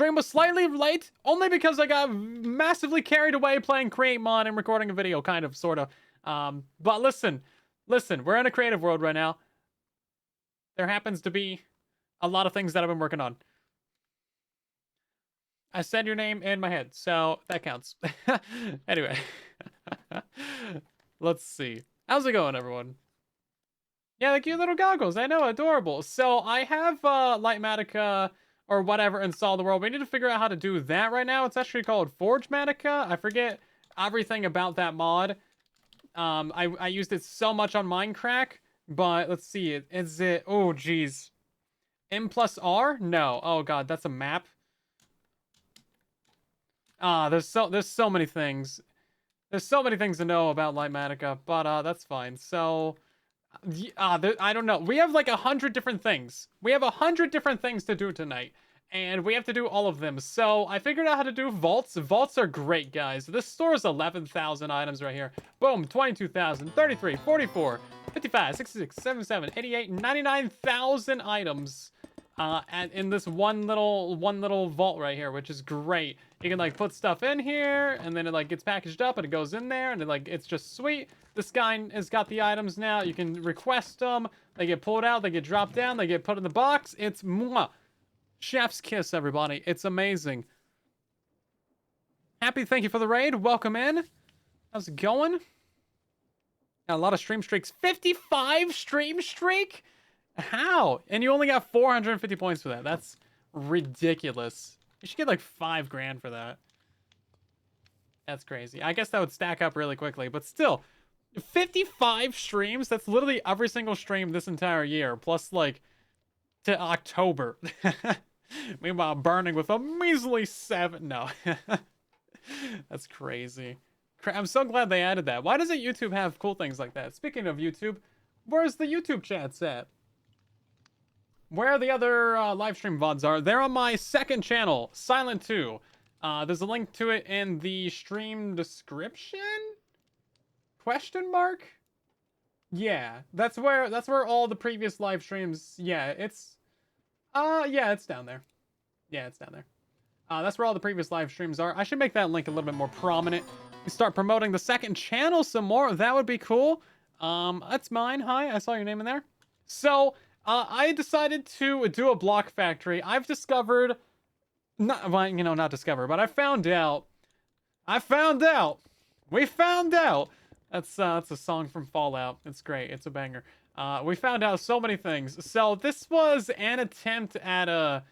Stream was slightly late, only because I got massively carried away playing Create Mod and recording a video, kind of, sort of. But listen, we're in a creative world right now. There happens to be a lot of things that I've been working on. I said your name in my head, so that counts. Anyway. Let's see. How's it going, everyone? Yeah, the cute little goggles. I know, adorable. So I have Lightmatica or whatever install the world. We need to figure out how to do that right now. It's actually called Forgematica. I forget everything about that mod. I used it so much on Minecraft, but let's see. Is it? Oh, geez. M+R? No. Oh god, that's a map. There's so many things. There's so many things to know about Lightmatica, but that's fine. So, I don't know. We have like 100 different things. We have 100 different things to do tonight, and we have to do all of them. So I figured out how to do vaults. Vaults are great, guys. This stores 11,000 items right here. Boom, 22,000, 33, 44, 55, 66, 77, 88, 99,000 items. And in this one little vault right here, which is great. You can like put stuff in here, and then it like gets packaged up and it goes in there, and it's just sweet. This guy has got the items now. You can request them. They get pulled out. They get dropped down. They get put in the box. It's mwah. Chef's kiss, everybody. It's amazing. Happy, thank you for the raid. Welcome in. How's it going? Got a lot of stream streaks. 55 stream streak? How? And you only got 450 points for that. That's ridiculous. You should get like 5 grand for that. That's crazy. I guess that would stack up really quickly, but still, 55 streams? That's literally every single stream this entire year, plus like to October. Meanwhile, burning with a measly 7. No. That's crazy. I'm so glad they added that. Why doesn't YouTube have cool things like that? Speaking of YouTube, where's the YouTube chats at? Where the other live stream VODs are, they're on my second channel, Silent 2. There's a link to it in the stream description? Question mark? Yeah, that's where all the previous live streams, yeah, it's down there. Yeah, it's down there. That's where all the previous live streams are. I should make that link a little bit more prominent. We start promoting the second channel some more. That would be cool. That's mine. Hi, I saw your name in there. So, I decided to do a block factory. I've discovered, not discovered, but I found out. We found out. That's a song from Fallout. It's great. It's a banger. We found out so many things. So this was an attempt at I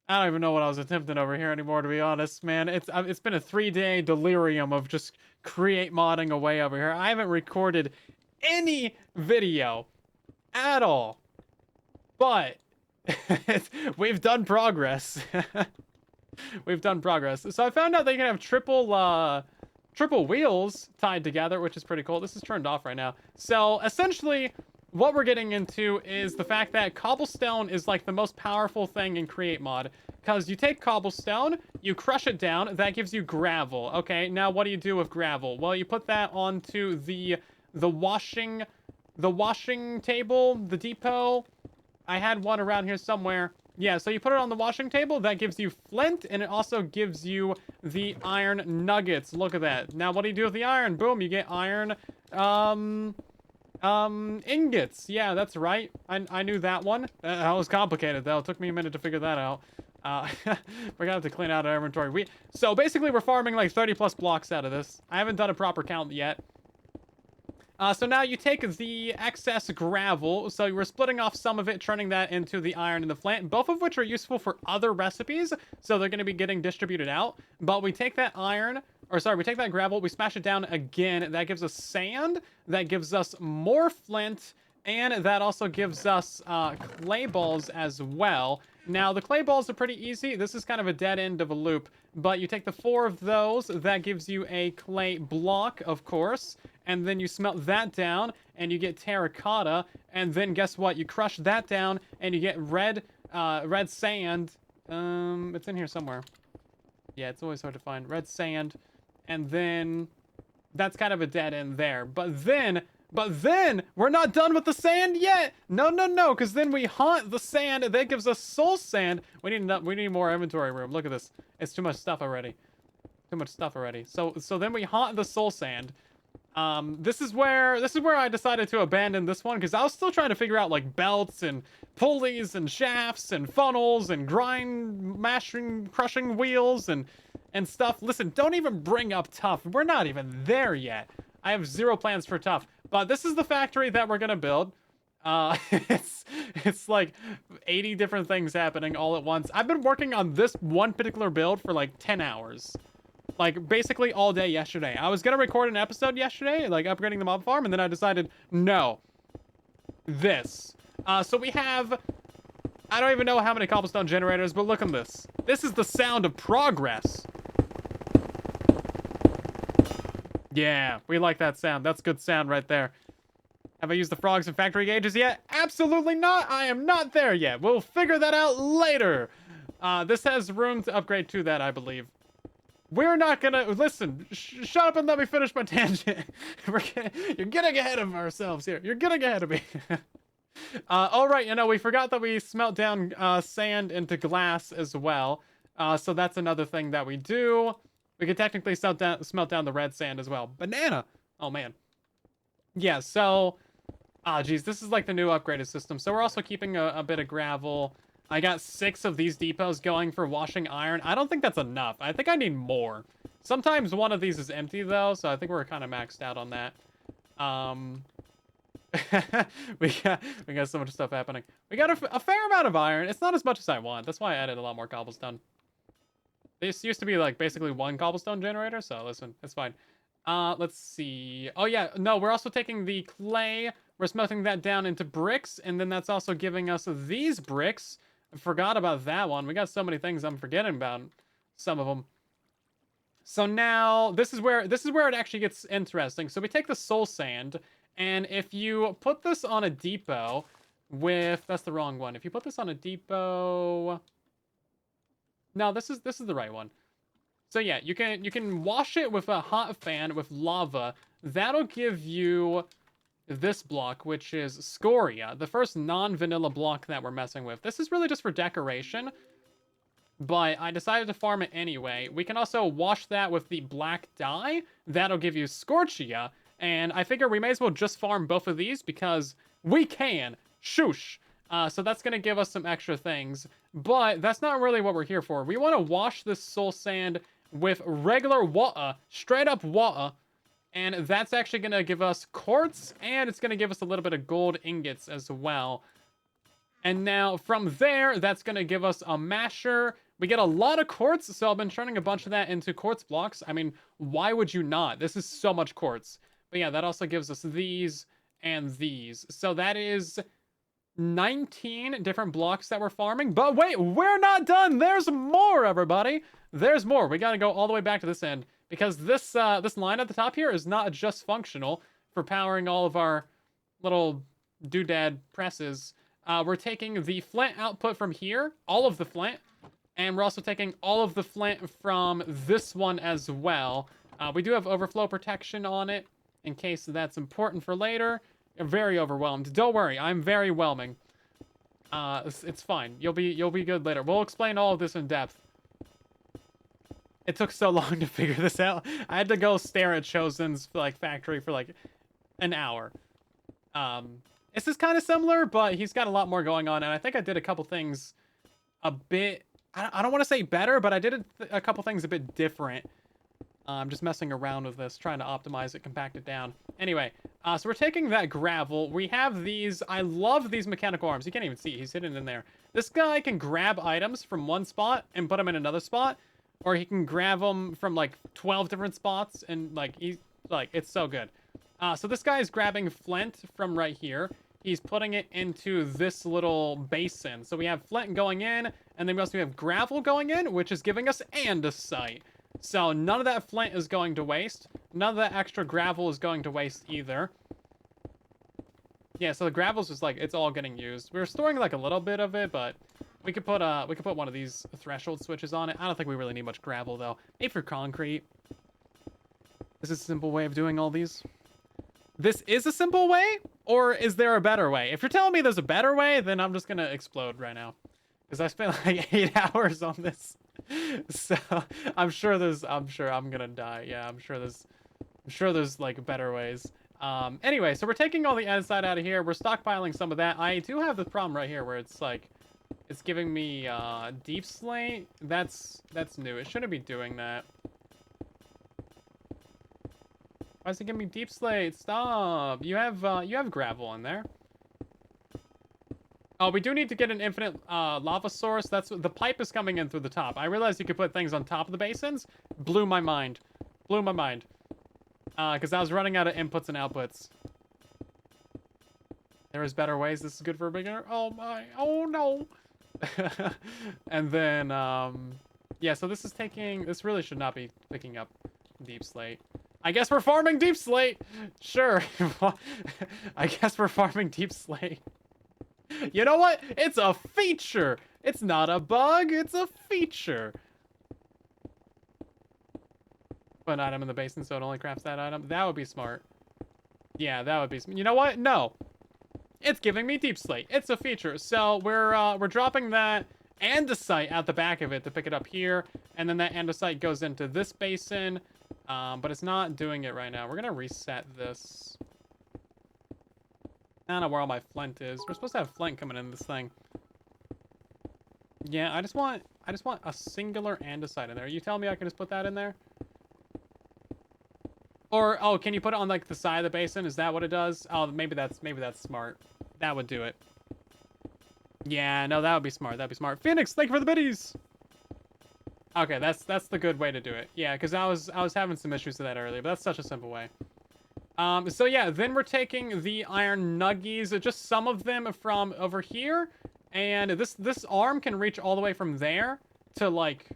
don't even know what I was attempting over here anymore, to be honest, man. It's been a 3-day delirium of just create modding away over here. I haven't recorded any video at all. But we've done progress. We've done progress. So I found out they can have triple wheels tied together, which is pretty cool. This is turned off right now. So essentially, what we're getting into is the fact that cobblestone is like the most powerful thing in Create Mod. Because you take cobblestone, you crush it down, that gives you gravel. Okay, now what do you do with gravel? Well, you put that onto the washing table, the depot. I had one around here somewhere. Yeah, so you put it on the washing table. That gives you flint, and it also gives you the iron nuggets. Look at that. Now, what do you do with the iron? Boom, you get iron, ingots. Yeah, that's right. I knew that one. That was complicated, though. It took me a minute to figure that out. We're gonna have to clean out our inventory. So basically, we're farming like 30+ blocks out of this. I haven't done a proper count yet. So now you take the excess gravel, so we're splitting off some of it, turning that into the iron and the flint, both of which are useful for other recipes, so they're going to be getting distributed out. But we take that we take that gravel, we smash it down again, that gives us sand, that gives us more flint, and that also gives us clay balls as well. Now, the clay balls are pretty easy. This is kind of a dead end of a loop, but you take the 4 of those, that gives you a clay block, of course, and then you smelt that down, and you get terracotta, and then guess what? You crush that down, and you get red sand. It's in here somewhere. Yeah, it's always hard to find. Red sand, and then that's kind of a dead end there. But then But then we're not done with the sand yet. No, no, no, because then we haunt the sand, and that gives us soul sand. We need more inventory room. Look at this. It's too much stuff already. Too much stuff already. So then we haunt the soul sand. This is where I decided to abandon this one, because I was still trying to figure out like belts and pulleys and shafts and funnels and crushing wheels and stuff. Listen, don't even bring up tough. We're not even there yet. I have zero plans for tough. But this is the factory that we're gonna build. It's like 80 different things happening all at once. I've been working on this one particular build for like 10 hours. Like, basically all day yesterday. I was gonna record an episode yesterday, like upgrading the mob farm, and then I decided, no. This. So we have... I don't even know how many cobblestone generators, but look at this. This is the sound of progress. Yeah, we like that sound. That's good sound right there. Have I used the frogs and factory gauges yet? Absolutely not. I am not there yet. We'll figure that out later. This has room to upgrade to that, I believe. We're not gonna... Listen, shut up and let me finish my tangent. You're getting ahead of ourselves here. You're getting ahead of me. All right, you know, we forgot that we smelt down sand into glass as well. So that's another thing that we do. We could technically smelt down the red sand as well. Banana! Oh, man. Yeah, so... geez, this is like the new upgraded system. So we're also keeping a bit of gravel. I got 6 of these depots going for washing iron. I don't think that's enough. I think I need more. Sometimes one of these is empty, though, so I think we're kind of maxed out on that. We got so much stuff happening. We got a fair amount of iron. It's not as much as I want. That's why I added a lot more cobblestone. This used to be like basically 1 cobblestone generator, so listen, it's fine. Let's see. Oh yeah, no, we're also taking the clay. We're smelting that down into bricks, and then that's also giving us these bricks. I forgot about that one. We got so many things I'm forgetting about. Some of them. So now this is where it actually gets interesting. So we take the soul sand, and if you put this on a depot with... That's the wrong one. If you put this on a depot... No, this is the right one. So yeah, you can wash it with a hot fan with lava. That'll give you this block, which is scoria, the first non-vanilla block that we're messing with. This is really just for decoration, but I decided to farm it anyway. We can also wash that with the black dye. That'll give you scorchia, and I figure we may as well just farm both of these because we can. Shoosh. So that's going to give us some extra things, but that's not really what we're here for. We want to wash this soul sand with regular water, straight up water, and that's actually going to give us quartz, and it's going to give us a little bit of gold ingots as well. And now from there, that's going to give us a masher. We get a lot of quartz, so I've been turning a bunch of that into quartz blocks. I mean, why would you not? This is so much quartz. But yeah, that also gives us these and these. So that is 19 different blocks that we're farming. But wait, we're not done. There's more, everybody. There's more. We got to go all the way back to this end because this line at the top here is not just functional for powering all of our little doodad presses. We're taking the flint output from here, all of the flint, and we're also taking all of the flint from this one as well. We do have overflow protection on it in case that's important for later. I'm very overwhelmed. Don't worry, I'm very whelming. It's fine. You'll be good later. We'll explain all of this in depth. It took so long to figure this out. I had to go stare at Chosen's like factory for like an hour. This is kind of similar, but he's got a lot more going on, and I think I did a couple things a bit... I don't want to say better, but I did a couple things a bit different. I'm just messing around with this, trying to optimize it, compact it down. Anyway, so we're taking that gravel. We have these... I love these mechanical arms. You can't even see. He's hidden in there. This guy can grab items from one spot and put them in another spot, or he can grab them from, like, 12 different spots, and, like, it's so good. So this guy is grabbing flint from right here. He's putting it into this little basin. So we have flint going in, and then we also have gravel going in, which is giving us andesite. So none of that flint is going to waste. None of that extra gravel is going to waste either. Yeah, so the gravel's just like, it's all getting used. We're storing like a little bit of it, but we could put one of these threshold switches on it. I don't think we really need much gravel though. Maybe for concrete. This is a simple way of doing all these. this is a simple way, or is there a better way? If you're telling me there's a better way, then I'm just gonna explode right now. Because I spent like 8 hours on this. So I'm sure I'm gonna die. Yeah, I'm sure there's like better ways. Anyway, so we're taking all the inside out of here. We're stockpiling some of that. I do have the problem right here where it's like, it's giving me deep slate. That's new. It shouldn't be doing that. Why is it giving me deep slate? Stop. You have gravel in there. Oh, we do need to get an infinite lava source. That's the pipe is coming in through the top. I realized you could put things on top of the basins. Blew my mind. Blew my mind. Because I was running out of inputs and outputs. There is better ways. This is good for a beginner. Oh my. Oh no. And then, yeah, so this really should not be picking up deep slate. I guess we're farming deep slate. Sure. I guess we're farming deep slate. You know what? It's a feature. It's not a bug. It's a feature. Put an item in the basin so it only crafts that item. That would be smart. Yeah, that would be. You know what? No. It's giving me deep slate. It's a feature. So we're dropping that andesite out the back of it to pick it up here, and then that andesite goes into this basin. But it's not doing it right now. We're gonna reset this. I don't know where all my flint is. We're supposed to have flint coming in this thing. Yeah, I just want a singular andesite in there. You tell me I can just put that in there? Or, oh, can you put it on like the side of the basin? Is that what it does? Oh, maybe that's smart. That would do it. Yeah, no, that would be smart. That'd be smart. Phoenix, thank you for the biddies. Okay, that's the good way to do it. Yeah, because I was having some issues with that earlier, but that's such a simple way. So yeah, then we're taking the iron nuggies, just some of them from over here, and this arm can reach all the way from there to like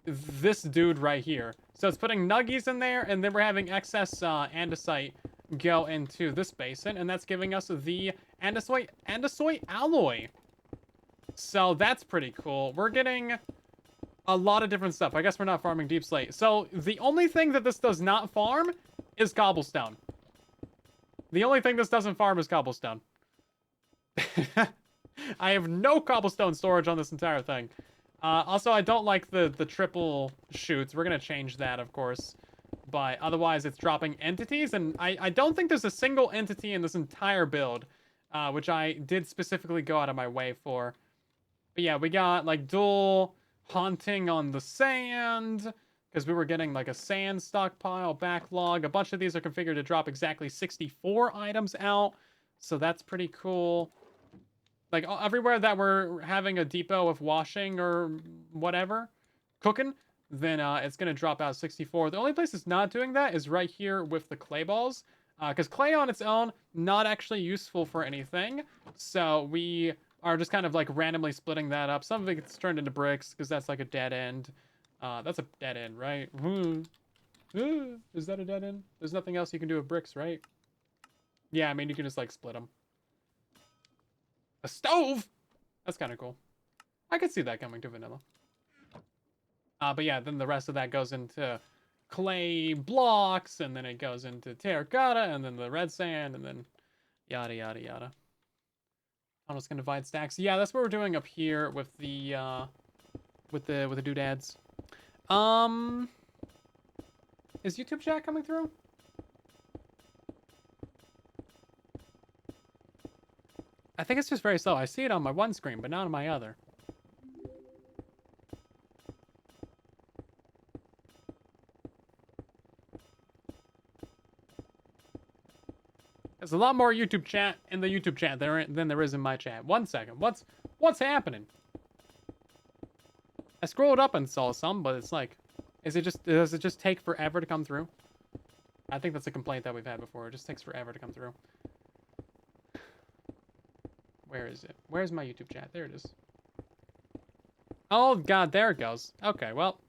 this dude right here. So it's putting nuggies in there, and then we're having excess andesite go into this basin, and that's giving us the andesite alloy. So that's pretty cool. We're getting a lot of different stuff. I guess we're not farming deep slate. So the only thing that this does not farm is cobblestone. The only thing this doesn't farm is cobblestone. I have no cobblestone storage on this entire thing. Also, I don't like the triple shoots. We're going to change that, of course. But otherwise, it's dropping entities. And I don't think there's a single entity in this entire build, which I did specifically go out of my way for. But yeah, we got like dual haunting on the sand, because we were getting like a sand stockpile backlog. A bunch of these are configured to drop exactly 64 items out, so that's pretty cool. Like everywhere that we're having a depot of washing or whatever, cooking, then it's gonna drop out 64. The only place it's not doing that is right here with the clay balls, because clay on its own, not actually useful for anything. So we are just kind of like randomly splitting that up. Some of it gets turned into bricks because that's like a dead end. That's a dead end, right? Is that a dead end? There's nothing else you can do with bricks, right? Yeah, I mean, you can just like split them. A stove? That's kind of cool. I could see that coming to vanilla. But yeah, then the rest of that goes into clay blocks, and then it goes into terracotta, and then the red sand, and then yada yada yada. I'm just gonna divide stacks. Yeah, that's what we're doing up here with the doodads. Is YouTube chat coming through? I think it's just very slow. I see it on my one screen, but not on my other. There's a lot more YouTube chat in the YouTube chat than there is in my chat. 1 second. What's happening? I scrolled up and saw some, but it's like, does it just take forever to come through? I think that's a complaint that we've had before. It just takes forever to come through. Where is it? Where's my YouTube chat? There it is. Oh, God, there it goes. Okay, well,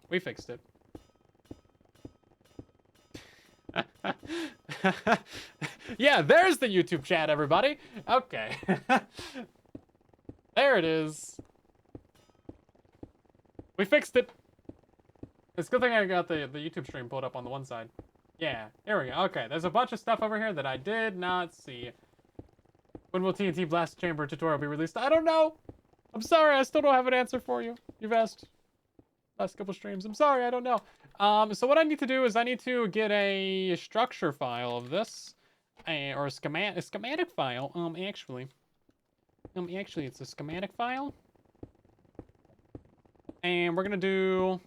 we fixed it. Yeah, there's the YouTube chat, everybody. Okay. There it is. We fixed it. It's a good thing I got the YouTube stream pulled up on the one side. Yeah, here we go. Okay, there's a bunch of stuff over here that I did not see. When will TNT Blast Chamber tutorial be released? I don't know. I'm sorry, I still don't have an answer for you. You've asked last couple streams. I'm sorry, I don't know. So what I need to do is I need to get a structure file of this, or a schematic file. Actually, it's a schematic file, and we're gonna do.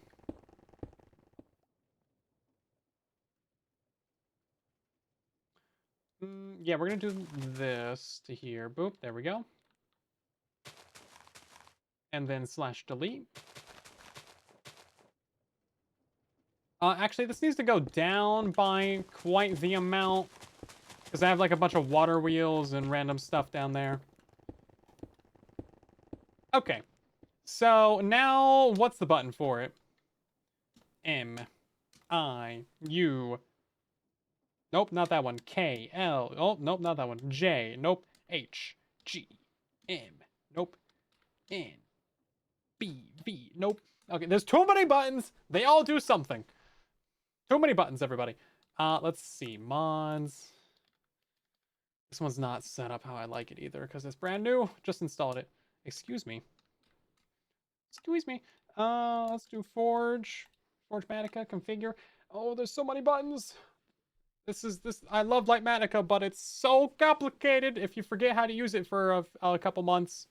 Yeah, we're gonna do this to here. Boop, there we go. And then /delete. Actually, this needs to go down by quite the amount, because I have like a bunch of water wheels and random stuff down there. Okay, so now what's the button for it? M, I, U. Nope, not that one. K, L. Oh, nope, not that one. J. Nope. H, G, M. Nope. N, B, V. Nope. Okay, there's too many buttons. They all do something. Too many buttons, everybody. Let's see. Mods. This one's not set up how I like it either, because it's brand new. Just installed it. Excuse me. Excuse me. Let's do Forge. Forge-Matica, configure. Oh, there's so many buttons. I love Lightmatica, but it's so complicated if you forget how to use it for a couple months.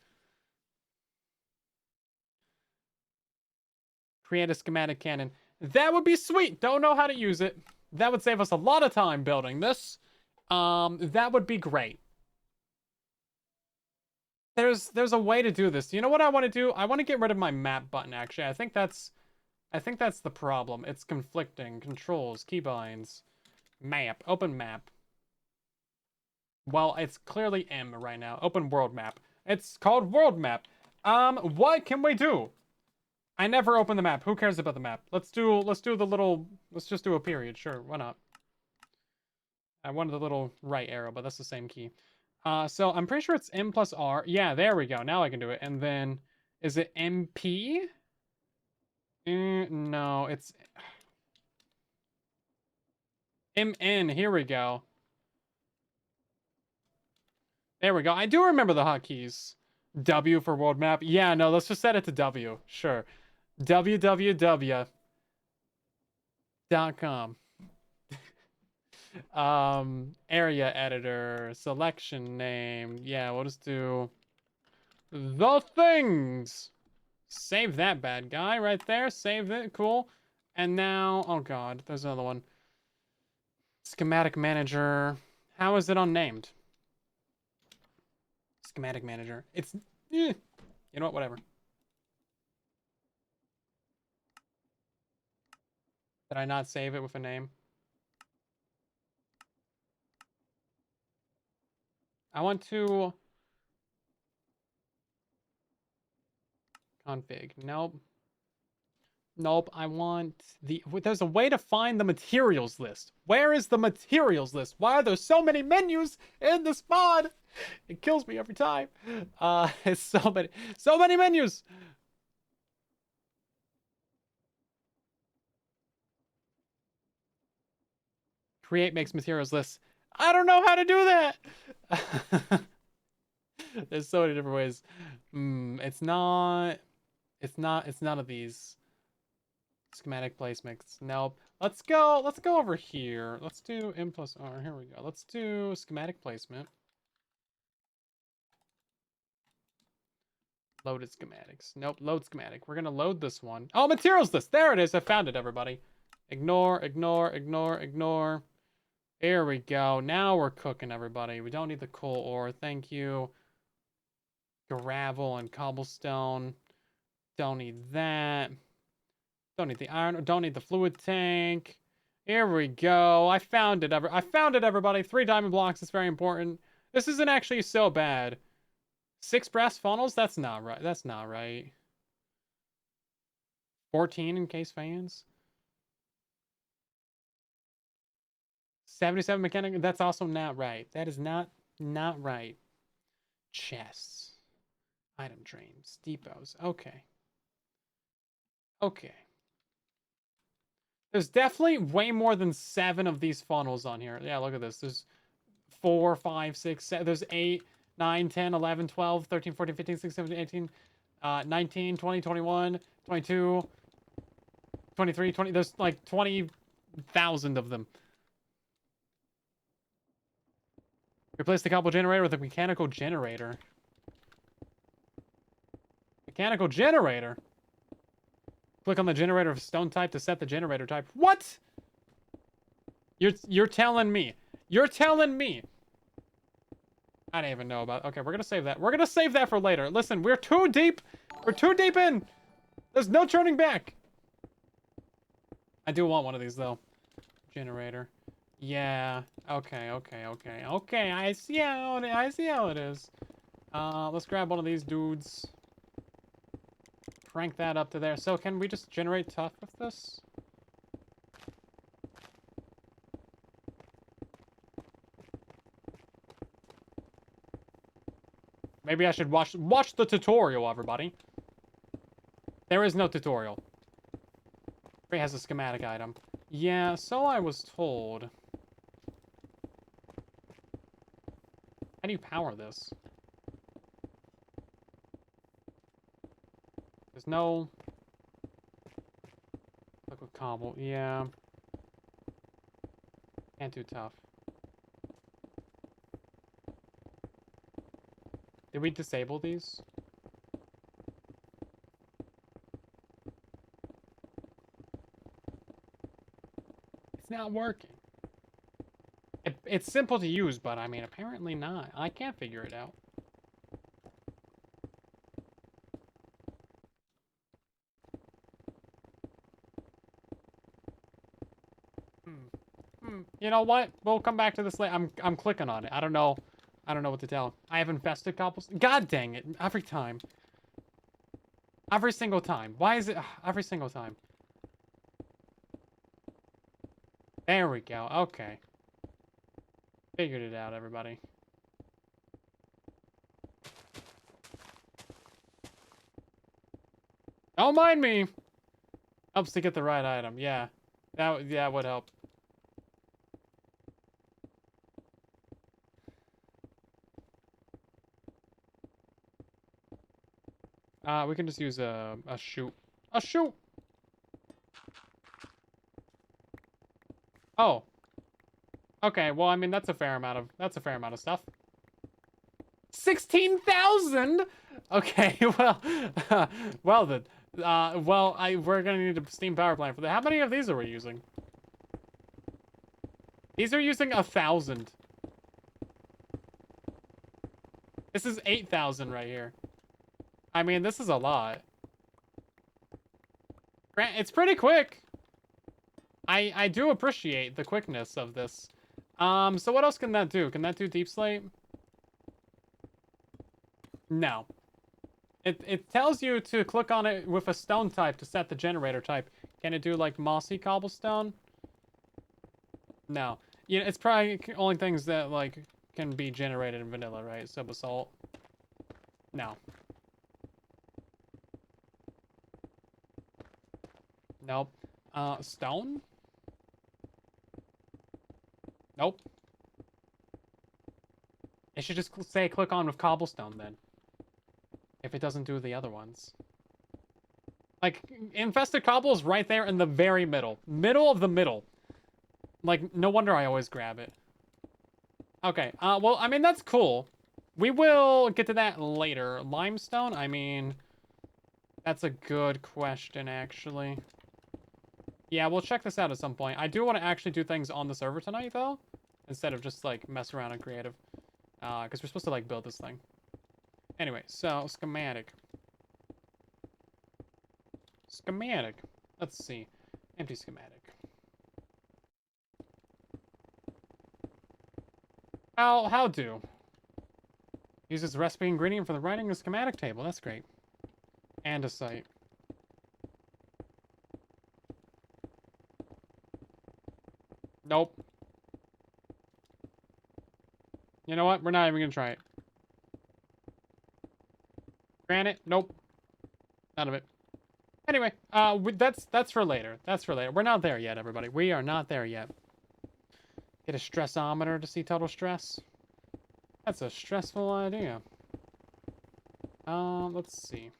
Create a schematic cannon. That would be sweet. Don't know how to use it. That would save us a lot of time building this. That would be great. There's a way to do this. You know what I want to do? I want to get rid of my map button, actually. I think that's the problem. It's conflicting. Controls, keybinds, map, open map. Well, it's clearly M right now. Open world map. It's called world map. What can we do? I never open the map. Who cares about the map? Let's just do a period. Sure, why not? I wanted the little right arrow, but that's the same key. So I'm pretty sure it's M plus R. Yeah, there we go. Now I can do it. And then, is it MP? No, it's MN. Here we go. There we go. I do remember the hotkeys. W for world map. Yeah, no, let's just set it to W. Sure. www.com. Area editor, selection name. Yeah, we'll just do the things. Save that bad guy right there. Save it. Cool. And now, oh god, there's another one. Schematic manager. How is it unnamed? Schematic manager. It's, you know what? Whatever. Did I not save it with a name? I want to config. Nope. Nope, I want the... There's a way to find the materials list. Where is the materials list? Why are there so many menus in this mod? It kills me every time. It's so many menus. Create makes materials lists. I don't know how to do that. There's so many different ways. It's none of these. Schematic placements. Nope. Let's go over here. Let's do M plus R. Here we go. Let's do schematic placement. Loaded schematics. Nope, load schematic. We're gonna load this one. Oh, materials list. There it is. I found it, everybody. Ignore. Here we go. Now we're cooking, everybody. We don't need the coal ore. Thank you. Gravel and cobblestone. Don't need that. Don't need the iron. Don't need the fluid tank. Here we go. I found it, everybody. 3 diamond blocks. It's very important. This isn't actually so bad. 6 brass funnels? That's not right. 14 encased fans. 77 mechanic. That's also not right. That is not right. Chests. Item trains. Depots. Okay. There's definitely way more than 7 of these funnels on here. Yeah, look at this. There's 4, 5, 6, 7. There's 8, 9, 10, 11, 12, 13, 14, 15, 16, 17, 18, 19, 20, 21, 22, 23, 20. There's like 20,000 of them. Replace the cobble generator with a mechanical generator. Mechanical generator? Click on the generator of stone type to set the generator type. What? You're telling me. You're telling me. I didn't even know about. Okay, we're gonna save that. We're gonna save that for later. Listen, we're too deep. We're too deep in. There's no turning back. I do want one of these though. Generator. Yeah. Okay. I see how it is. Let's grab one of these dudes. Crank that up to there. So can we just generate tough with this? Maybe I should watch the tutorial, everybody. There is no tutorial. It has a schematic item. Yeah, so I was told. How do you power this? There's no... Liquid cobble, yeah. Can't do tough. Did we disable these? It's not working. It's simple to use, but I mean, apparently not. I can't figure it out. You know what? We'll come back to this later. I'm clicking on it. I don't know what to tell. I have infested cobbles. God dang it! Every time. Every single time. Why is it every single time? There we go. Okay. Figured it out, everybody. Don't mind me. Helps to get the right item. Yeah. That would help. We can just use a shoot. A shoot! Oh. Okay, well, I mean, that's a fair amount of stuff. 16,000? Okay, well, well then. Well, we're gonna need a steam power plant for that. How many of these are we using? These are using 1,000. This is 8,000 right here. I mean, this is a lot. It's pretty quick. I do appreciate the quickness of this. So what else can that do? Can that do deep slate? No. It tells you to click on it with a stone type to set the generator type. Can it do, like, mossy cobblestone? No. Yeah, it's probably only things that, like, can be generated in vanilla, right? So basalt. No. Nope. Stone? Nope. It should just say click on with cobblestone then. If it doesn't do the other ones. Like, infested cobble is right there in the very middle. Middle of the middle. Like, no wonder I always grab it. Okay, well, I mean, that's cool. We will get to that later. Limestone? I mean, that's a good question, actually. Yeah, we'll check this out at some point. I do want to actually do things on the server tonight, though. Instead of just, like, mess around in creative. Because we're supposed to, like, build this thing. Anyway, so, schematic. Schematic. Let's see. Empty schematic. How do? Uses recipe ingredient for the writing of schematic table. That's great. And a site. Nope. You know what? We're not even gonna try it. Granite? Nope. None of it. Anyway. That's for later. That's for later. We're not there yet, everybody. We are not there yet. Get a stressometer to see total stress. That's a stressful idea. Let's see.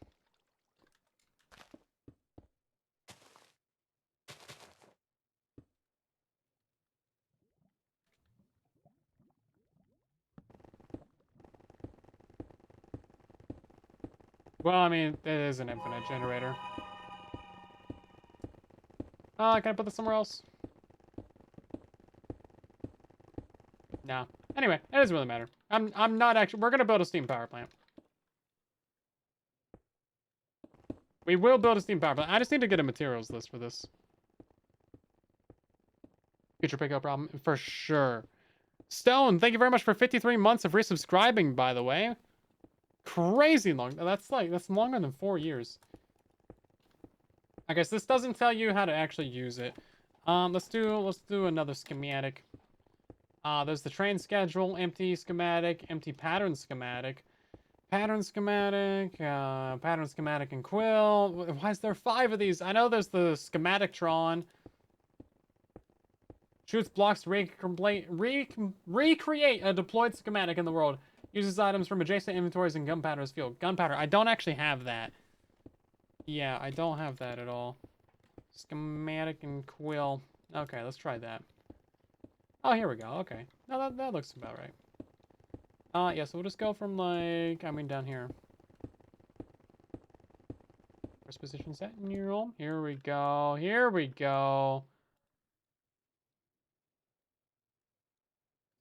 Well, I mean, it is an infinite generator. Can I put this somewhere else? No. Anyway, it doesn't really matter. I'm not actually. We're gonna build a steam power plant. We will build a steam power plant. I just need to get a materials list for this. Future pickup problem for sure. Stone, thank you very much for 53 months of resubscribing, by the way. Crazy long. That's longer than 4 years. I guess this doesn't tell you how to actually use it. Let's do another schematic. There's the train schedule, empty schematic, empty pattern schematic, pattern schematic, pattern schematic and quill. Why is there 5 of these? I know there's the schematic Tron. Shoots blocks to recreate a deployed schematic in the world. Uses items from adjacent inventories and gunpowder as fuel. Gunpowder. I don't actually have that. Yeah, I don't have that at all. Schematic and quill. Okay, let's try that. Oh, here we go. Okay. No, that looks about right. Yeah, so we'll just go from, like, I mean, down here. First position set in your home. Here we go. Here we go.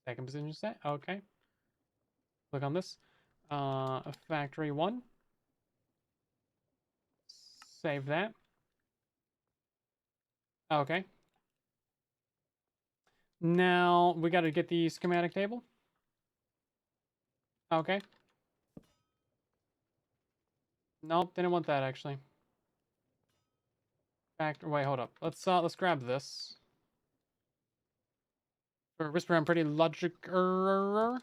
Second position set. Okay. Click on this. Factory 1. Save that. Okay. Now, we got to get the schematic table. Okay. Nope, didn't want that, actually. Wait, hold up. Let's grab this. Whisper, I'm pretty logic. What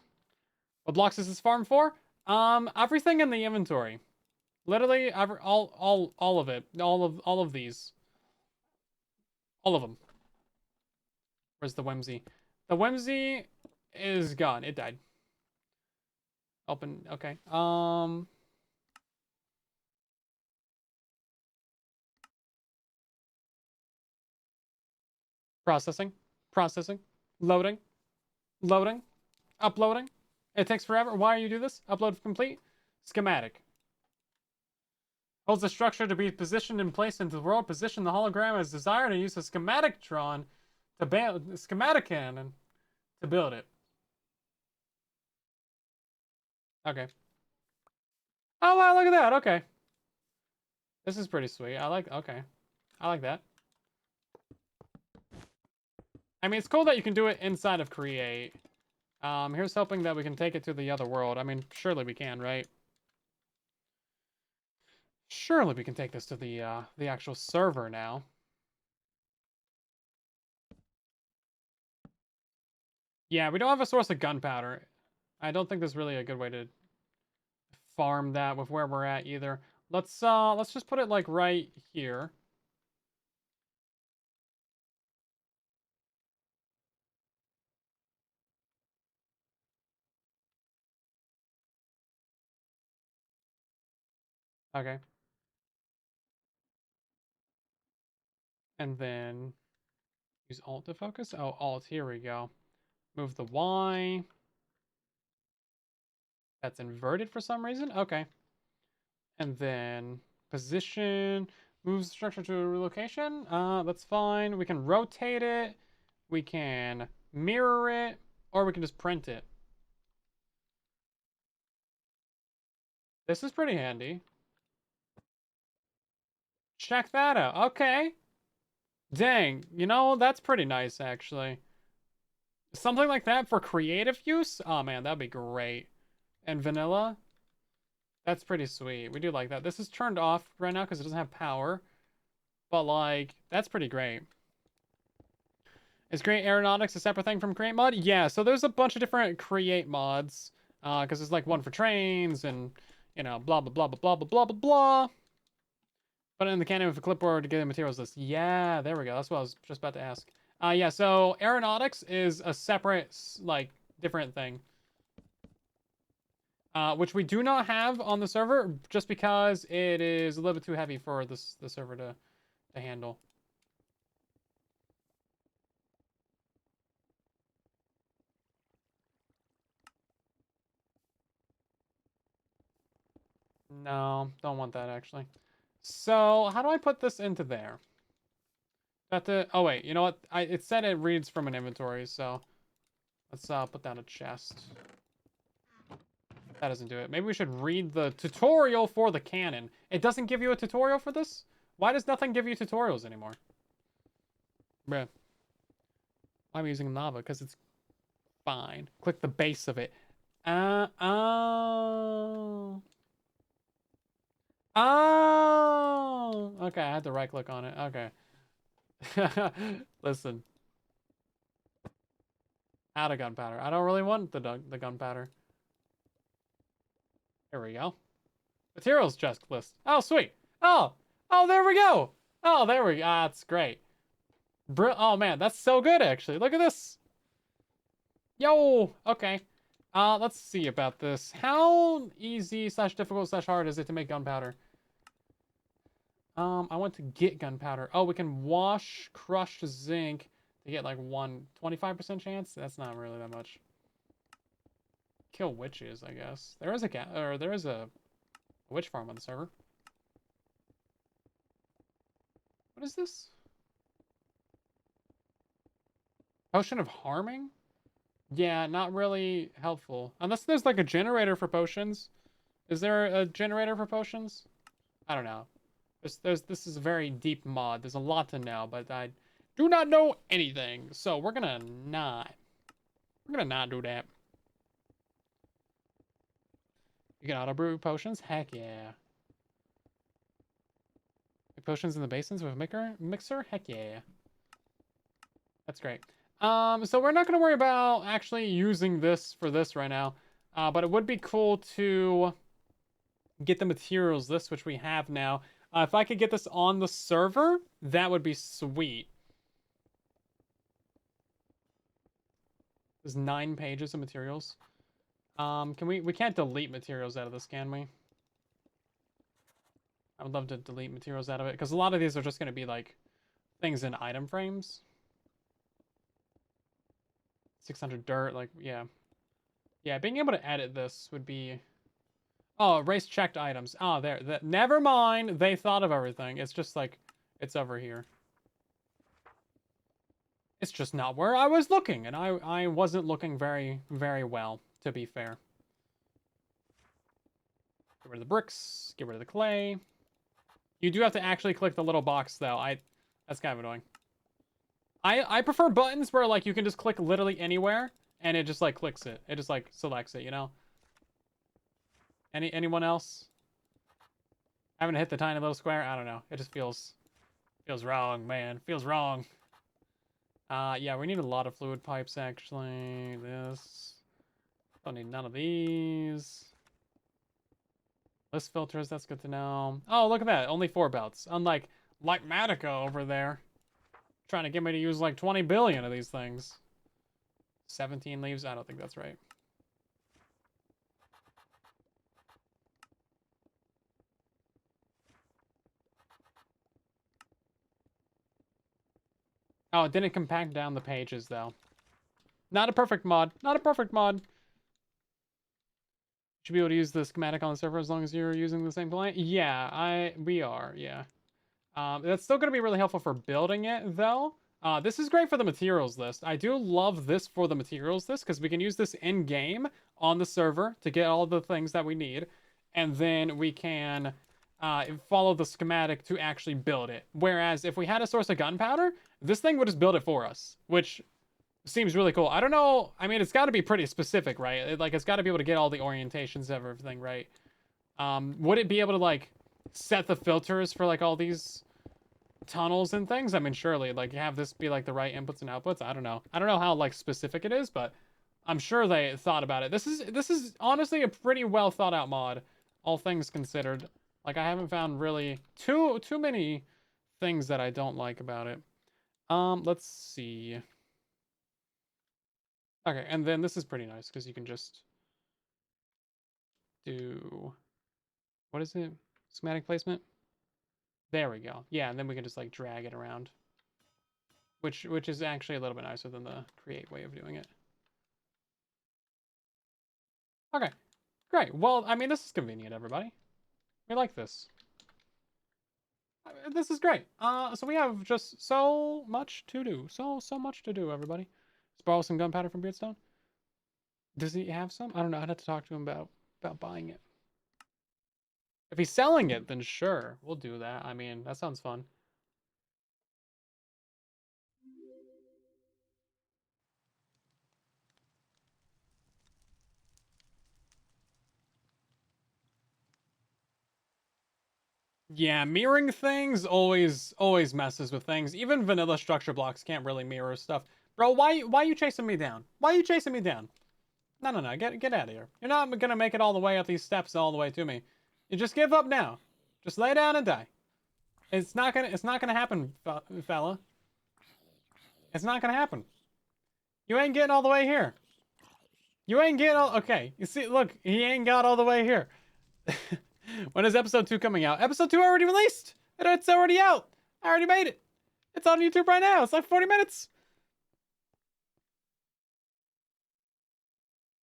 blocks is this farm for? Everything in the inventory. Literally, all of it. All of these. All of them. Where's the Whimsy? The Whimsy is gone. It died. Open. Okay. Processing. Processing. Loading. Loading. Uploading. It takes forever. Why do you do this? Upload complete. Schematic. Holds the structure to be positioned in place into the world. Position the hologram as desired and use a schematic Tron to build schematic cannon to build it. Okay. Oh wow, look at that. Okay. This is pretty sweet. Okay. I like that. I mean, it's cool that you can do it inside of Create. Here's hoping that we can take it to the other world. I mean, surely we can, right? Surely we can take this to the actual server now. Yeah, we don't have a source of gunpowder. I don't think there's really a good way to farm that with where we're at either. Let's just put it like right here. Okay. And then use Alt to focus. Oh, Alt, here we go. Move the Y. That's inverted for some reason. Okay. And then position, moves the structure to a location. That's fine. We can rotate it. We can mirror it, or we can just print it. This is pretty handy. Check that out. Okay. Dang, you know, that's pretty nice, actually. Something like that for creative use? Oh, man, that'd be great. And vanilla? That's pretty sweet. We do like that. This is turned off right now because it doesn't have power. But, like, that's pretty great. Is Create Aeronautics a separate thing from Create Mod? Yeah, so there's a bunch of different Create mods. Because there's, like, one for trains and, you know, blah, blah, blah, blah, blah, blah, blah, blah, blah. Put it in the cannon with a clipboard to get the materials list. Yeah, there we go. That's what I was just about to ask. Yeah, so aeronautics is a separate, like, different thing. Which we do not have on the server, just because it is a little bit too heavy for the server to handle. No, don't want that, actually. So, how do I put this into there? Oh wait, you know what? It said it reads from an inventory, so let's put down a chest. That doesn't do it. Maybe we should read the tutorial for the cannon. It doesn't give you a tutorial for this? Why does nothing give you tutorials anymore? Bruh. I'm using lava because it's fine. Click the base of it. Oh. Oh. Okay, I had to right click on it. Okay. Listen. Out of gunpowder. I don't really want the gunpowder. Here we go. Materials chest list. Oh, sweet. Oh, there we go. Oh, there we go. Ah, that's great. Oh man, that's so good actually. Look at this. Yo. Okay. Let's see about this. How easy / difficult / hard is it to make gunpowder? I want to get gunpowder. Oh, we can wash crushed zinc to get like 25% chance. That's not really that much. Kill witches, I guess. There is a witch farm on the server. What is this? Potion of harming? Yeah, not really helpful. Unless there's like a generator for potions. Is there a generator for potions? I don't know. This is a very deep mod. There's a lot to know, but I do not know anything. So we're gonna not do that. You can auto brew potions? Heck yeah. Make potions in the basins with a mixer? Heck yeah. That's great. So we're not gonna worry about actually using this for this right now. But it would be cool to get the materials list, which we have now. If I could get this on the server, that would be sweet. There's 9 pages of materials. We can't delete materials out of this, can we? I would love to delete materials out of it, because a lot of these are just going to be like things in item frames. 600 dirt, like, yeah. Yeah, being able to edit this would be... Oh, erase checked items. Oh, there. Never mind. They thought of everything. It's just like, it's over here. It's just not where I was looking, and I wasn't looking very, very well, to be fair. Get rid of the bricks. Get rid of the clay. You do have to actually click the little box, though. That's kind of annoying. I prefer buttons where, like, you can just click literally anywhere, and it just, like, clicks it. It just, like, selects it, you know? Anyone else? Having to hit the tiny little square? I don't know. It just feels wrong, man. Feels wrong. Yeah, we need a lot of fluid pipes, actually. This. Don't need none of these. List filters, that's good to know. Oh, look at that. Only 4 belts. Unlike Matica over there. Trying to get me to use like 20 billion of these things. 17 leaves? I don't think that's right. Oh, it didn't compact down the pages, though. Not a perfect mod. Not a perfect mod. Should be able to use the schematic on the server as long as you're using the same client? Yeah, we are, yeah. That's still going to be really helpful for building it, though. This is great for the materials list. I do love this for the materials list, because we can use this in-game on the server to get all the things that we need. And then we can follow the schematic to actually build it. Whereas if we had a source of gunpowder, this thing would just build it for us, which seems really cool. I don't know. I mean, it's got to be pretty specific, right? Like, it's got to be able to get all the orientations of everything right. Would it be able to, like, set the filters for, like, all these tunnels and things? I mean, surely, like, have this be, like, the right inputs and outputs? I don't know. I don't know how, like, specific it is, but I'm sure they thought about it. This is honestly a pretty well thought out mod, all things considered. Like, I haven't found really too many things that I don't like about it. Let's see. Okay, and then this is pretty nice because you can just do, what is it? Schematic placement? There we go. Yeah, and then we can just like drag it around. Which is actually a little bit nicer than the create way of doing it. Okay, great. Well, I mean, this is convenient, everybody. We like this. This is great. So we have just so much to do. So much to do, everybody. Let's borrow some gunpowder from Beardstone. Does he have some? I don't know. I'd have to talk to him about buying it. If he's selling it, then sure, we'll do that. I mean, that sounds fun. Yeah, mirroring things always messes with things. Even vanilla structure blocks can't really mirror stuff. Bro, why are you chasing me down? Why are you chasing me down? No, get out of here. You're not gonna make it all the way up these steps all the way to me. You just give up now. Just lay down and die. It's not gonna happen, fella. It's not gonna happen. You ain't getting all the way here. You ain't getting all okay. You see, look, he ain't got all the way here. When is episode 2 coming out? Episode 2 already released. It's already out. I already made it. It's on YouTube right now. It's like 40 minutes.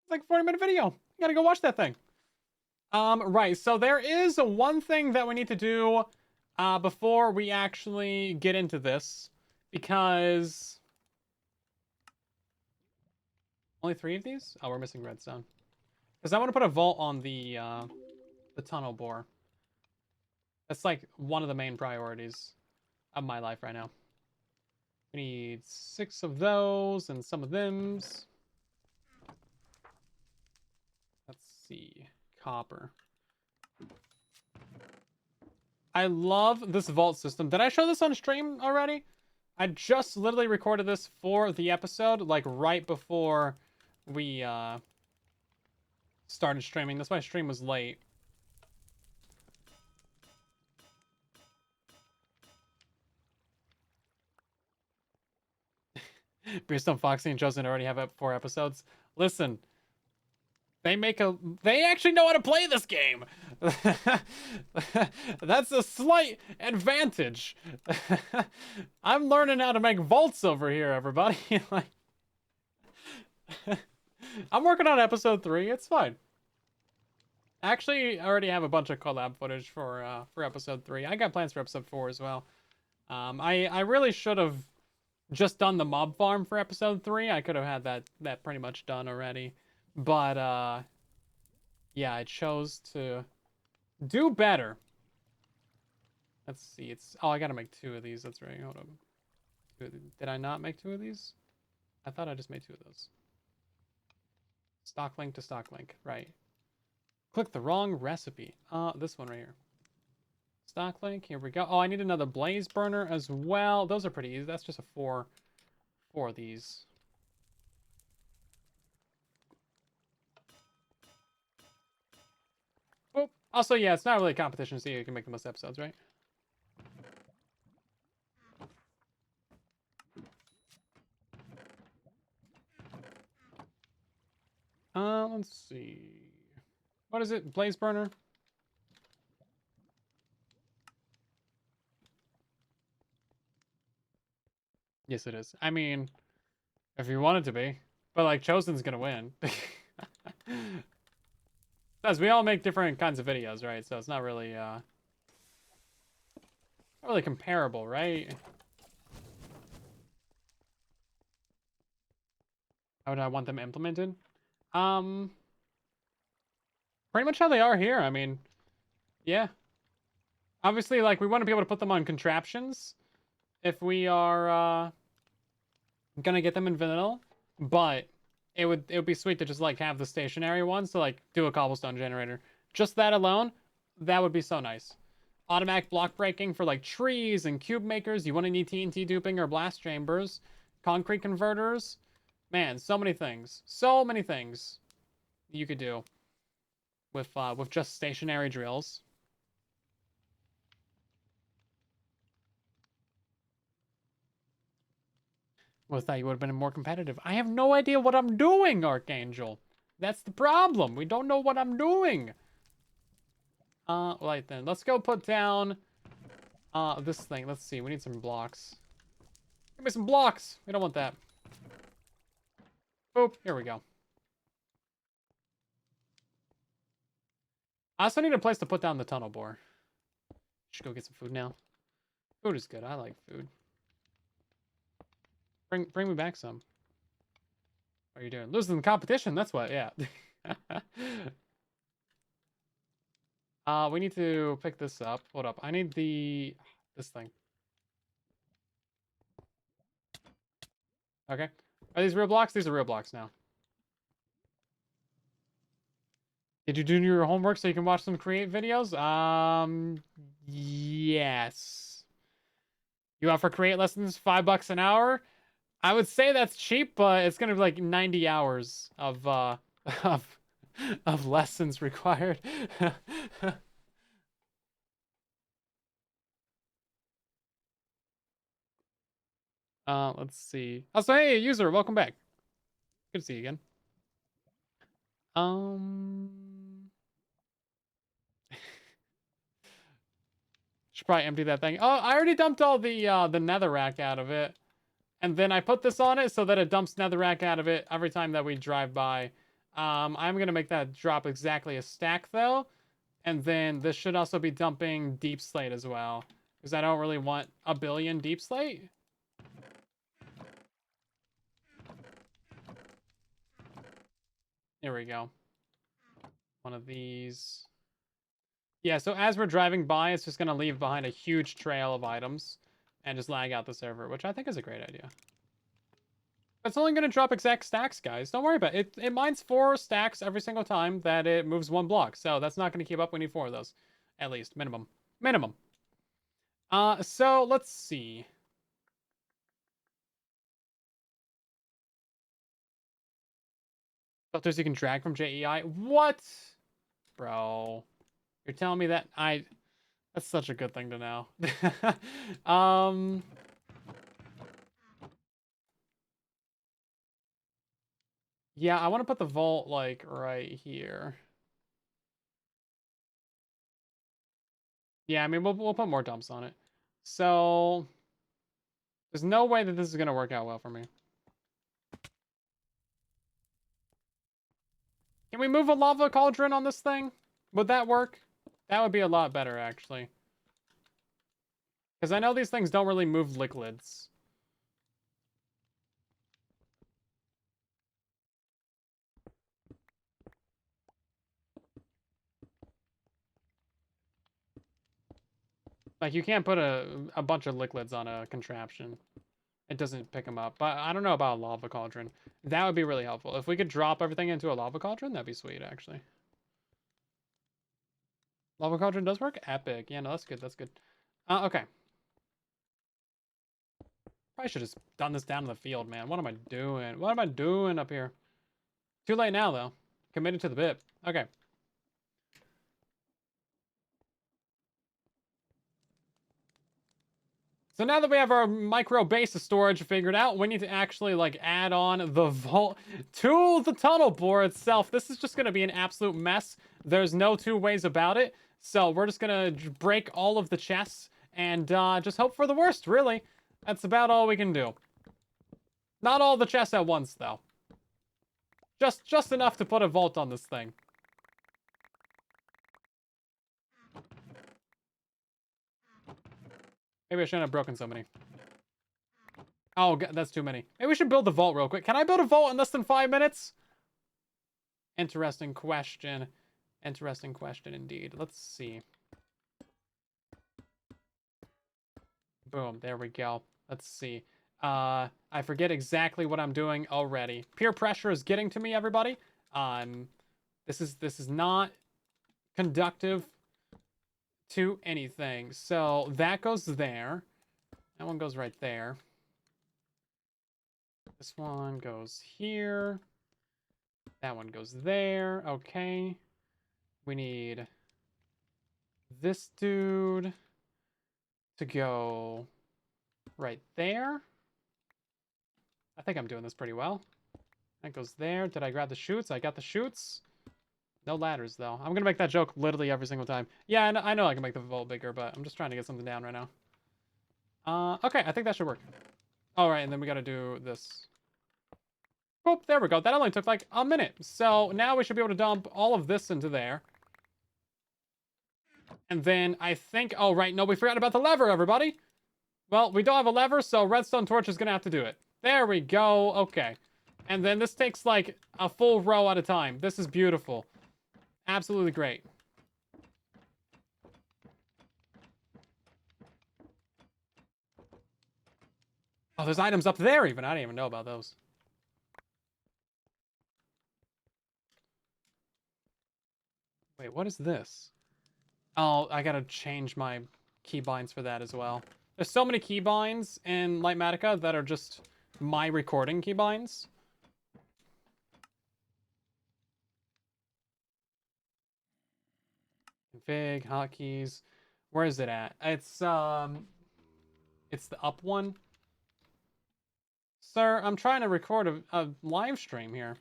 It's like a 40-minute video. You gotta go watch that thing. Right. So there is one thing that we need to do before we actually get into this, because only 3 of these? Oh, we're missing redstone. Because I want to put a vault on the tunnel bore. That's like one of the main priorities of my life right now. We need 6 of those and some of thems. Let's see. Copper. I love this vault system. Did I show this on stream already? I just literally recorded this for the episode, like right before we started streaming. That's why stream was late. Beerstone, Foxy, and Chosen already have 4 episodes. Listen, they actually know how to play this game. That's a slight advantage. I'm learning how to make vaults over here, everybody. Like, I'm working on episode 3. It's fine. Actually, I already have a bunch of collab footage for episode 3. I got plans for episode 4 as well. I really should have just done the mob farm for episode 3. I could have had that pretty much done already. But yeah, I chose to do better. Let's see. I gotta make 2 of these. That's right. Hold on. Did I not make 2 of these? I thought I just made 2 of those. Stock link to stock link. Right. Click the wrong recipe. This one right here. Stock link. Here we go. Oh, I need another blaze burner as well. Those are pretty easy. That's just a 4 of these. Oh, also, yeah, it's not really a competition to see who can make the most episodes, right? Let's see. What is it? Blaze burner? Yes, it is. I mean, if you want it to be. But, like, Chosen's gonna win. Because we all make different kinds of videos, right? So it's not really, not really comparable, right? How would I want them implemented? Pretty much how they are here. I mean, yeah. Obviously, like, we want to be able to put them on contraptions if we are, gonna get them in vanilla, but it would be sweet to just like have the stationary ones to like do a cobblestone generator. Just that alone, that would be so nice. Automatic block breaking for like trees and cube makers. You want to need TNT duping or blast chambers, concrete converters. Man, so many things. So many things you could do with just stationary drills. Well, I thought you would have been more competitive. I have no idea what I'm doing, Archangel. That's the problem. We don't know what I'm doing. Right then. Let's go put down, this thing. Let's see. We need some blocks. Give me some blocks. We don't want that. Boop. Here we go. I also need a place to put down the tunnel bore. Should go get some food now. Food is good. I like food. Bring me back some. What are you doing? Losing the competition. That's what. Yeah. We need to pick this up. Hold up. I need this thing. Okay. Are these real blocks? These are real blocks now. Did you do your homework so you can watch some create videos? Yes. You offer create lessons $5 an hour? I would say that's cheap, but it's gonna be like 90 hours of of of lessons required. Let's see. Also, hey, user, welcome back. Good to see you again. Should probably empty that thing. Oh, I already dumped all the netherrack out of it. And then I put this on it so that it dumps netherrack out of it every time that we drive by. I'm going to make that drop exactly a stack, though. And then this should also be dumping deep slate as well. Because I don't really want a billion deep slate. There we go. One of these. Yeah, so as we're driving by, it's just going to leave behind a huge trail of items. And just lag out the server, which I think is a great idea. It's only going to drop exact stacks, guys. Don't worry about it. It mines 4 stacks every single time that it moves 1 block. So that's not going to keep up. We need 4 of those. At least. Minimum. Minimum. So let's see. Filters you can drag from JEI. What? Bro. You're telling me that that's such a good thing to know. Yeah, I want to put the vault like right here. Yeah, I mean we'll put more dumps on it. So there's no way that this is gonna work out well for me. Can we move a lava cauldron on this thing? Would that work? That would be a lot better, actually. Because I know these things don't really move liquids. Like, you can't put a bunch of liquids on a contraption. It doesn't pick them up. But I don't know about a lava cauldron. That would be really helpful. If we could drop everything into a lava cauldron, that'd be sweet, actually. Lava cauldron does work? Epic. Yeah, no, that's good. That's good. Okay. Probably should have done this down in the field, man. What am I doing? What am I doing up here? Too late now, though. Committed to the bit. Okay. So now that we have our micro base of storage figured out, we need to actually like add on the vault to the tunnel bore itself. This is just going to be an absolute mess. There's no 2 ways about it. So we're just going to break all of the chests and just hope for the worst, really. That's about all we can do. Not all the chests at once, though. Just enough to put a vault on this thing. Maybe I shouldn't have broken so many. Oh, that's too many. Maybe we should build the vault real quick. Can I build a vault in less than 5 minutes? Interesting question. Interesting question indeed. Let's see. Boom. There we go. Let's see. I forget exactly what I'm doing already. Peer pressure is getting to me, everybody. This is not conductive to anything. So that goes there. That one goes right there. This one goes here. That one goes there. Okay. We need this dude to go right there. I think I'm doing this pretty well. That goes there. Did I grab the chutes? I got the chutes. No ladders, though. I'm gonna make that joke literally every single time. Yeah, I know I can make the vault bigger, but I'm just trying to get something down right now. Okay, I think that should work. All right, and then we gotta do this. Boop, there we go. That only took like a minute. So now we should be able to dump all of this into there. And then I think, oh, right, no, we forgot about the lever, everybody. Well, we don't have a lever, so redstone torch is gonna have to do it. There we go, okay. And then this takes like a full row at a time. This is beautiful. Absolutely great. Oh, there's items up there even. I didn't even know about those. Wait, what is this? Oh, I gotta change my keybinds for that as well. There's so many keybinds in Lightmatica that are just my recording keybinds. Config, hotkeys. Where is it at? It's the up one. Sir, I'm trying to record a live stream here.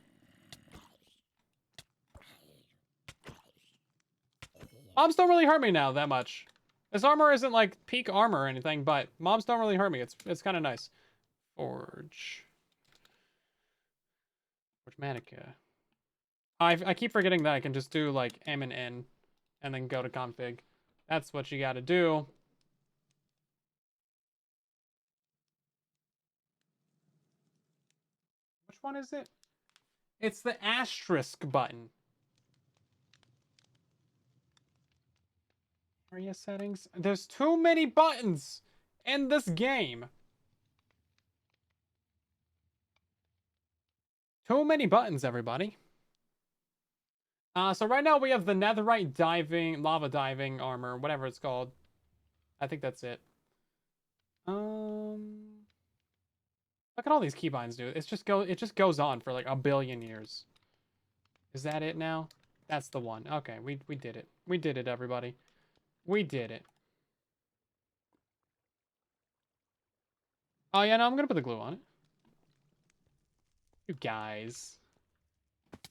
Mobs don't really hurt me now that much. This armor isn't like peak armor or anything, but mobs don't really hurt me. It's kind of nice. Forge Manica. I keep forgetting that I can just do like M and N and then go to config. That's what you got to do. Which one is it? It's the asterisk button. Area settings. There's too many buttons in this game. Too many buttons, everybody. So right now we have the netherite diving, lava diving armor, whatever it's called. I think that's it. Look at all these keybinds, dude. It just goes on for like a billion years. Is that it now? That's the one. Okay, we did it. We did it, everybody. We did it. Oh yeah, no, I'm gonna put the glue on it. You guys.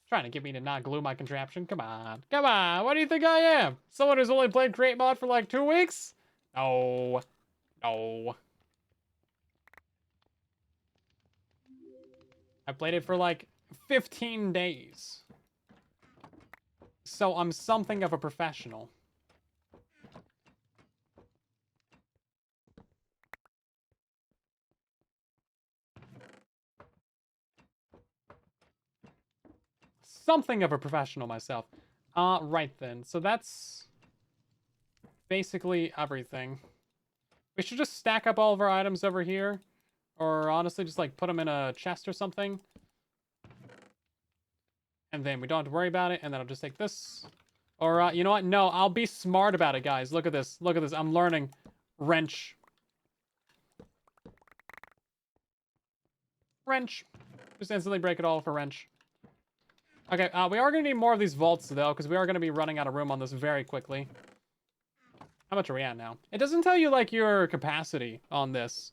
Trying to get me to not glue my contraption. Come on. Come on. What do you think I am? Someone who's only played Create Mod for like 2 weeks? No. No. I played it for like 15 days. So I'm something of a professional. Something of a professional myself. Right then. So that's basically everything. We should just stack up all of our items over here. Or honestly, just like put them in a chest or something. And then we don't have to worry about it. And then I'll just take this. Or, you know what? No, I'll be smart about it, guys. Look at this. Look at this. I'm learning. Wrench. Wrench. Just instantly break it all for wrench. Okay, we are going to need more of these vaults, though, because we are going to be running out of room on this very quickly. How much are we at now? It doesn't tell you, like, your capacity on this.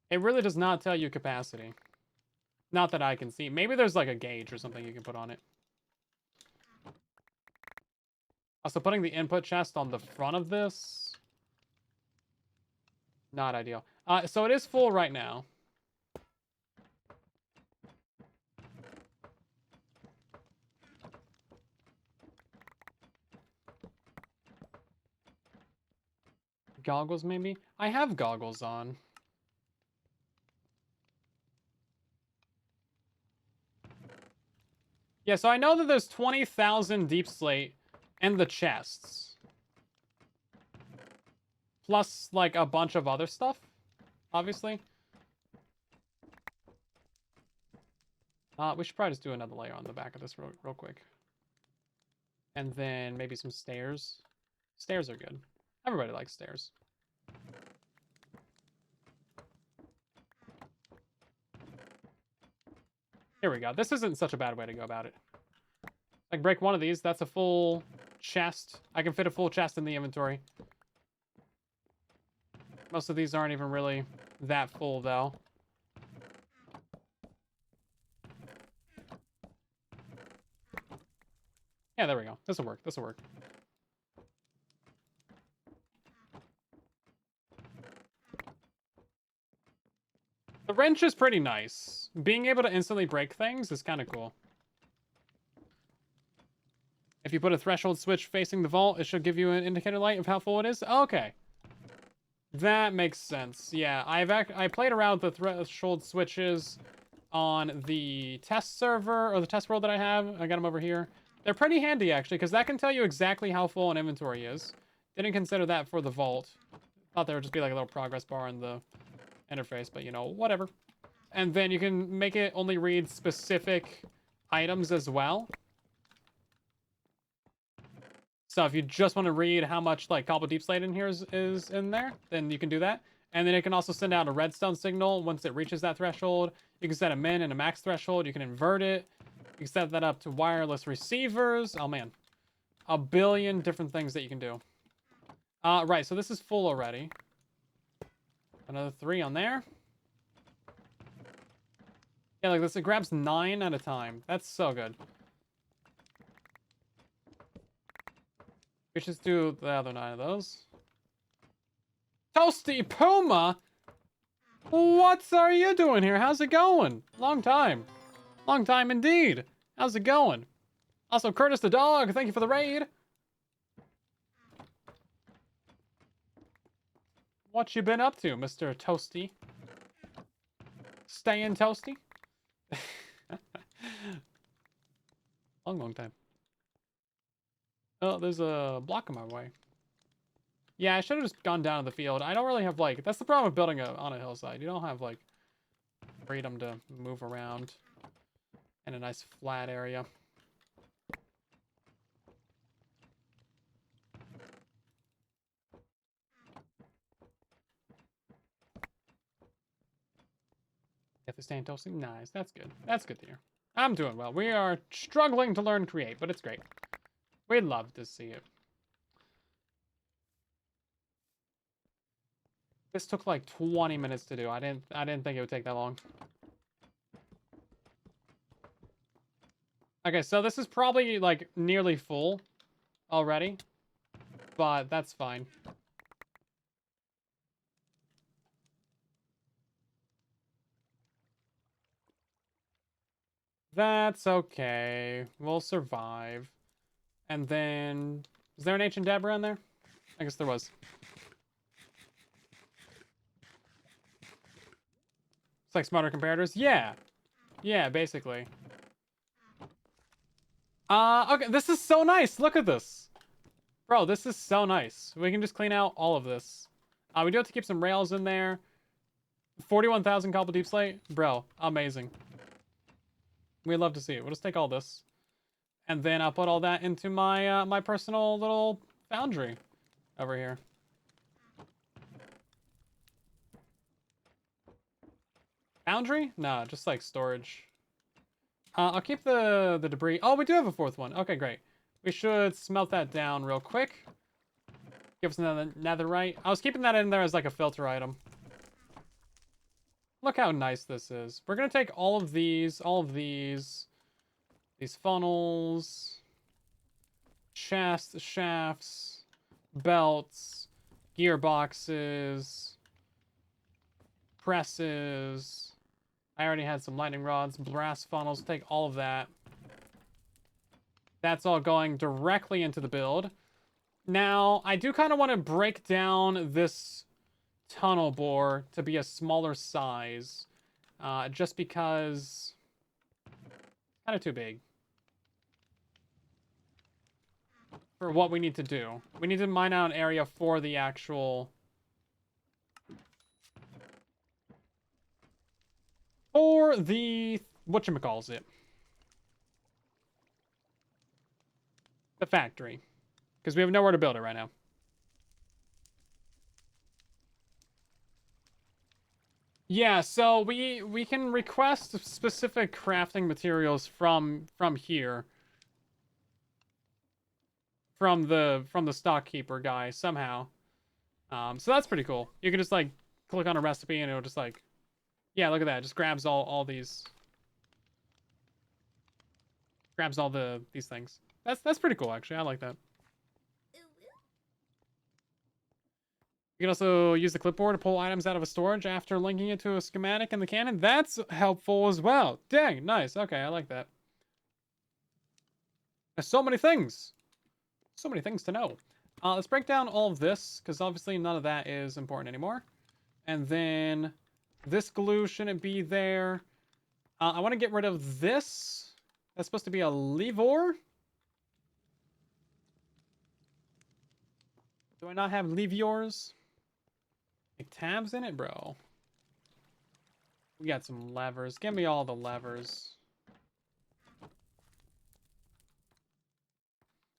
It really does not tell you capacity. Not that I can see. Maybe there's, like, a gauge or something you can put on it. Also, putting the input chest on the front of this... Not ideal. So it is full right now. Goggles, maybe? I have goggles on. Yeah, so I know that there's 20,000 deep slate in the chests. Plus, like, a bunch of other stuff, obviously. We should probably just do another layer on the back of this real quick. And then maybe some stairs. Stairs are good. Everybody likes stairs. Here we go. This isn't such a bad way to go about it. Like, break one of these. That's a full chest. I can fit a full chest in the inventory. Most of these aren't even really that full, though. Yeah, there we go. This'll work. This'll work. The wrench is pretty nice. Being able to instantly break things is kind of cool. If you put a threshold switch facing the vault, it should give you an indicator light of how full it is. Okay. That makes sense. Yeah, I played around with the threshold switches on the test server, or the test world that I have. I got them over here. They're pretty handy, actually, because that can tell you exactly how full an inventory is. Didn't consider that for the vault. Thought there would just be like a little progress bar in the interface, but you know, whatever. And then you can make it only read specific items as well. So if you just want to read how much like cobble deep slate in here is in there, then you can do that. And then it can also send out a redstone signal once it reaches that threshold. You can set a min and a max threshold. You can invert it. You can set that up to wireless receivers. Oh man, a billion different things that you can do. Right, so this is full already. Another 3 on there. Yeah, like this, it grabs 9 at a time. That's so good. We should do the other 9 of those. Toasty Puma? What are you doing here? How's it going? Long time. Long time indeed. How's it going? Also, Curtis the dog, thank you for the raid. What you been up to, Mr. Toasty? Staying toasty? Long time. Oh, there's a block in my way. Yeah, I should have just gone down to the field. I don't really have, like... That's the problem with building on a hillside. You don't have, like, freedom to move around in a nice flat area. Get the staying toasty? Nice. That's good. That's good to hear. I'm doing well. We are struggling to learn create, but it's great. We'd love to see it. This took like 20 minutes to do. I didn't think it would take that long. Okay, so this is probably like nearly full already, but that's fine. That's okay. We'll survive. And then, is there an ancient dab around there? I guess there was. It's like smarter comparators? Yeah. Yeah, basically. Okay, this is so nice. Look at this. Bro, this is so nice. We can just clean out all of this. We do have to keep some rails in there. 41,000 cobble deep slate. Bro, amazing. We'd love to see it. We'll just take all this. And then I'll put all that into my my personal little foundry over here. Foundry? No, just like storage. I'll keep the debris. Oh, we do have a 4th one. Okay, great. We should smelt that down real quick. Give us another netherite. I was keeping that in there as like a filter item. Look how nice this is. We're gonna take all of these funnels, shafts, belts, gearboxes, presses. I already had some lightning rods, brass funnels. Take all of that. That's all going directly into the build. Now, I do kind of want to break down this tunnel bore to be a smaller size. Just because it's kind of too big for what we need to do. We need to mine out an area for the actual... For the... whatchamacallit? The factory. Because we have nowhere to build it right now. Yeah, so we can request specific crafting materials from here. From the stockkeeper guy somehow. So that's pretty cool. You can just like click on a recipe and it'll just like, yeah, look at that. It just grabs all these, grabs all these things. That's pretty cool actually. I like that. You can also use the clipboard to pull items out of a storage after linking it to a schematic in the cannon. That's helpful as well. Dang, nice. Okay, I like that. There's so many things. So many things to know. Let's break down all of this, because obviously none of that is important anymore. And then this glue shouldn't be there. I want to get rid of this. That's supposed to be a lever. Do I not have levers? Like tabs in it, bro. We got some levers. Give me all the levers.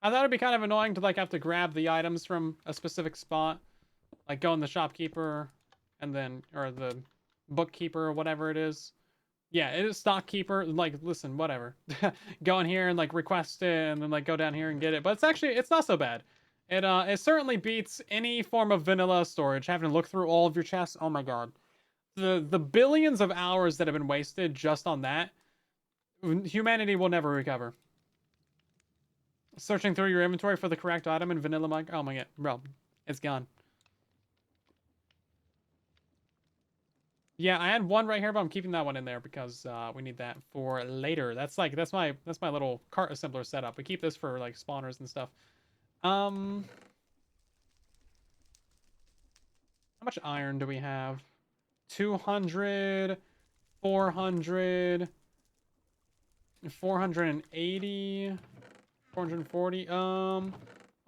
I thought it'd be kind of annoying to like have to grab the items from a specific spot. Like go in the shopkeeper and then, or the bookkeeper or whatever it is. Yeah, it is stock keeper. Like, listen, whatever. Go in here and like request it and then like go down here and get it. But it's not so bad. It certainly beats any form of vanilla storage. Having to look through all of your chests. Oh my god. The billions of hours that have been wasted just on that, humanity will never recover. Searching through your inventory for the correct item in vanilla mode. Oh my god, bro, it's gone. Yeah, I had one right here, but I'm keeping that one in there because we need that for later. That's my little cart assembler setup. We keep this for like spawners and stuff. How much iron do we have? 200, 400, 480, 440. All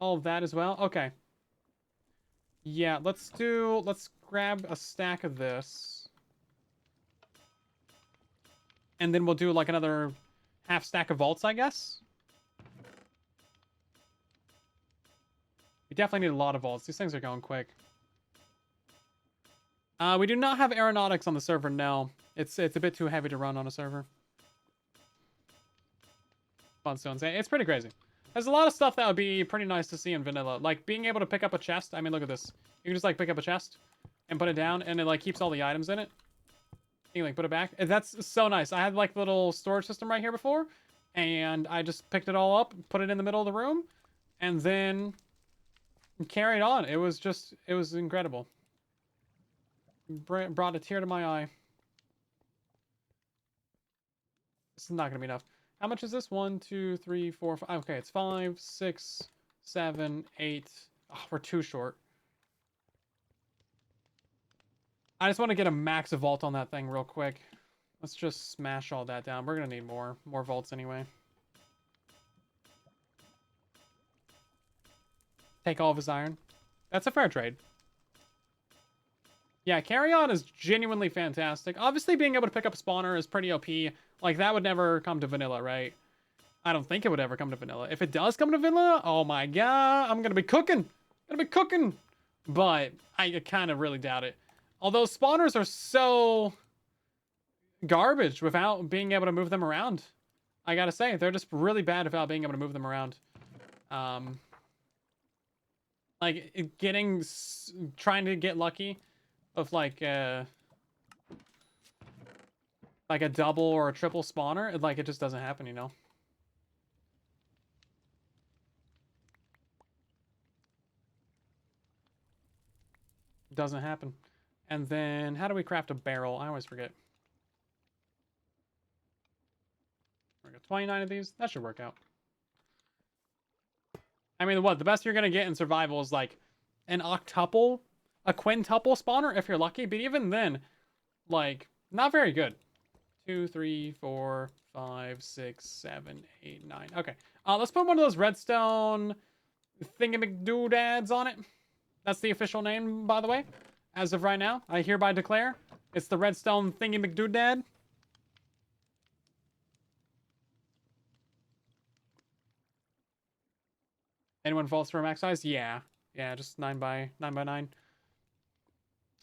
of that as well. Okay. Yeah, let's grab a stack of this. And then we'll do like another half stack of vaults, I guess. We definitely need a lot of vaults. These things are going quick. We do not have aeronautics on the server, no. It's a bit too heavy to run on a server. It's pretty crazy. There's a lot of stuff that would be pretty nice to see in vanilla. Like being able to pick up a chest. I mean, look at this. You can just like pick up a chest and put it down and it like keeps all the items in it. You can like put it back. And that's so nice. I had like a little storage system right here before and I just picked it all up, put it in the middle of the room and then carried on. It was incredible. Brought a tear to my eye. This is not going to be enough. How much is this? 1, 2, 3, 4, 5. Okay, it's 5, 6, 7, 8. Oh, we're too short. I just want to get a max of vault on that thing real quick. Let's just smash all that down. We're going to need more vaults anyway. Take all of his iron. That's a fair trade. Yeah, carry on is genuinely fantastic. Obviously, being able to pick up a spawner is pretty OP. Like, that would never come to vanilla, right? I don't think it would ever come to vanilla. If it does come to vanilla, oh my god, I'm gonna be cooking. But I kind of really doubt it. Although spawners are so garbage without being able to move them around. I gotta say, they're just really bad without being able to move them around. Like, trying to get lucky of like a double or a triple spawner, like it just doesn't happen, you know. Doesn't happen. And then how do we craft a barrel? I always forget. We got 29 of these. That should work out. I mean, what the best you're gonna get in survival is like an octuple, a quintuple spawner if you're lucky, but even then, like, not very good. 2, 3, 4, 5, 6, 7, 8, 9. Okay. Let's put one of those redstone thingamajigdoodads on it. That's the official name, by the way. As of right now, I hereby declare it's the redstone thingamajigdoodad. Anyone falls for a max size? Yeah. Yeah, just 9 by 9.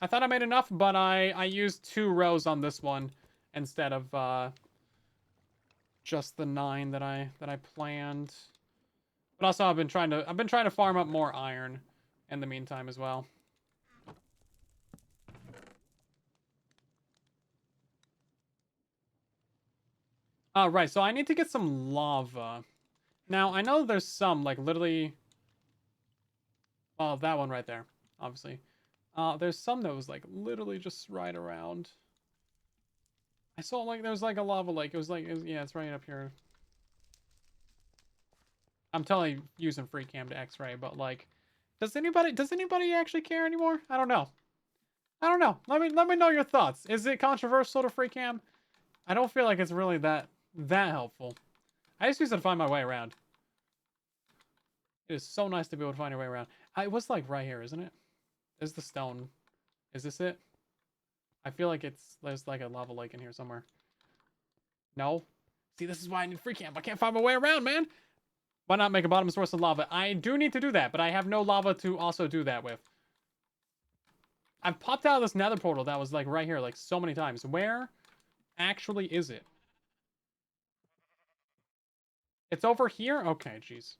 I thought I made enough, but I used 2 rows on this one instead of just the 9 that I planned. But also I've been trying to farm up more iron in the meantime as well. Right, so I need to get some lava. Now, I know there's some, like, literally... Oh, that one right there, obviously. There's some that was, like, literally just right around. I saw, like, there was, like, a lava lake. It was, like, yeah, it's right up here. I'm totally using free cam to X-ray, but, like, does anybody actually care anymore? I don't know. I don't know. Let me know your thoughts. Is it controversial to free cam? I don't feel like it's really that helpful. I just use it to find my way around. It is so nice to be able to find your way around. It was like right here, isn't it? Is the stone? Is this it? I feel like there's like a lava lake in here somewhere. No. See, this is why I need free camp. I can't find my way around, man. Why not make a bottom source of lava? I do need to do that, but I have no lava to also do that with. I've popped out of this nether portal that was like right here like so many times. Where actually is it? It's over here? Okay, jeez.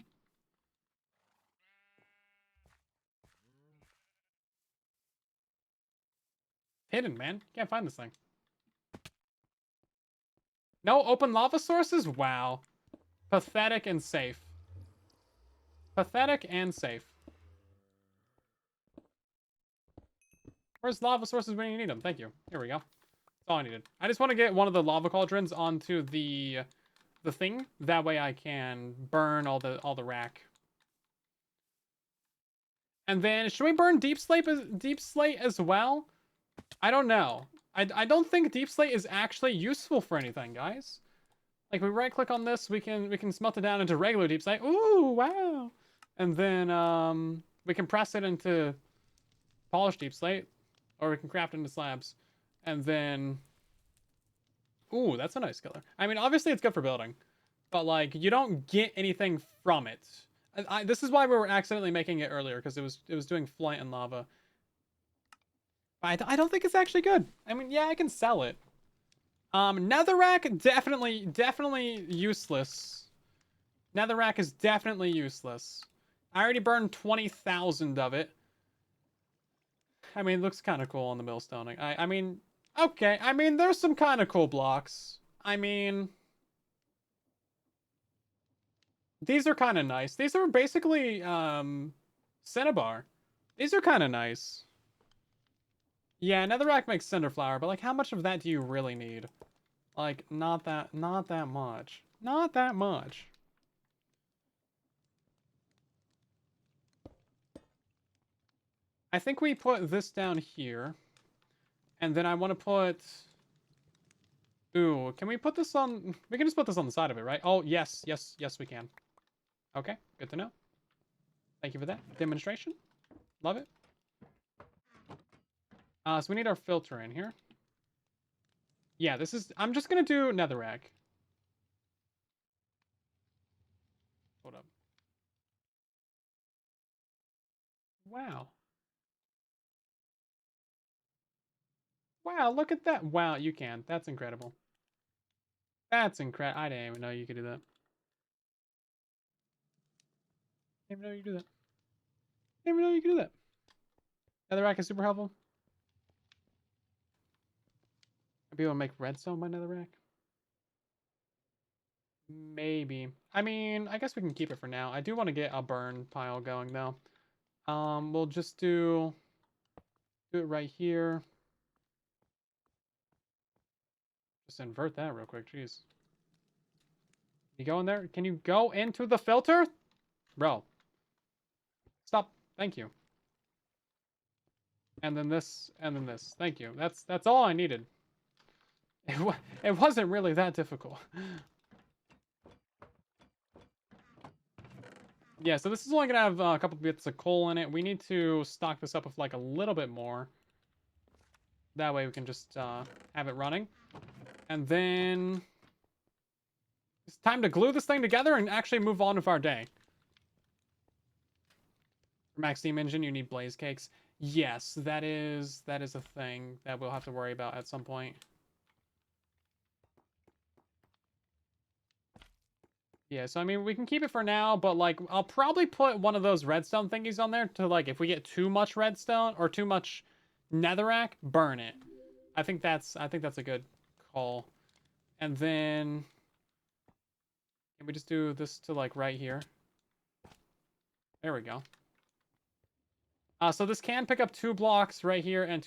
Hidden, man. Can't find this thing. No open lava sources? Wow. Pathetic and safe. Pathetic and safe. Where's lava sources when you need them? Thank you. Here we go. That's all I needed. I just want to get one of the lava cauldrons onto the thing. That way I can burn all the rack. And then should we burn deep slate as well? I don't know. I don't think deep slate is actually useful for anything, guys. Like we right click on this, we can smelt it down into regular deep slate. Ooh, wow. And then we can press it into polished deep slate, or we can craft it into slabs. And then ooh, that's a nice color. I mean, obviously it's good for building, but like you don't get anything from it. This is why we were accidentally making it earlier, because it was doing flint and lava. I don't think it's actually good. I mean, yeah, I can sell it. Netherrack, definitely useless. Netherrack is definitely useless. I already burned 20,000 of it. I mean, it looks kind of cool on the millstoning. I mean, okay. I mean, there's some kind of cool blocks. I mean, these are kind of nice. These are basically, cinnabar. These are kind of nice. Yeah, netherrack makes cinderflower, but like, how much of that do you really need? Like, not that much. Not that much. I think we put this down here. And then I want to put... Ooh, can we put this on... We can just put this on the side of it, right? Oh, yes, we can. Okay, good to know. Thank you for that demonstration. Love it. So we need our filter in here. Yeah, this is... I'm just going to do netherrack. Hold up. Wow. Wow, look at that. Wow, you can. That's incredible. That's incredible. I didn't even know you could do that. Didn't even know you could do that. Didn't even know you could do that. Netherrack is super helpful. I'll be able to make redstone by netherrack. Maybe. I mean, I guess we can keep it for now. I do want to get a burn pile going though. We'll just do it right here. Just invert that real quick. Jeez. You go in there? Can you go into the filter? Bro. Stop. Thank you. And then this, and then this. Thank you. That's all I needed. It wasn't really that difficult. Yeah, so this is only gonna have a couple bits of coal in it. We need to stock this up with like a little bit more. That way we can just have it running. And then it's time to glue this thing together and actually move on with our day. For max steam engine, you need blaze cakes. Yes, that is a thing that we'll have to worry about at some point. Yeah, so I mean, we can keep it for now, but like, I'll probably put one of those redstone thingies on there to like, if we get too much redstone or too much netherrack, burn it. I think that's a good call. And then Can we just do this to like right here? There we go. So this can pick up 2 blocks right here and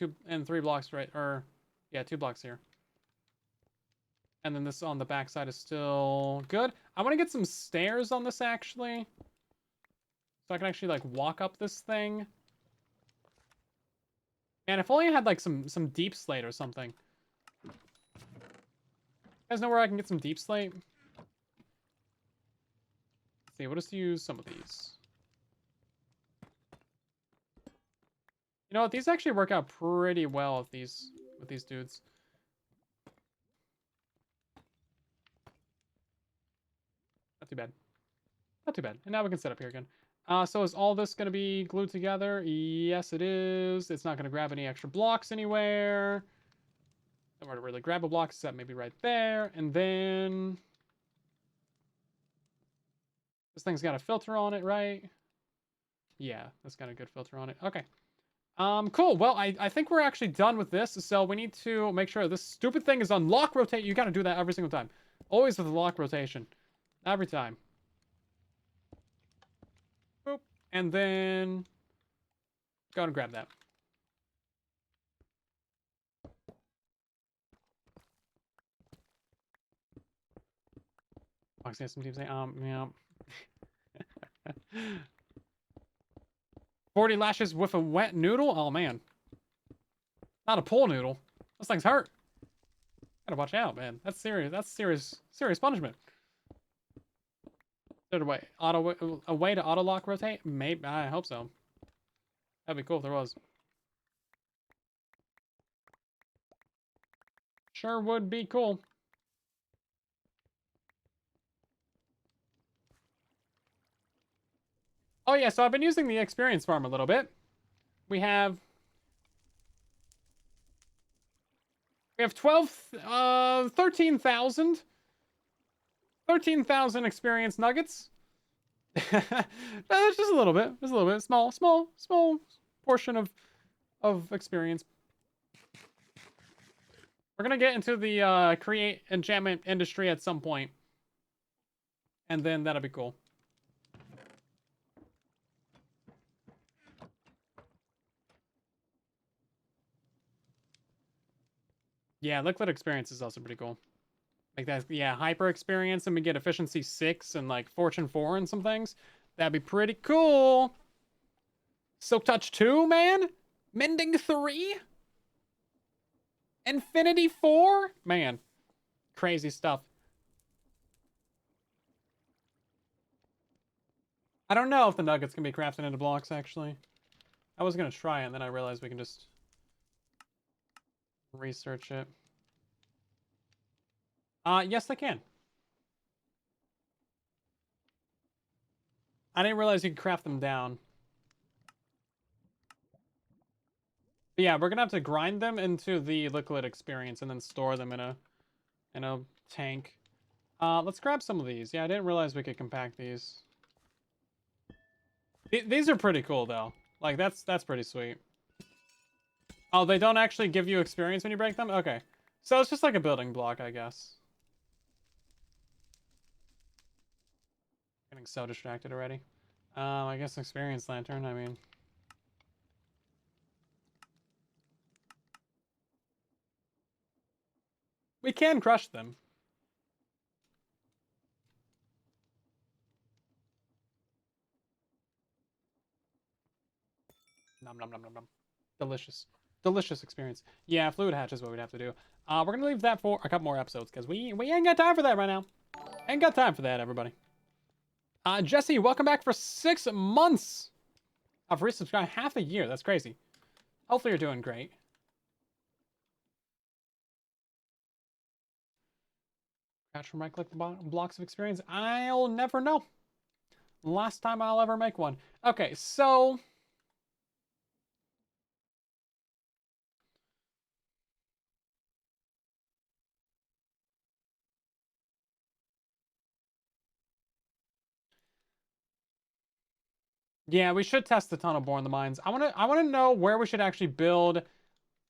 3 blocks right, or yeah, 2 blocks here. And then this on the back side is still good. I want to get some stairs on this actually, so I can actually like walk up this thing. Man, if only I had like some deep slate or something. You guys know where I can get some deep slate? Let's see, we'll just use some of these. You know what? These actually work out pretty well with these dudes. Not too bad. Not too bad. And now we can set up here again. So is all this going to be glued together? Yes, it is. It's not going to grab any extra blocks anywhere. Nowhere to really grab a block, except maybe right there. And then this thing's got a filter on it, right? Yeah, that's got a good filter on it. Okay. Cool. Well, I think we're actually done with this. So we need to make sure this stupid thing is on lock rotate. You got to do that every single time. Always with the lock rotation. Every time. Boop. And then go and grab that. Foxy has some teams saying, yeah. 40 lashes with a wet noodle? Oh, man. Not a pool noodle. Those things hurt. Gotta watch out, man. That's serious. That's serious punishment. There's a way to auto lock rotate? Maybe. I hope so. That'd be cool if there was. Sure would be cool. Oh yeah, so I've been using the experience farm a little bit. We have 13,000 experience nuggets. That's just a little bit. Just a little bit. Small portion of experience. We're gonna get into the create enchantment industry at some point, and then that'll be cool. Yeah, liquid experience is also pretty cool. Like that, yeah, hyper experience, and we get efficiency 6 and like fortune 4 and some things. That'd be pretty cool. Silk touch 2, man. Mending 3. Infinity 4. Man, crazy stuff. I don't know if the nuggets can be crafted into blocks, actually. I was gonna try it, and then I realized we can just research it. Yes, they can. I didn't realize you could craft them down. But yeah, we're gonna have to grind them into the liquid experience and then store them in a tank. Let's grab some of these. Yeah, I didn't realize we could compact these. These are pretty cool though. Like that's pretty sweet. Oh, they don't actually give you experience when you break them? Okay. So it's just like a building block, I guess. Getting so distracted already. I guess experience lantern, I mean. We can crush them. Nom nom nom nom nom. Delicious. Delicious experience. Yeah, fluid hatch is what we'd have to do. We're gonna leave that for a couple more episodes because we ain't got time for that right now. Ain't got time for that, everybody. Jesse, welcome back for 6 months of resubscribing. Half a year. That's crazy. Hopefully you're doing great. Crouch from right click blocks of experience. I'll never know. Last time I'll ever make one. Okay, so yeah, we should test the tunnel bore in the mines. I wanna know where we should actually build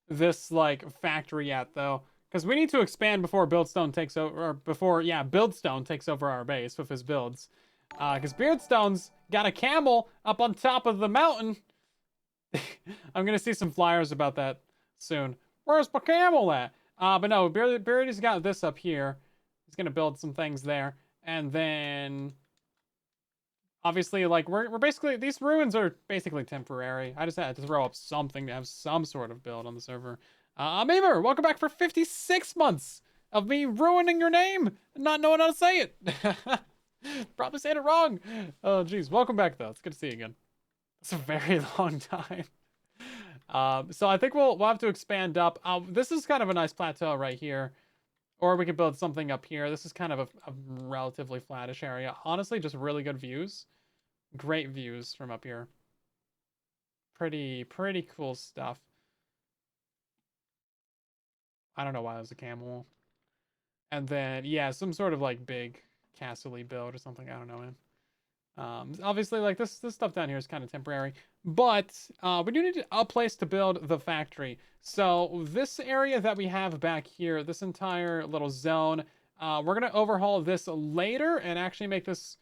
this like factory at though. Because we need to expand before Buildstone takes over, or before, yeah, Buildstone takes over our base with his builds. Because Beardstone's got a camel up on top of the mountain. I'm gonna see some flyers about that soon. Where's my camel at? But no, Beardy's got this up here. He's gonna build some things there. And then... obviously, like, we're basically... these ruins are basically temporary. I just had to throw up something to have some sort of build on the server. Memer, welcome back for 56 months of me ruining your name and not knowing how to say it. Probably saying it wrong. Oh, geez. Welcome back, though. It's good to see you again. It's a very long time. So I think we'll have to expand up. This is kind of a nice plateau right here. Or we could build something up here. This is kind of a relatively flattish area. Honestly, just really good views. Great views from up here. Pretty cool stuff. I don't know why it was a camel. And then, yeah, some sort of like big castle-y build or something. I don't know, man. Obviously, like this stuff down here is kind of temporary, but we do need a place to build the factory. So this area that we have back here, this entire little zone, we're gonna overhaul this later and actually make this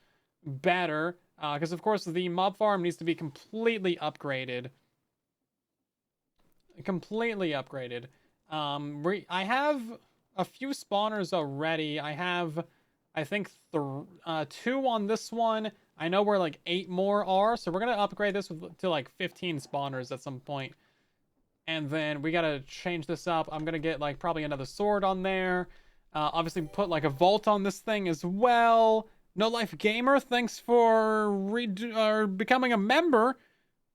better, because of course the mob farm needs to be completely upgraded. I have a few spawners already. I have, I think, 2 on this one. I know where like 8 more are, so we're gonna upgrade this to like 15 spawners at some point. And then we gotta change this up. I'm gonna get like probably another sword on there. Obviously put like a vault on this thing as well. No Life Gamer, thanks for becoming a member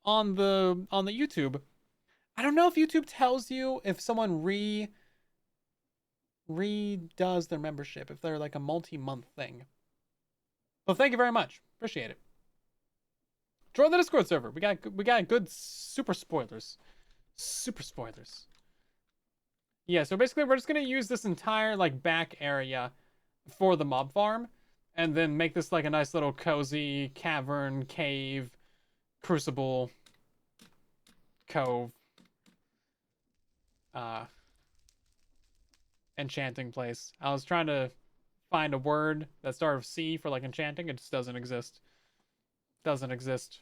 on the YouTube. I don't know if YouTube tells you if someone redoes their membership, if they're like a multi-month thing. Well, thank you very much. Appreciate it. Join the Discord server. We got good super spoilers. Super spoilers. Yeah, so basically we're just gonna use this entire like back area for the mob farm, and then make this like a nice little cozy cavern, cave, crucible, cove, enchanting place. I was trying to find a word that started with C for like enchanting. It just doesn't exist. Doesn't exist.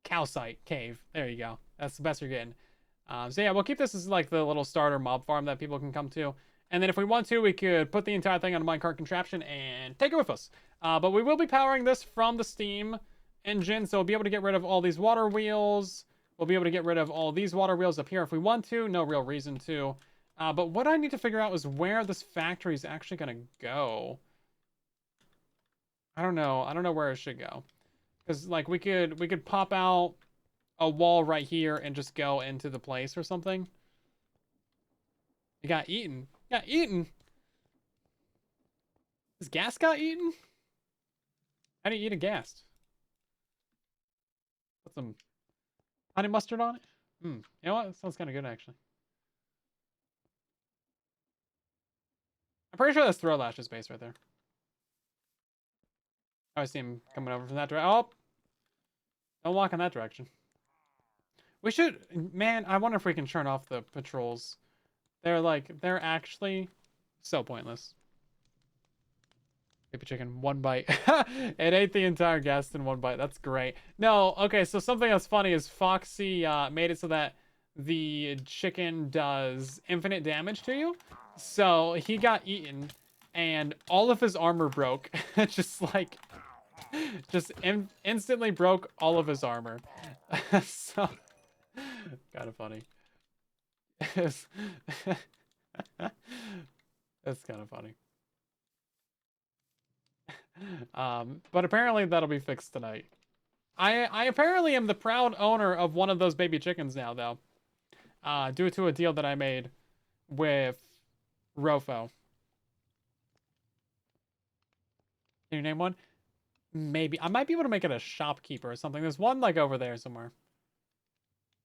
Calcite cave. There you go. That's the best you're getting. So yeah, we'll keep this as like the little starter mob farm that people can come to. And then if we want to, we could put the entire thing on a minecart contraption and take it with us. But we will be powering this from the Steam engine, so we'll be able to get rid of all these water wheels. We'll be able to get rid of all these water wheels up here if we want to. No real reason to. But what I need to figure out is where this factory is actually going to go. I don't know. I don't know where it should go. Because like we could pop out a wall right here and just go into the place or something. You got eaten. Got eaten. This gas got eaten? How do you eat a gas? Put some honey mustard on it? You know what? That sounds kind of good, actually. I'm pretty sure that's Throwlash's base right there. I see him coming over from that direction. Oh! Don't walk in that direction. We should... man, I wonder if we can turn off the patrols. They're actually so pointless. Baby chicken, 1 bite. It ate the entire guest in 1 bite. That's great. No, okay, so something that's funny is Foxy made it so that the chicken does infinite damage to you. So he got eaten and all of his armor broke. just instantly broke all of his armor. So kind of funny. It's kind of funny. But apparently that'll be fixed tonight. I apparently am the proud owner of one of those baby chickens now, though. Due to a deal that I made with Rofo. Can you name one? Maybe. I might be able to make it a shopkeeper or something. There's one like over there somewhere.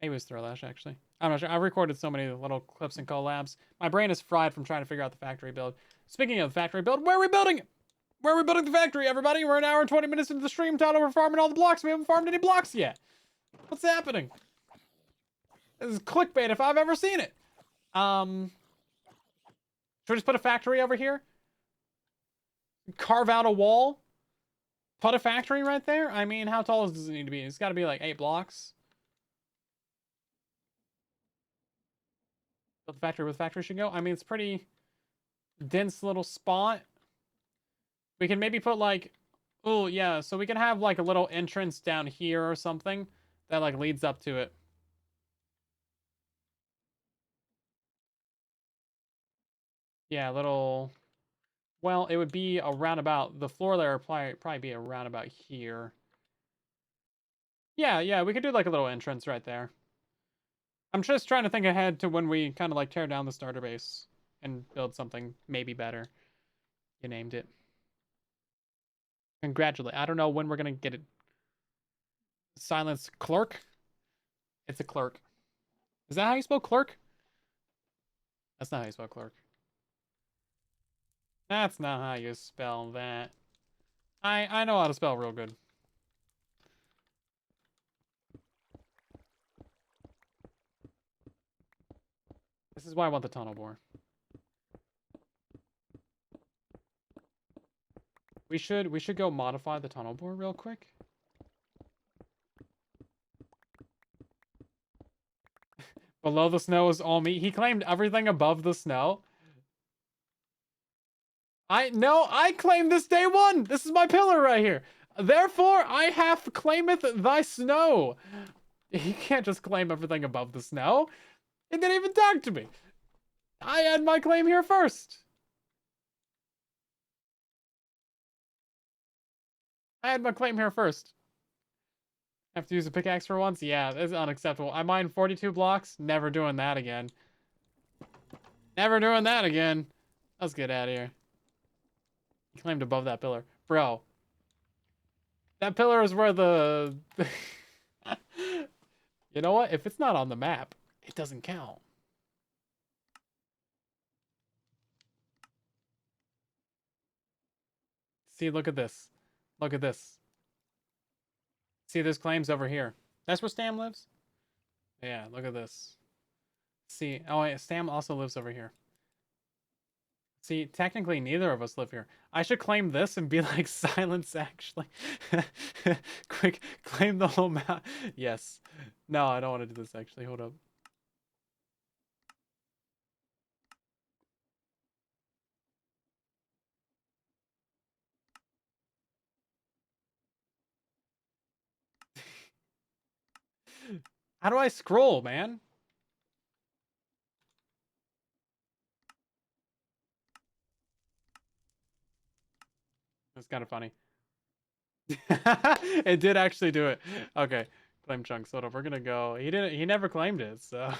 Maybe it was Throwlash, actually. I'm not sure. I've recorded so many little clips and collabs. My brain is fried from trying to figure out the factory build. Speaking of the factory build, where are we building it? Where are we building the factory, everybody? We're an hour and 20 minutes into the stream. Tyler, we're farming all the blocks. We haven't farmed any blocks yet. What's happening? This is clickbait if I've ever seen it. Should we just put a factory over here? Carve out a wall? Put a factory right there? I mean, how tall does it need to be? It's got to be like 8 blocks. Build the factory where the factory should go? I mean, it's pretty dense little spot. We can maybe put like... Oh, yeah. So we can have like a little entrance down here or something that like leads up to it. Yeah, little... Well, it would be around about... The floor layer would probably be around about here. Yeah, we could do like a little entrance right there. I'm just trying to think ahead to when we kind of like tear down the starter base and build something maybe better. You named it. Congratulate. I don't know when we're going to get it. Silence clerk? It's a clerk. Is that how you spell clerk? That's not how you spell clerk. That's not how you spell that. I know how to spell real good. This is why I want the tunnel bore. We should go modify the tunnel bore real quick. Below the snow is all me. He claimed everything above the snow. I claim this day one. This is my pillar right here. Therefore, I have claimeth thy snow. He can't just claim everything above the snow. He didn't even talk to me. I had my claim here first. I had my claim here first. Have to use a pickaxe for once? Yeah, this is unacceptable. I mined 42 blocks. Never doing that again. Never doing that again. Let's get out of here. He claimed above that pillar. Bro. That pillar is where the... You know what? If it's not on the map, it doesn't count. See, look at this. Look at this. See, there's claims over here. That's where Stam lives? Yeah, look at this. See, oh wait, Stam also lives over here. See, technically neither of us live here. I should claim this and be like, silence actually. Quick, claim the whole map. Yes. No, I don't want to do this actually. Hold up. How do I scroll, man? That's kind of funny. It did actually do it. Okay. Claim chunks. Hold up. We're gonna go. He never claimed it, so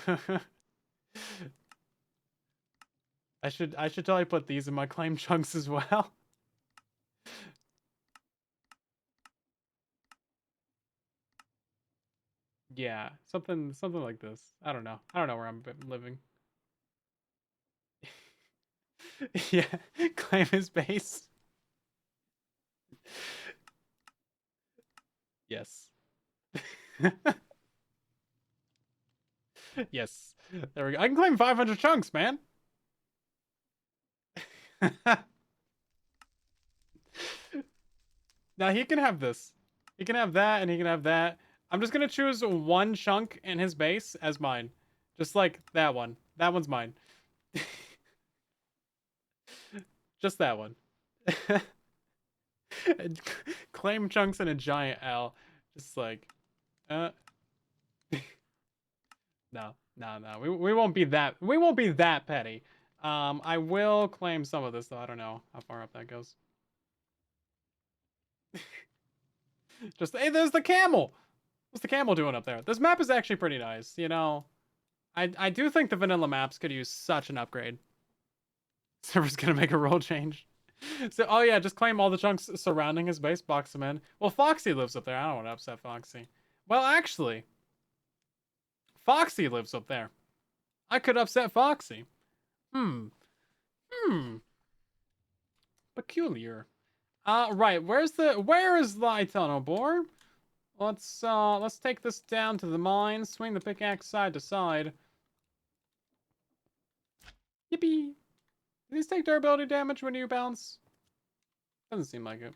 I should totally put these in my claim chunks as well. Yeah, something like this. I don't know. I don't know where I'm living. Yeah, claim his base. Yes. Yes. There we go. I can claim 500 chunks, man. Now he can have this. He can have that and he can have that. I'm just gonna choose one chunk in his base as mine. Just like that one. That one's mine. Just that one. Claim chunks and a giant L. Just like, no. We won't be that. We won't be that petty. I will claim some of this though. I don't know how far up that goes. Just hey, there's the camel. What's the camel doing up there? This map is actually pretty nice. You know, I do think the vanilla maps could use such an upgrade. Server's gonna make a rule change. So, oh yeah, just claim all the chunks surrounding his base, box them in. Well, Foxy lives up there. I don't want to upset Foxy. Well, actually, Foxy lives up there. I could upset Foxy. Peculiar. Right. Where is thy tunnel bore? Let's take this down to the mine. Swing the pickaxe side to side. Yippee! Do these take durability damage when you bounce? Doesn't seem like it.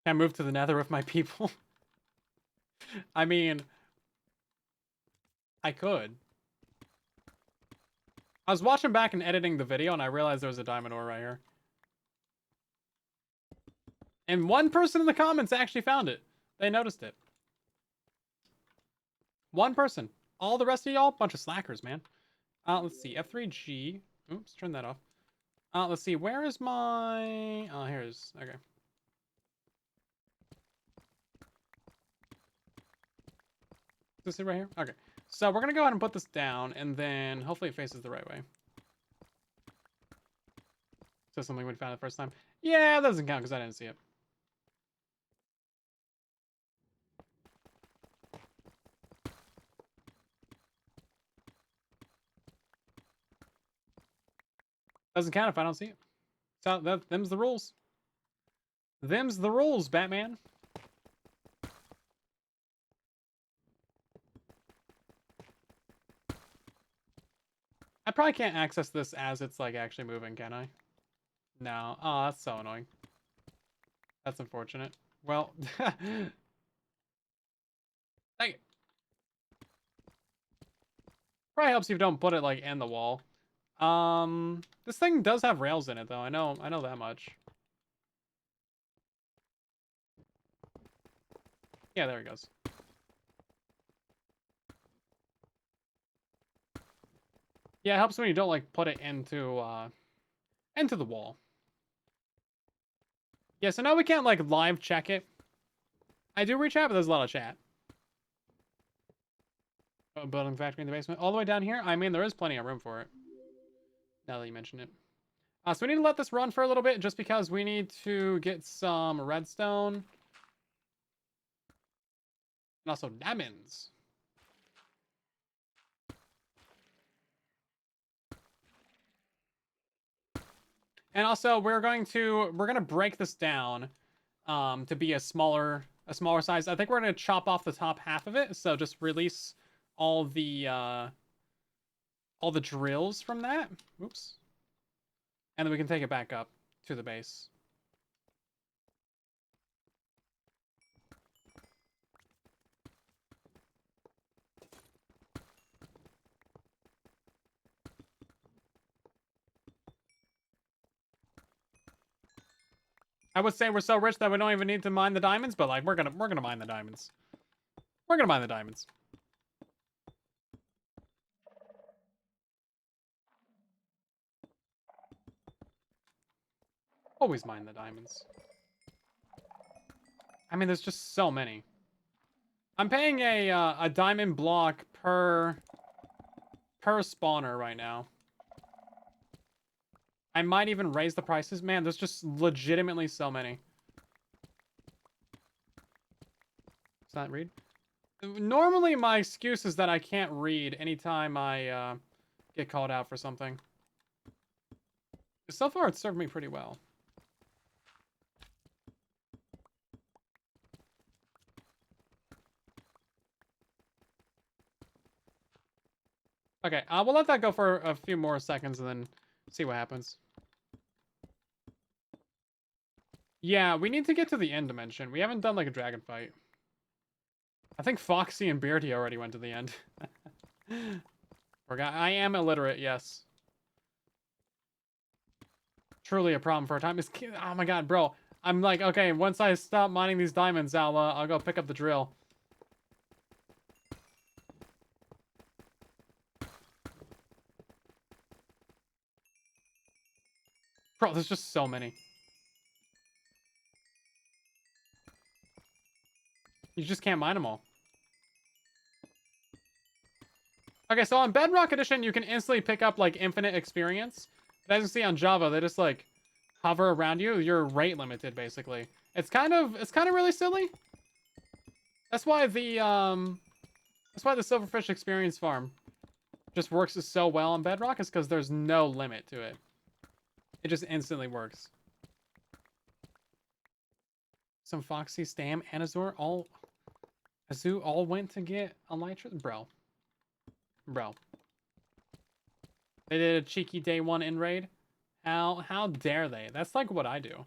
Can I move to the nether with my people? I mean, I could. I was watching back and editing the video, and I realized there was a diamond ore right here. And one person in the comments actually found it. They noticed it. One person. All the rest of y'all, bunch of slackers, man. Let's see. F3G. Oops, turn that off. Let's see. Where is my... Oh, here's... Okay. Is this it right here? Okay. So we're going to go ahead and put this down, and then hopefully it faces the right way. So something we found the first time. Yeah, that doesn't count because I didn't see it. Doesn't count if I don't see it. So them's the rules. Them's the rules, Batman. I probably can't access this as it's like actually moving, can I? No. Oh, that's so annoying. That's unfortunate. Well, dang it. Probably helps if you don't put it like in the wall. This thing does have rails in it though. I know that much. Yeah, there it goes. Yeah, it helps when you don't like put it into the wall. Yeah, so now we can't like live check it. I do reach out, but there's a lot of chat. Building factory in the basement. All the way down here? I mean, there is plenty of room for it. Now that you mention it. So we need to let this run for a little bit just because we need to get some redstone. And also diamonds. And also we're gonna break this down to be a smaller size. I think we're gonna chop off the top half of it, so just release all the drills from that. Oops. And then we can take it back up to the base. I would say we're so rich that we don't even need to mine the diamonds, but like we're gonna mine the diamonds. We're gonna mine the diamonds. Always mine the diamonds. I mean, there's just so many. I'm paying a diamond block per spawner right now. I might even raise the prices. Man, there's just legitimately so many. Does that read? Normally, my excuse is that I can't read anytime I get called out for something. So far, it's served me pretty well. Okay, we'll let that go for a few more seconds and then see what happens. Yeah, we need to get to the end dimension. We haven't done like a dragon fight. I think Foxy and Beardy already went to the end. I am illiterate, yes. Truly a problem for a time. Oh my god, bro. I'm like, okay, once I stop mining these diamonds, I'll go pick up the drill. Bro, there's just so many. You just can't mine them all. Okay, so on Bedrock Edition, you can instantly pick up, like, infinite experience. But as you see on Java, they just, like, hover around you. You're rate limited, basically. It's kind of really silly. That's why the Silverfish Experience Farm just works so well on Bedrock, is because there's no limit to it. It just instantly works. Some Foxy, Stam, and Azur all went to get Elytra? Bro. They did a cheeky day 1 in raid. How dare they? That's like what I do.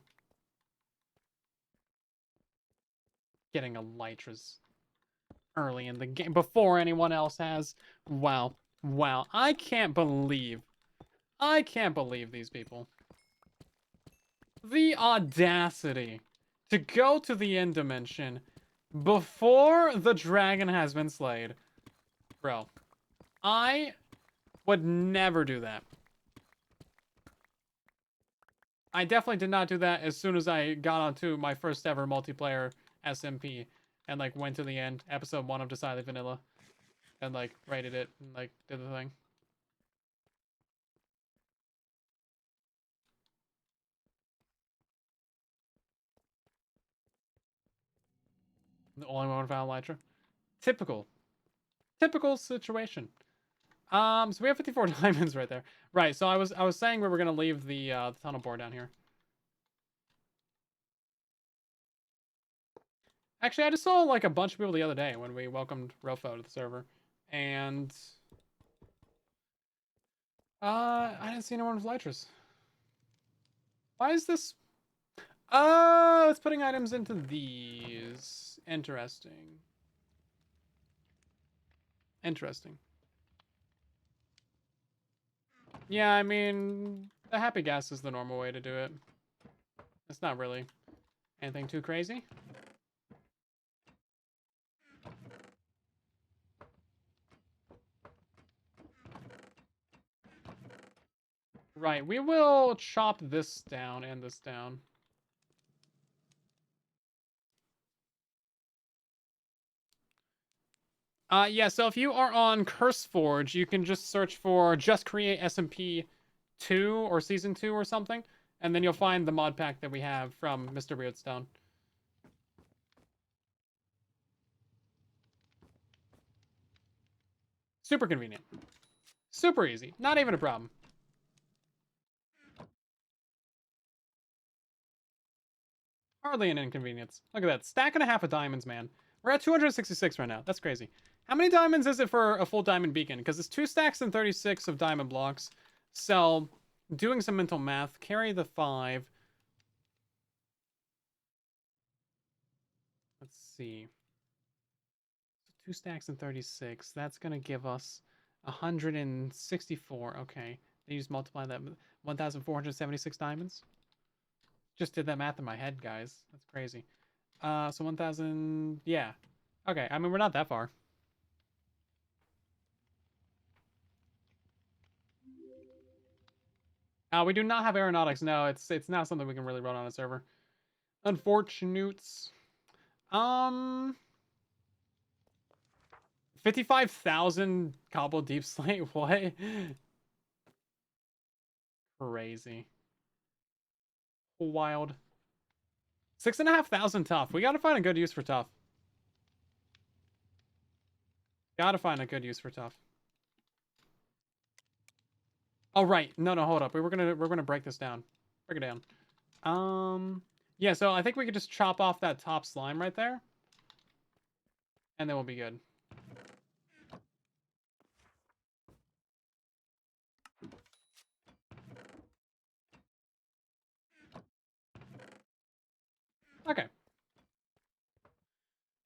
Getting Elytras early in the game before anyone else has. Wow. I can't believe these people. The audacity to go to the end dimension before the dragon has been slayed. Bro, I would never do that. I definitely did not do that as soon as I got onto my first ever multiplayer SMP and like went to the end, episode 1 of Decidedly Vanilla, and like rated it and like did the thing. The only one found Elytra. Typical situation. So we have 54 diamonds right there. Right, so I was saying we were gonna leave the tunnel board down here. Actually, I just saw like a bunch of people the other day when we welcomed Rofo to the server, and I didn't see anyone with Elytras. Why is this? Oh, it's putting items into these. Interesting. Yeah, I mean, the happy gas is the normal way to do it. It's not really anything too crazy. Right, we will chop this down and this down. Yeah, so if you are on CurseForge, you can just search for just create SMP 2 or Season 2 or something, and then you'll find the mod pack that we have from Mr. Weirdstone. Super convenient. Super easy. Not even a problem. Hardly an inconvenience. Look at that. Stack and a half of diamonds, man. We're at 266 right now. That's crazy. How many diamonds is it for a full diamond beacon? Because it's 2 stacks and 36 of diamond blocks. So, doing some mental math, carry the 5. Let's see. 2 stacks and 36. That's going to give us 164. Okay. Then you just multiply that with 1,476 diamonds. Just did that math in my head, guys. That's crazy. So 1,000... Yeah. Okay, I mean, we're not that far. We do not have aeronautics. No, it's not something we can really run on a server. Unfortunates. 55,000 cobble deep slate. What? Crazy. Wild. 6,500 tough. We gotta find a good use for tough. Gotta find a good use for tough. Oh right. No, hold up. We're gonna break this down. Break it down. Yeah, so I think we could just chop off that top slime right there. And then we'll be good. Okay.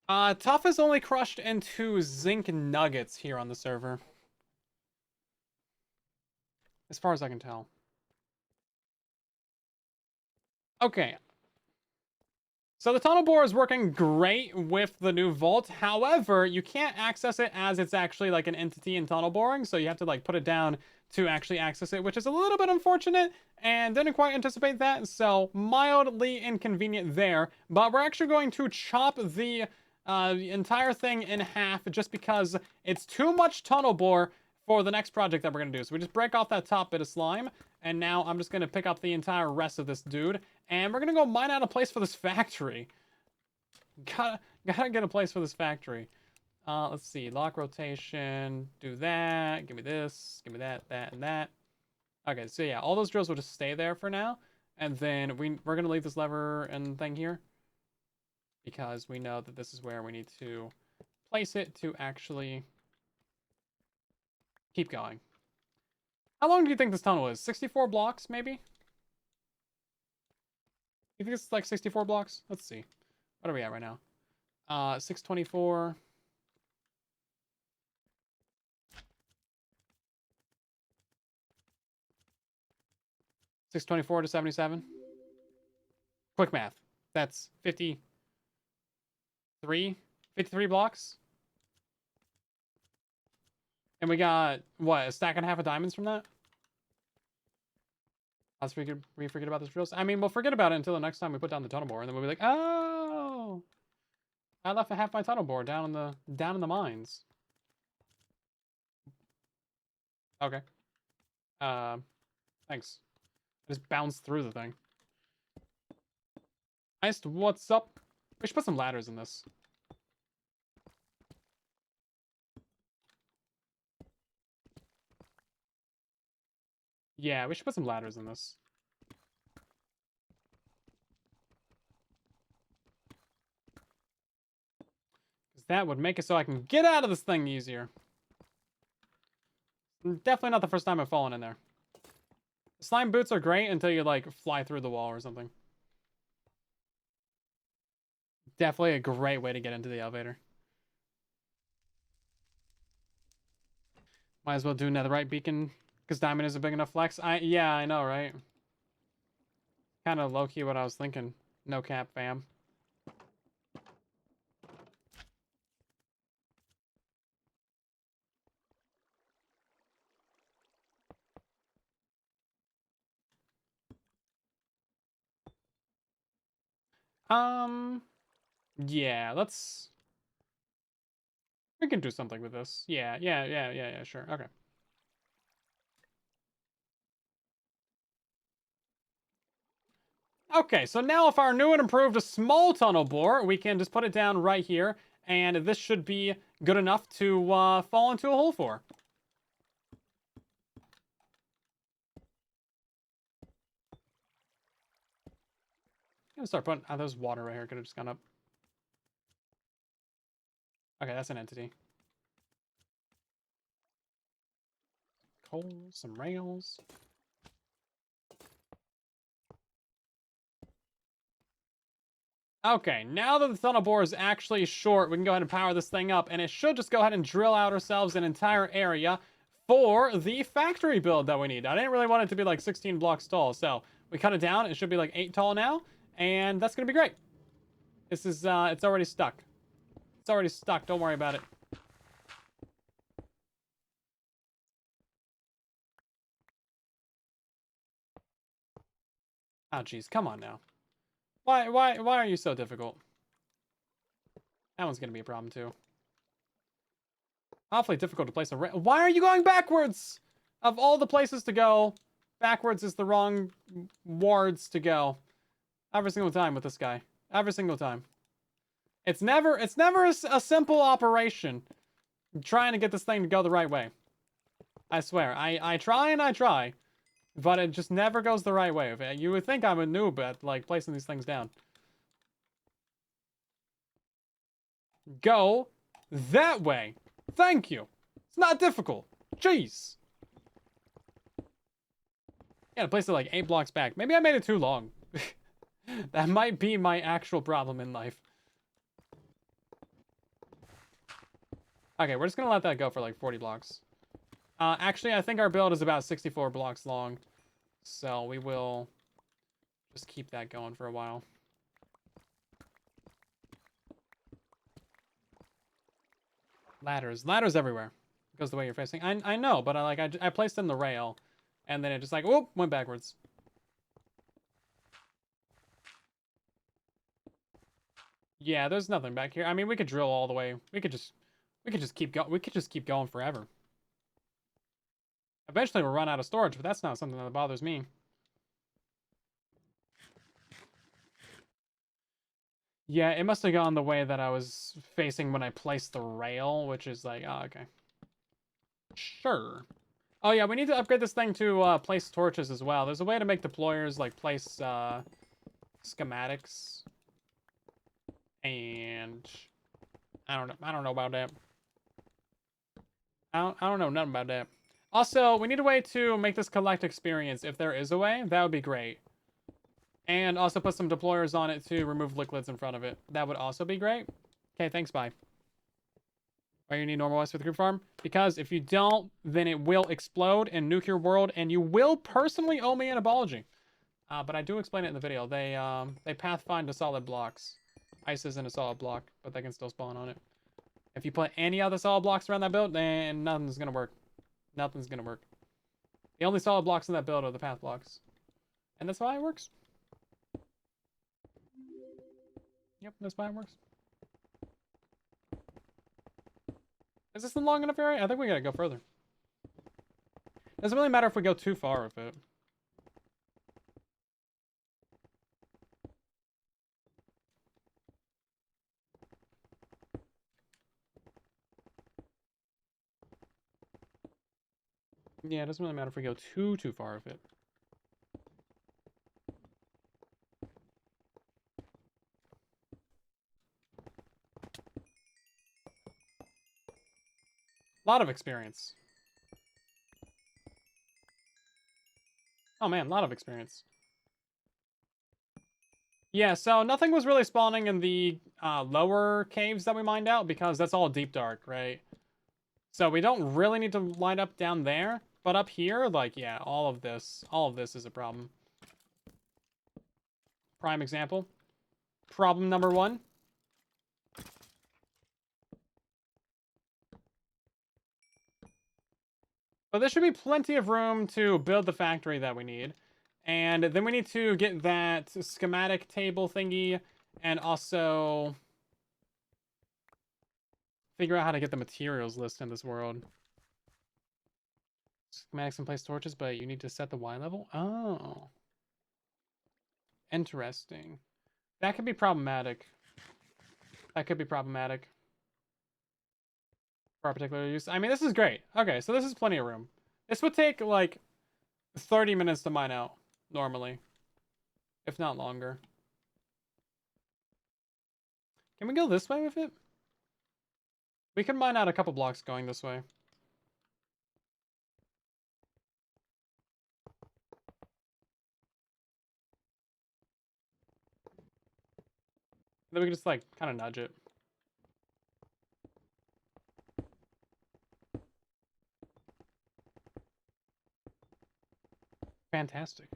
Tough is only crushed into zinc nuggets here on the server. As far as I can tell. Okay. So the tunnel bore is working great with the new vault. However, you can't access it as it's actually like an entity in tunnel boring. So you have to like put it down to actually access it, which is a little bit unfortunate and didn't quite anticipate that. So mildly inconvenient there. But we're actually going to chop the entire thing in half just because it's too much tunnel bore for the next project that we're going to do. So we just break off that top bit of slime. And now I'm just going to pick up the entire rest of this dude. And we're going to go mine out a place for this factory. Gotta get a place for this factory. Let's see. Lock rotation. Do that. Give me this. Give me that, and that. Okay, so yeah, all those drills will just stay there for now. And then we're going to leave this lever and thing here. Because we know that this is where we need to place it to actually keep going. How long do you think this tunnel is? 64 blocks, maybe? You think it's like 64 blocks? Let's see. What are we at right now? 624. 624 to 77. Quick math. That's 53 blocks. And we got, what, a stack and a half of diamonds from that? We forget about this drills. I mean, we'll forget about it until the next time we put down the tunnel bore, and then we'll be like, oh, I left half my tunnel bore down in the mines. Okay. Thanks. I just bounced through the thing. Nice. What's up? We should put some ladders in this. Yeah, we should put some ladders in this. Because that would make it so I can get out of this thing easier. Definitely not the first time I've fallen in there. Slime boots are great until you, like, fly through the wall or something. Definitely a great way to get into the elevator. Might as well do netherite beacon, because diamond is a big enough flex. Yeah, I know, right? Kind of low-key what I was thinking. No cap, fam. Yeah, let's... We can do something with this. Yeah, sure. Okay. Okay, so now if our new and improved a small tunnel bore, we can just put it down right here, and this should be good enough to fall into a hole for. I'm gonna start putting... Oh, there's water right here. Could have just gone up. Okay, that's an entity. Coal, some rails. Okay, now that the tunnel bore is actually short, we can go ahead and power this thing up, and it should just go ahead and drill out ourselves an entire area for the factory build that we need. I didn't really want it to be like 16 blocks tall, so we cut it down. It should be like 8 tall now, and that's gonna be great. This is, it's already stuck. It's already stuck, don't worry about it. Oh, jeez, come on now. Why are you so difficult? That one's gonna be a problem, too. Awfully difficult to place a... Why are you going backwards? Of all the places to go, backwards is the wrong wards to go. Every single time with this guy. Every single time. It's never a simple operation trying to get this thing to go the right way. I swear. I try and I try. But it just never goes the right way. You would think I'm a noob at, like, placing these things down. Go that way. Thank you. It's not difficult. Jeez. Yeah, I placed it like 8 blocks back. Maybe I made it too long. That might be my actual problem in life. Okay, we're just gonna let that go for like 40 blocks. Actually, I think our build is about 64 blocks long. So we will just keep that going for a while. Ladders. Ladders everywhere. It goes the way you're facing. I know, but I placed in the rail. And then it just like, whoop, went backwards. Yeah, there's nothing back here. I mean, we could drill all the way. We could just keep going. We could just keep going forever. Eventually we'll run out of storage, but that's not something that bothers me. Yeah, it must have gone the way that I was facing when I placed the rail, which is like, oh, okay. Sure. Oh yeah, we need to upgrade this thing to place torches as well. There's a way to make deployers like place schematics, and I don't know about that. I don't know nothing about that. Also, we need a way to make this collect experience. If there is a way, that would be great. And also put some deployers on it to remove liquids in front of it. That would also be great. Okay, thanks, bye. Why you need normal ice with group farm? Because if you don't, then it will explode and nuke your world, and you will personally owe me an apology. But I do explain it in the video. They pathfind to solid blocks. Ice isn't a solid block, but they can still spawn on it. If you put any other solid blocks around that build, then nothing's gonna work. Nothing's gonna work. The only solid blocks in that build are the path blocks. And that's why it works. Yep, that's why it works. Is this the long enough area? I think we gotta go further. Doesn't really matter if we go too far with it. Yeah, it doesn't really matter if we go too far with it. A lot of experience. Oh man, a lot of experience. Yeah, so nothing was really spawning in the lower caves that we mined out because that's all deep dark, right? So we don't really need to line up down there, but up here, like, yeah, all of this is a problem. Prime example. Problem number 1. But there should be plenty of room to build the factory that we need. And then we need to get that schematic table thingy and also figure out how to get the materials list in this world. Schematics and place torches, but you need to set the Y level? Oh. Interesting. That could be problematic. That could be problematic. For our particular use. I mean, this is great. Okay, so this is plenty of room. This would take, like, 30 minutes to mine out, normally. If not longer. Can we go this way with it? We can mine out a couple blocks going this way. Then we can just, like, kind of nudge it. Fantastic.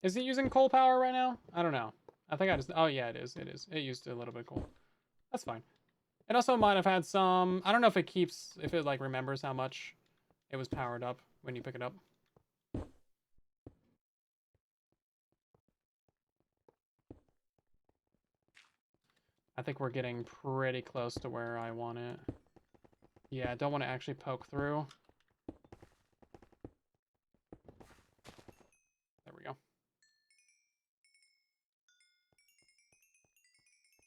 Is it using coal power right now? I don't know. I think I just... Oh, yeah, it is. It is. It used a little bit of coal. That's fine. It also might have had some... I don't know if it keeps... If it, like, remembers how much it was powered up when you pick it up. I think we're getting pretty close to where I want it. Yeah, I don't want to actually poke through. There we go.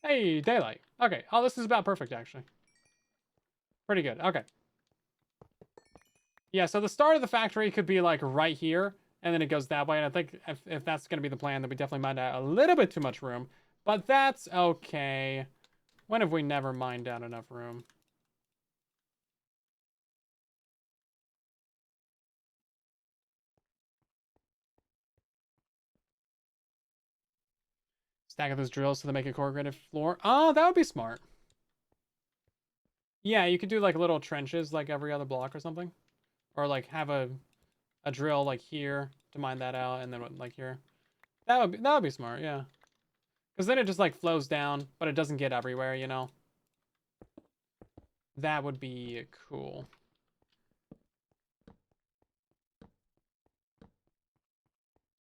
Hey, daylight. Okay. Oh, this is about perfect, actually. Pretty good. Okay. Yeah, so the start of the factory could be, like, right here, and then it goes that way. And I think if that's going to be the plan, then we definitely mined out a little bit too much room. But that's okay. When have we never mined out enough room? Stack of those drills so they make a corrugated floor. Oh, that would be smart. Yeah, you could do, like, little trenches, like, every other block or something. Or, like, have a drill, like, here to mine that out, and then, like, here. That would be smart, yeah. Because then it just, like, flows down, but it doesn't get everywhere, you know? That would be cool.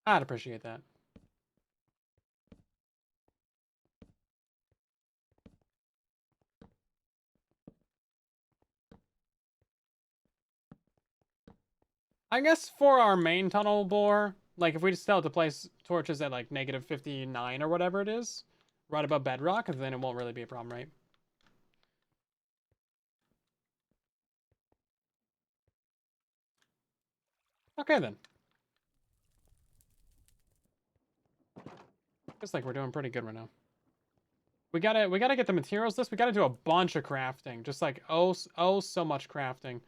I'd appreciate that. I guess for our main tunnel bore, like, if we just tell it to place torches at, like, negative 59 or whatever it is, right above bedrock, then it won't really be a problem, right? Okay, then. Looks like we're doing pretty good right now. We gotta get the materials list. We gotta do a bunch of crafting. Just like, oh, so much crafting.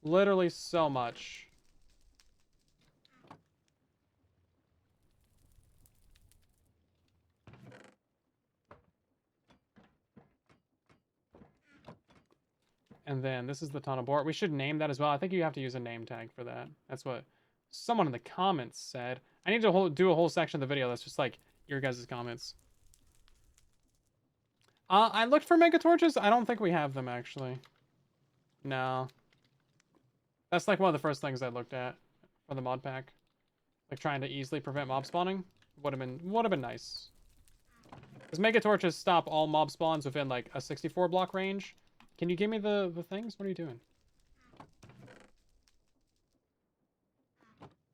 Literally so much. And then this is the tunnel board. We should name that as well. I think you have to use a name tag for that. That's what someone in the comments said. I need to do a whole section of the video that's just like your guys' comments. I looked for mega torches. I don't think we have them actually. No. That's like one of the first things I looked at for the mod pack. Like trying to easily prevent mob spawning. Would have been nice. Because mega torches stop all mob spawns within like a 64 block range. Can you give me the things? What are you doing?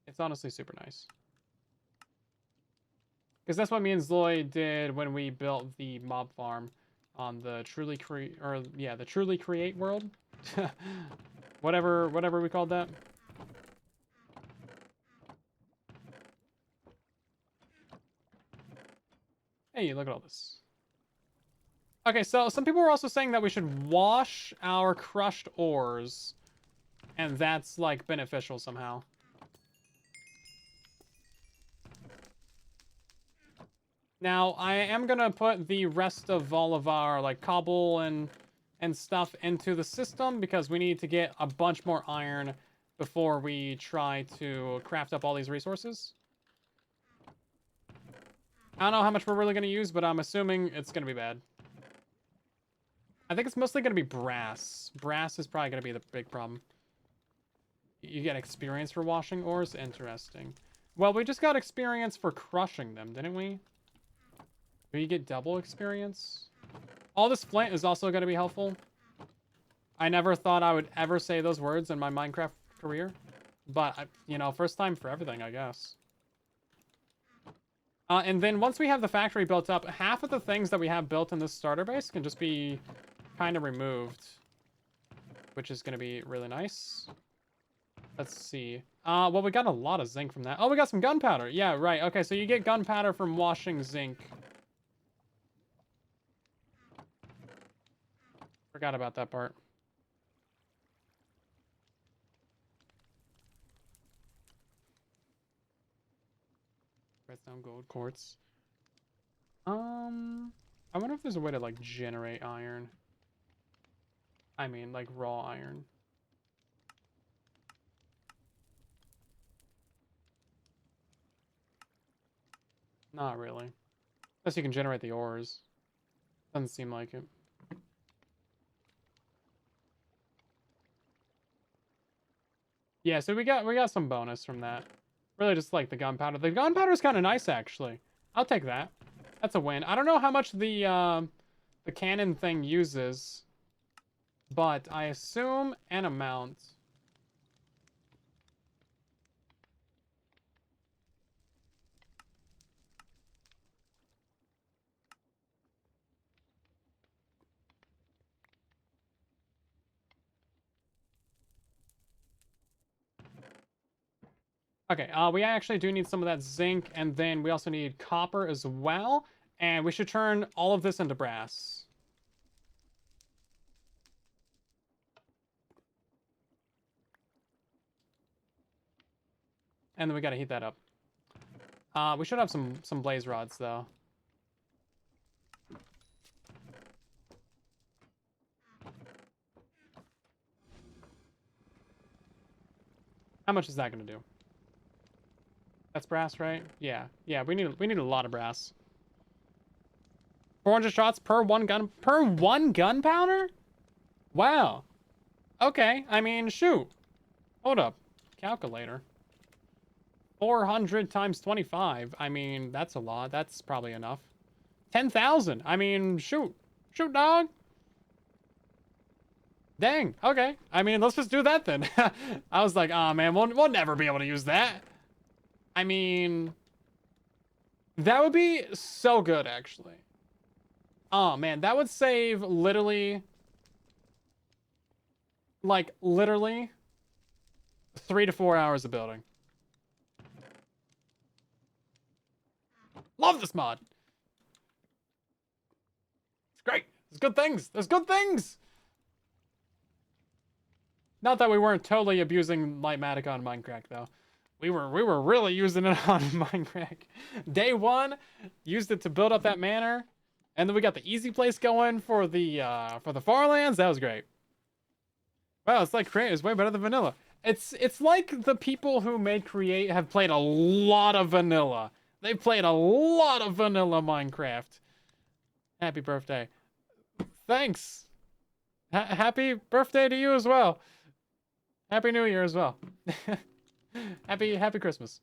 It's honestly super nice. Because that's what me and Zloy did when we built the mob farm on the Truly Create world. whatever we called that. Hey, look at all this. Okay, so some people were also saying that we should wash our crushed ores, and that's like beneficial somehow. Now, I am gonna put the rest of all of our like cobble and stuff into the system because we need to get a bunch more iron before we try to craft up all these resources. I don't know how much we're really gonna use, but I'm assuming it's gonna be bad. I think it's mostly gonna be brass. Brass is probably gonna be the big problem. You get experience for washing ores? Interesting. Well, we just got experience for crushing them, didn't we? Do you get double experience? All this flint is also going to be helpful. I never thought I would ever say those words in my Minecraft career. But, you know, first time for everything, I guess. And then once we have the factory built up, half of the things that we have built in this starter base can just be kind of removed. Which is going to be really nice. Let's see. Well, we got a lot of zinc from that. Oh, we got some gunpowder. Yeah, right. Okay, so you get gunpowder from washing zinc. Forgot about that part. Redstone gold quartz. I wonder if there's a way to like generate iron. I mean, like raw iron. Not really. Unless you can generate the ores. Doesn't seem like it. Yeah, so we got some bonus from that. Really just like the gunpowder. The gunpowder is kind of nice actually. I'll take that. That's a win. I don't know how much the cannon thing uses, but I assume an amount. Okay, we actually do need some of that zinc, and then we also need copper as well. And we should turn all of this into brass. And then we gotta heat that up. We should have some blaze rods, though. How much is that gonna do? That's brass, right? Yeah. Yeah, we need a lot of brass. 400 shots per one gunpowder? Wow. Okay, I mean, shoot. Hold up. Calculator. 400 times 25. I mean, that's a lot. That's probably enough. 10,000. I mean, shoot. Shoot, dog. Dang. Okay. I mean, let's just do that then. I was like, oh man, we'll never be able to use that. I mean, that would be so good, actually. Oh man, that would save literally, like literally 3 to 4 hours of building. Love this mod. It's great. There's good things. There's good things. Not that we weren't totally abusing Lightmatic on Minecraft though. We were really using it on Minecraft. Day one, used it to build up that manor, and then we got the easy place going for the Farlands. That was great. Wow, it's like Create is way better than vanilla. It's like the people who made Create have played a lot of vanilla. They've played a lot of vanilla Minecraft. Happy birthday. Thanks. Happy birthday to you as well. Happy New Year as well. Happy Christmas.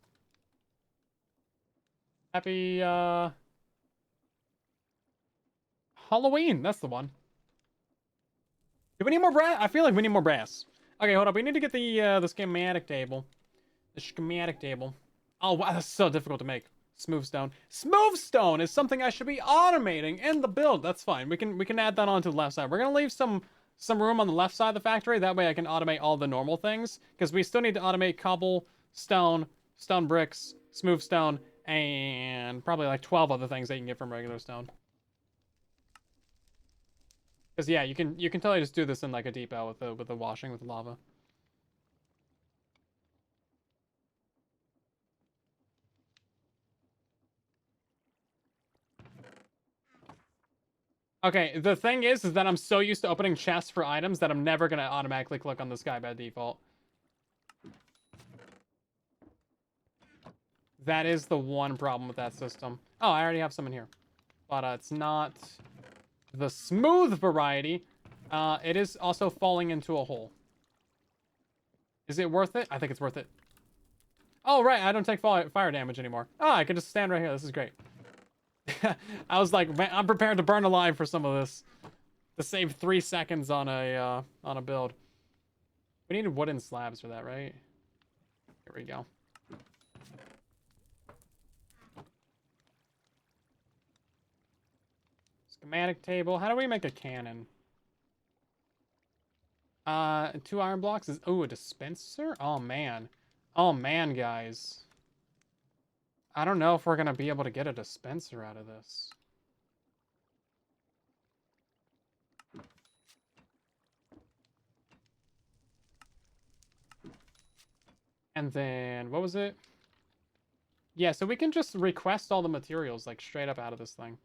Happy Halloween. That's the one. Do we need more brass? I feel like we need more brass. Okay, hold up. We need to get the schematic table. The schematic table. Oh wow, that's so difficult to make. Smooth stone. Smooth stone is something I should be automating in the build. That's fine. We can add that onto the left side. We're gonna leave some room on the left side of the factory. That way I can automate all the normal things. Because we still need to automate cobble, stone, stone bricks, smooth stone, and probably like 12 other things that you can get from regular stone. Because yeah, you can totally just do this in like a depot with the washing with the lava. Okay, the thing is that I'm so used to opening chests for items that I'm never gonna automatically click on this guy by default. That is the one problem with that system. Oh, I already have some in here. But it's not the smooth variety. It is also falling into a hole. Is it worth it? I think it's worth it. Oh, right, I don't take fire damage anymore. Oh, I can just stand right here. This is great. I was like, man, I'm prepared to burn alive for some of this. To save 3 seconds on a build. We needed wooden slabs for that, right? Here we go. Schematic table. How do we make a cannon? 2 iron blocks is... Oh, a dispenser? Oh, man. Oh, man, guys. I don't know if we're going to be able to get a dispenser out of this. And then, what was it? Yeah, so we can just request all the materials, like, straight up out of this thing.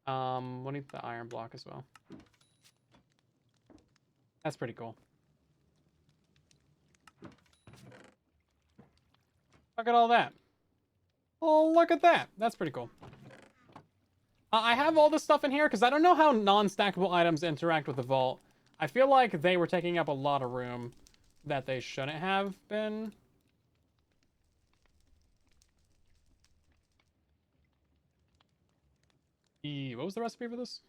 We'll need the iron block as well. That's pretty cool. Look at all that. Oh, look at that. That's pretty cool. I have all this stuff in here because I don't know how non-stackable items interact with the vault. I feel like they were taking up a lot of room that they shouldn't have been. What was the recipe for this?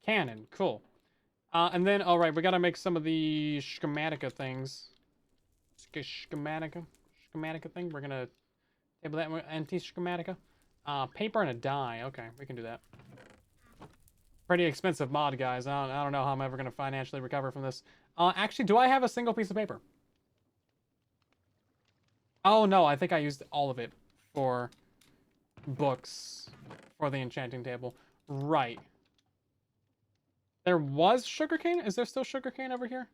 Cannon. Cool. And then, all right, we got to make some of the schematica things. Schematica thing. We're going to table that anti-schematica. Paper and a dye. Okay, we can do that. Pretty expensive mod, guys. I don't know how I'm ever going to financially recover from this. Actually, do I have a single piece of paper? Oh, no, I think I used all of it for books for the enchanting table. Right. There was sugarcane? Is there still sugarcane over here?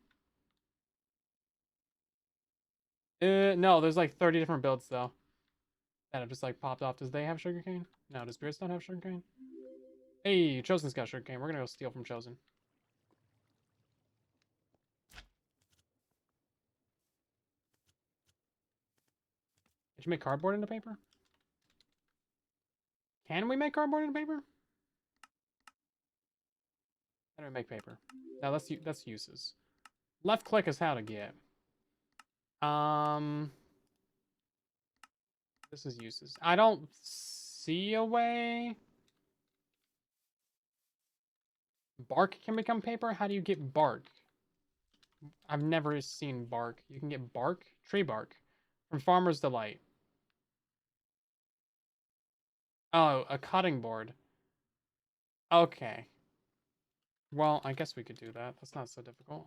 No, there's like 30 different builds, though. That have just like popped off. Does they have sugarcane? No, does Beerstone have sugarcane? Hey, Chosen's got sugarcane. We're gonna go steal from Chosen. Did you make cardboard into paper? Can we make cardboard into paper? How do we make paper? No, that's uses. Left click is how to get. This is uses. I don't see a way. Bark can become paper? How do you get bark? I've never seen bark. You can get bark? Tree bark. From Farmer's Delight. Oh, a cutting board. Okay. Well, I guess we could do that. That's not so difficult.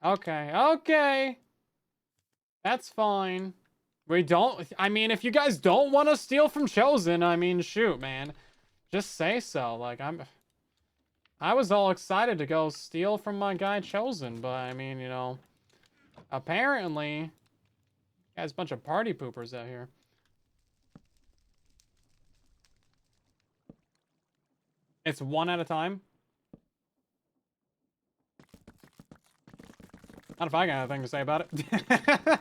Okay, okay! That's fine. We don't... I mean, if you guys don't want to steal from Chosen, I mean, shoot, man. Just say so. Like, I was all excited to go steal from my guy Chosen, but I mean, you know... Apparently... Guy's a bunch of party poopers out here. It's one at a time? Not if I got anything to say about it.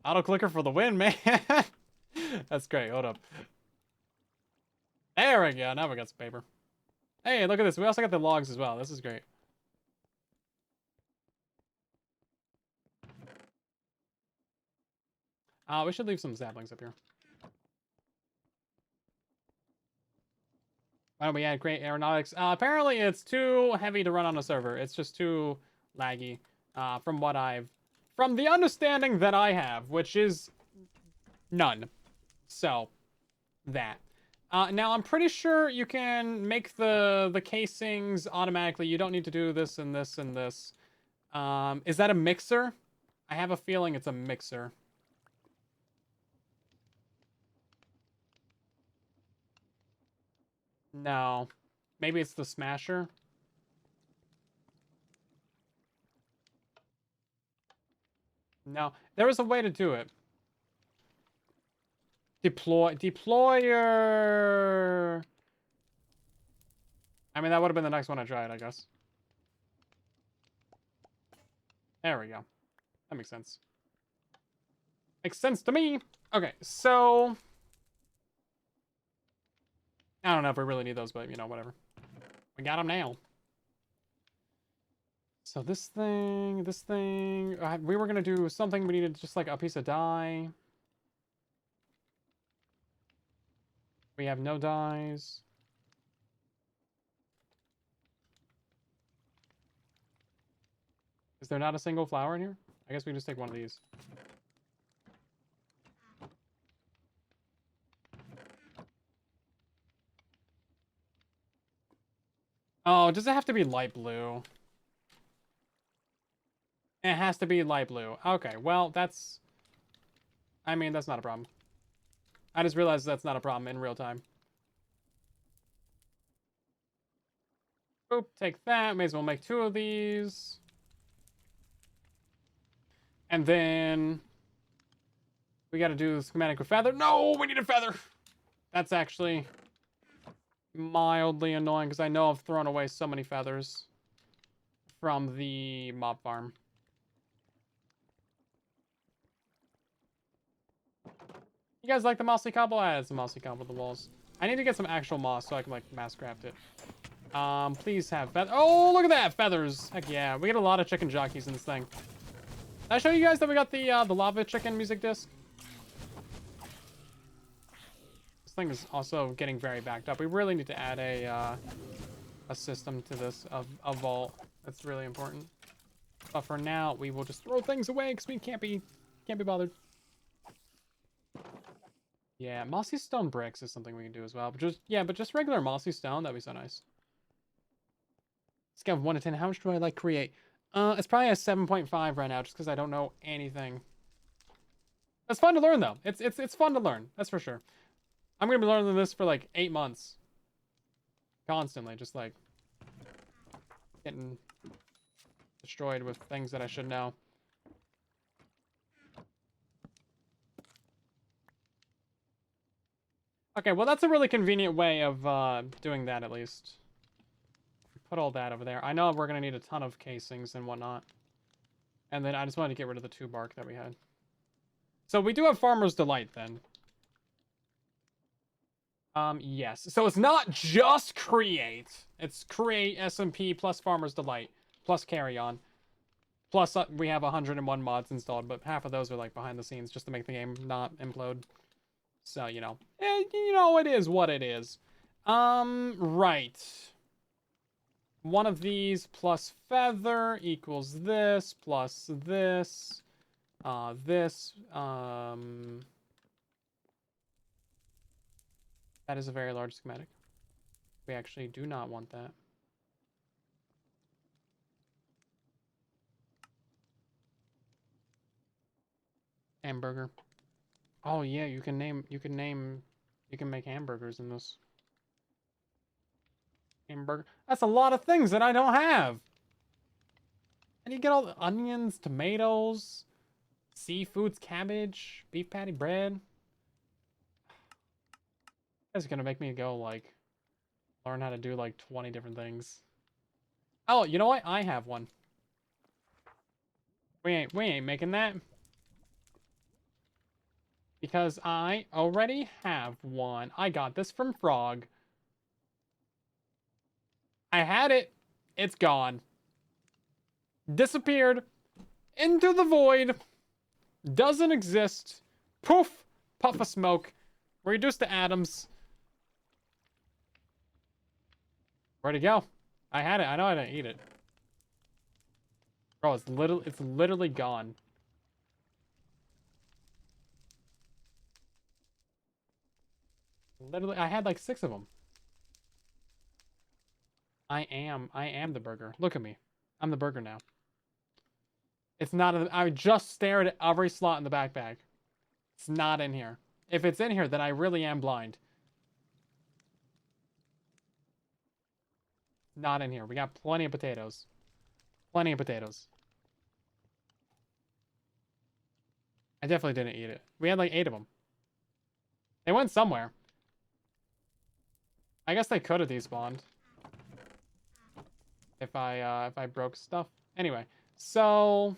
Auto clicker for the win, man. That's great. Hold up. There we go. Now we got some paper. Hey, look at this. We also got the logs as well. This is great. We should leave some saplings up here. Why don't we add great aeronautics? Apparently it's too heavy to run on a server. It's just too laggy. From the understanding that I have, which is none. So, that. Now I'm pretty sure you can make the casings automatically. You don't need to do this and this and this. Is that a mixer? I have a feeling it's a mixer. No. Maybe it's the smasher. No. There was a way to do it. Deployer. I mean, that would have been the next one I tried, I guess. There we go. That makes sense. Makes sense to me. Okay, so... I don't know if we really need those, but, you know, whatever. We got them now. So this thing... we were going to do something. We needed just, like, a piece of dye. We have no dyes. Is there not a single flower in here? I guess we can just take one of these. Oh, does it have to be light blue? It has to be light blue. Okay, well, that's... I mean, that's not a problem. I just realized that's not a problem in real time. Boop, take that. May as well make 2 of these. And then... we gotta do the schematic with feather. No, we need a feather! That's actually mildly annoying, because I know I've thrown away so many feathers from the mob farm. You guys like the mossy cobble? I added some mossy cobble to the walls. I need to get some actual moss so I can, like, mass craft it. Please have feathers. Oh, look at that! Feathers! Heck yeah. We get a lot of chicken jockeys in this thing. Did I show you guys that we got the lava chicken music disc? This thing is also getting very backed up. We really need to add a system to this, a vault. That's really important. But for now, we will just throw things away because we can't be bothered. Yeah, mossy stone bricks is something we can do as well. But just regular mossy stone, that'd be so nice. Scale of 1 to 10. How much do I like create? It's probably a 7.5 right now, just because I don't know anything. It's fun to learn though. It's fun to learn. That's for sure. I'm gonna be learning this for like 8 months. Constantly, just like getting destroyed with things that I should know. Okay, well that's a really convenient way of doing that at least. Put all that over there. I know we're gonna need a ton of casings and whatnot. And then I just wanted to get rid of the 2 bark that we had. So we do have Farmer's Delight then. Yes. So it's not just create. It's create SMP plus Farmer's Delight plus carry on. Plus we have 101 mods installed, but half of those are like behind the scenes just to make the game not implode. So, you know, it is what it is. Right. One of these plus feather equals this plus this. That is a very large schematic. We actually do not want that. Hamburger. Oh yeah, you can make hamburgers in this. Hamburger. That's a lot of things that I don't have. And you get all the onions, tomatoes, seafoods, cabbage, beef patty, bread. That's gonna make me go like learn how to do like 20 different things. Oh, you know what? I have one. We ain't making that. Because I already have one. I got this from Frog. I had it. It's gone. Disappeared. Into the void. Doesn't exist. Poof. Puff of smoke. Reduced to atoms. Where'd it go? I had it. I know I didn't eat it. Bro, it's literally gone. Literally, I had like 6 of them. I am the burger. Look at me. I'm the burger now. It's not in I just stared at every slot in the backpack. It's not in here. If it's in here, then I really am blind. Not in here. We got plenty of potatoes. Plenty of potatoes. I definitely didn't eat it. We had like 8 of them. They went somewhere. I guess they could have despawned. If I broke stuff. Anyway, so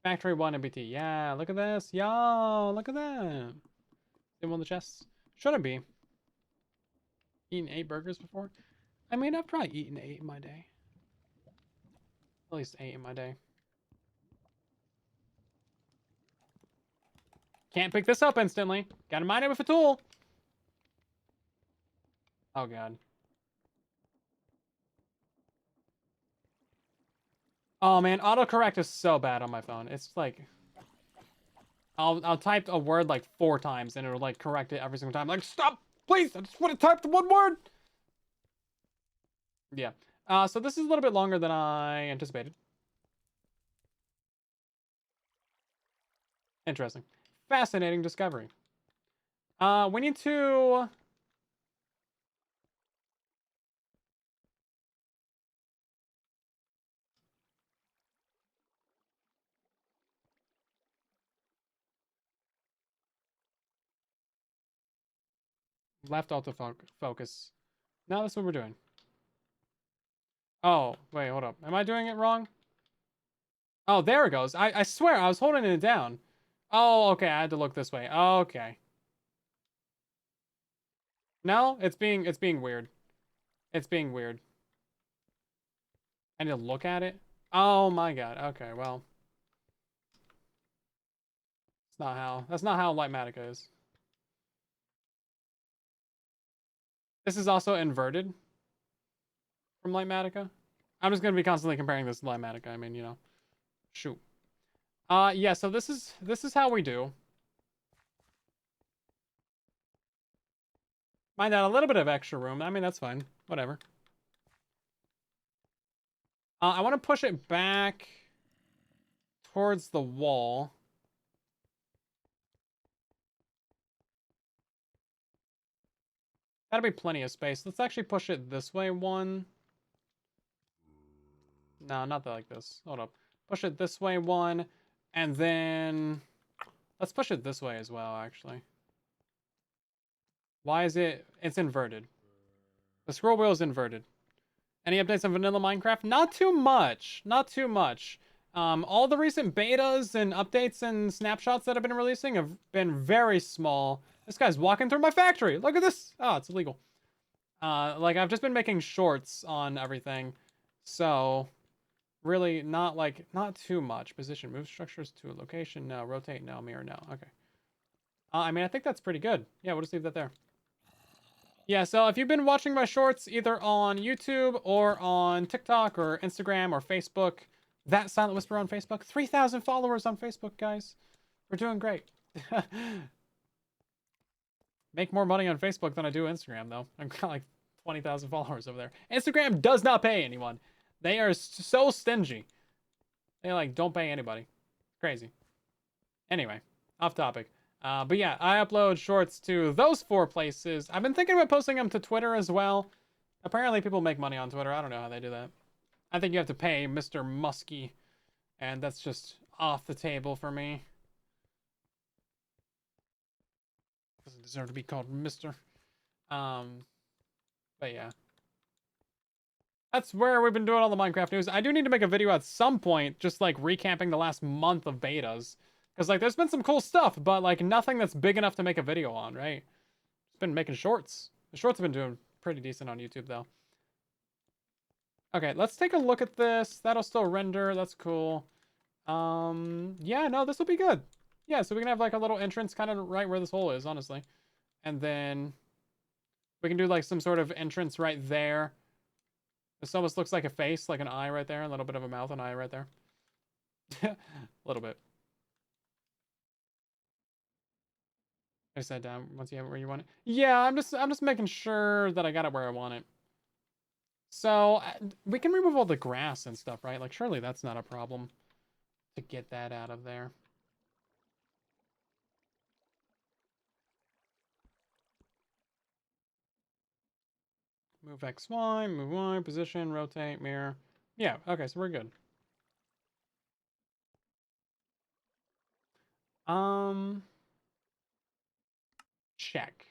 Factory 1 MBT. Yeah, look at this. Yo, look at that. In one of the chests. Shouldn't be. Eaten 8 burgers before? I mean, I've probably eaten 8 in my day. At least 8 in my day. Can't pick this up instantly. Gotta mine it with a tool. Oh, God. Oh, man. Autocorrect is so bad on my phone. It's like... I'll type a word like 4 times and it'll like correct it every single time. Like, stop! Please! I just want to type the one word! Yeah. So this is a little bit longer than I anticipated. Interesting. Fascinating discovery. We need to... Left autofocus. No, that's what we're doing. Oh, wait, hold up. Am I doing it wrong? Oh, there it goes. I swear, I was holding it down. Oh, okay, I had to look this way. Okay. No, it's being weird. It's being weird. I need to look at it. Oh my god. Okay, well. That's not how Lightmatica is. This is also inverted from Lightmatica. I'm just gonna be constantly comparing this to Lightmatica. I mean, you know. Shoot. Yeah, so this is how we do. Mind that a little bit of extra room. I mean, that's fine. Whatever. I want to push it back towards the wall. Gotta be plenty of space. Let's actually push it this way one. No, not like this. Hold up. Push it this way one. And then... Let's push it this way as well, actually. Why is it... It's inverted. The scroll wheel is inverted. Any updates on vanilla Minecraft? Not too much. Not too much. All the recent betas and updates and snapshots that I've been releasing have been very small. This guy's walking through my factory. Look at this. Oh, it's illegal. Like, I've just been making shorts on everything. So, really, not too much. Position, move structures to a location. No. Rotate, no. Mirror, no. Okay. I mean, I think that's pretty good. Yeah, we'll just leave that there. Yeah, so if you've been watching my shorts either on YouTube or on TikTok or Instagram or Facebook, that Silent Whisper on Facebook, 3,000 followers on Facebook, guys. We're doing great. Make more money on Facebook than I do Instagram, though. I've got like 20,000 followers over there. Instagram does not pay anyone. They are so stingy. They like don't pay anybody. Crazy. Anyway, off topic. But yeah, I upload shorts to those 4 places. I've been thinking about posting them to Twitter as well. Apparently people make money on Twitter. I don't know how they do that. I think you have to pay Mr. Muskie, and that's just off the table for me. Doesn't deserve to be called Mr. But yeah. That's where we've been doing all the Minecraft news. I do need to make a video at some point, just like recapping the last month of betas. Because like there's been some cool stuff, but like nothing that's big enough to make a video on, right? It's been making shorts. The shorts have been doing pretty decent on YouTube though. Okay, let's take a look at this. That'll still render. That's cool. Yeah, no, this will be good. Yeah, so we can have like a little entrance kind of right where this hole is, honestly. And then we can do like some sort of entrance right there. This almost looks like a face, like an eye right there. A little bit of a mouth and eye right there. A little bit. I said down once you have it where you want it. Yeah, I'm just making sure that I got it where I want it. So we can remove all the grass and stuff, right? Like surely that's not a problem to get that out of there. Move X, Y, move Y, position, rotate, mirror. Yeah, okay, so we're good. Check.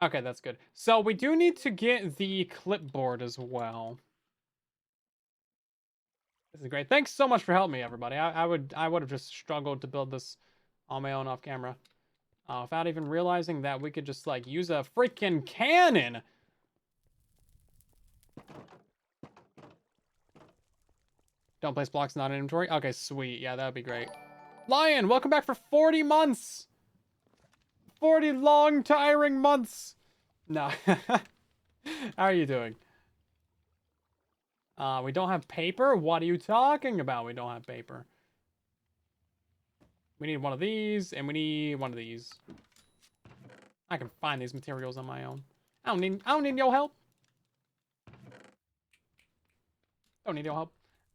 Okay, that's good. So we do need to get the clipboard as well. This is great. Thanks so much for helping me, everybody. I would have just struggled to build this on my own off camera. Without even realizing that we could just like use a freaking cannon. Don't place blocks not in inventory. Okay, sweet. Yeah, that would be great. Lion, welcome back for 40 months. 40 long, tiring months. No. How are you doing? We don't have paper? What are you talking about? We don't have paper. We need one of these, and we need one of these. I can find these materials on my own. I don't need your help. Don't need your help.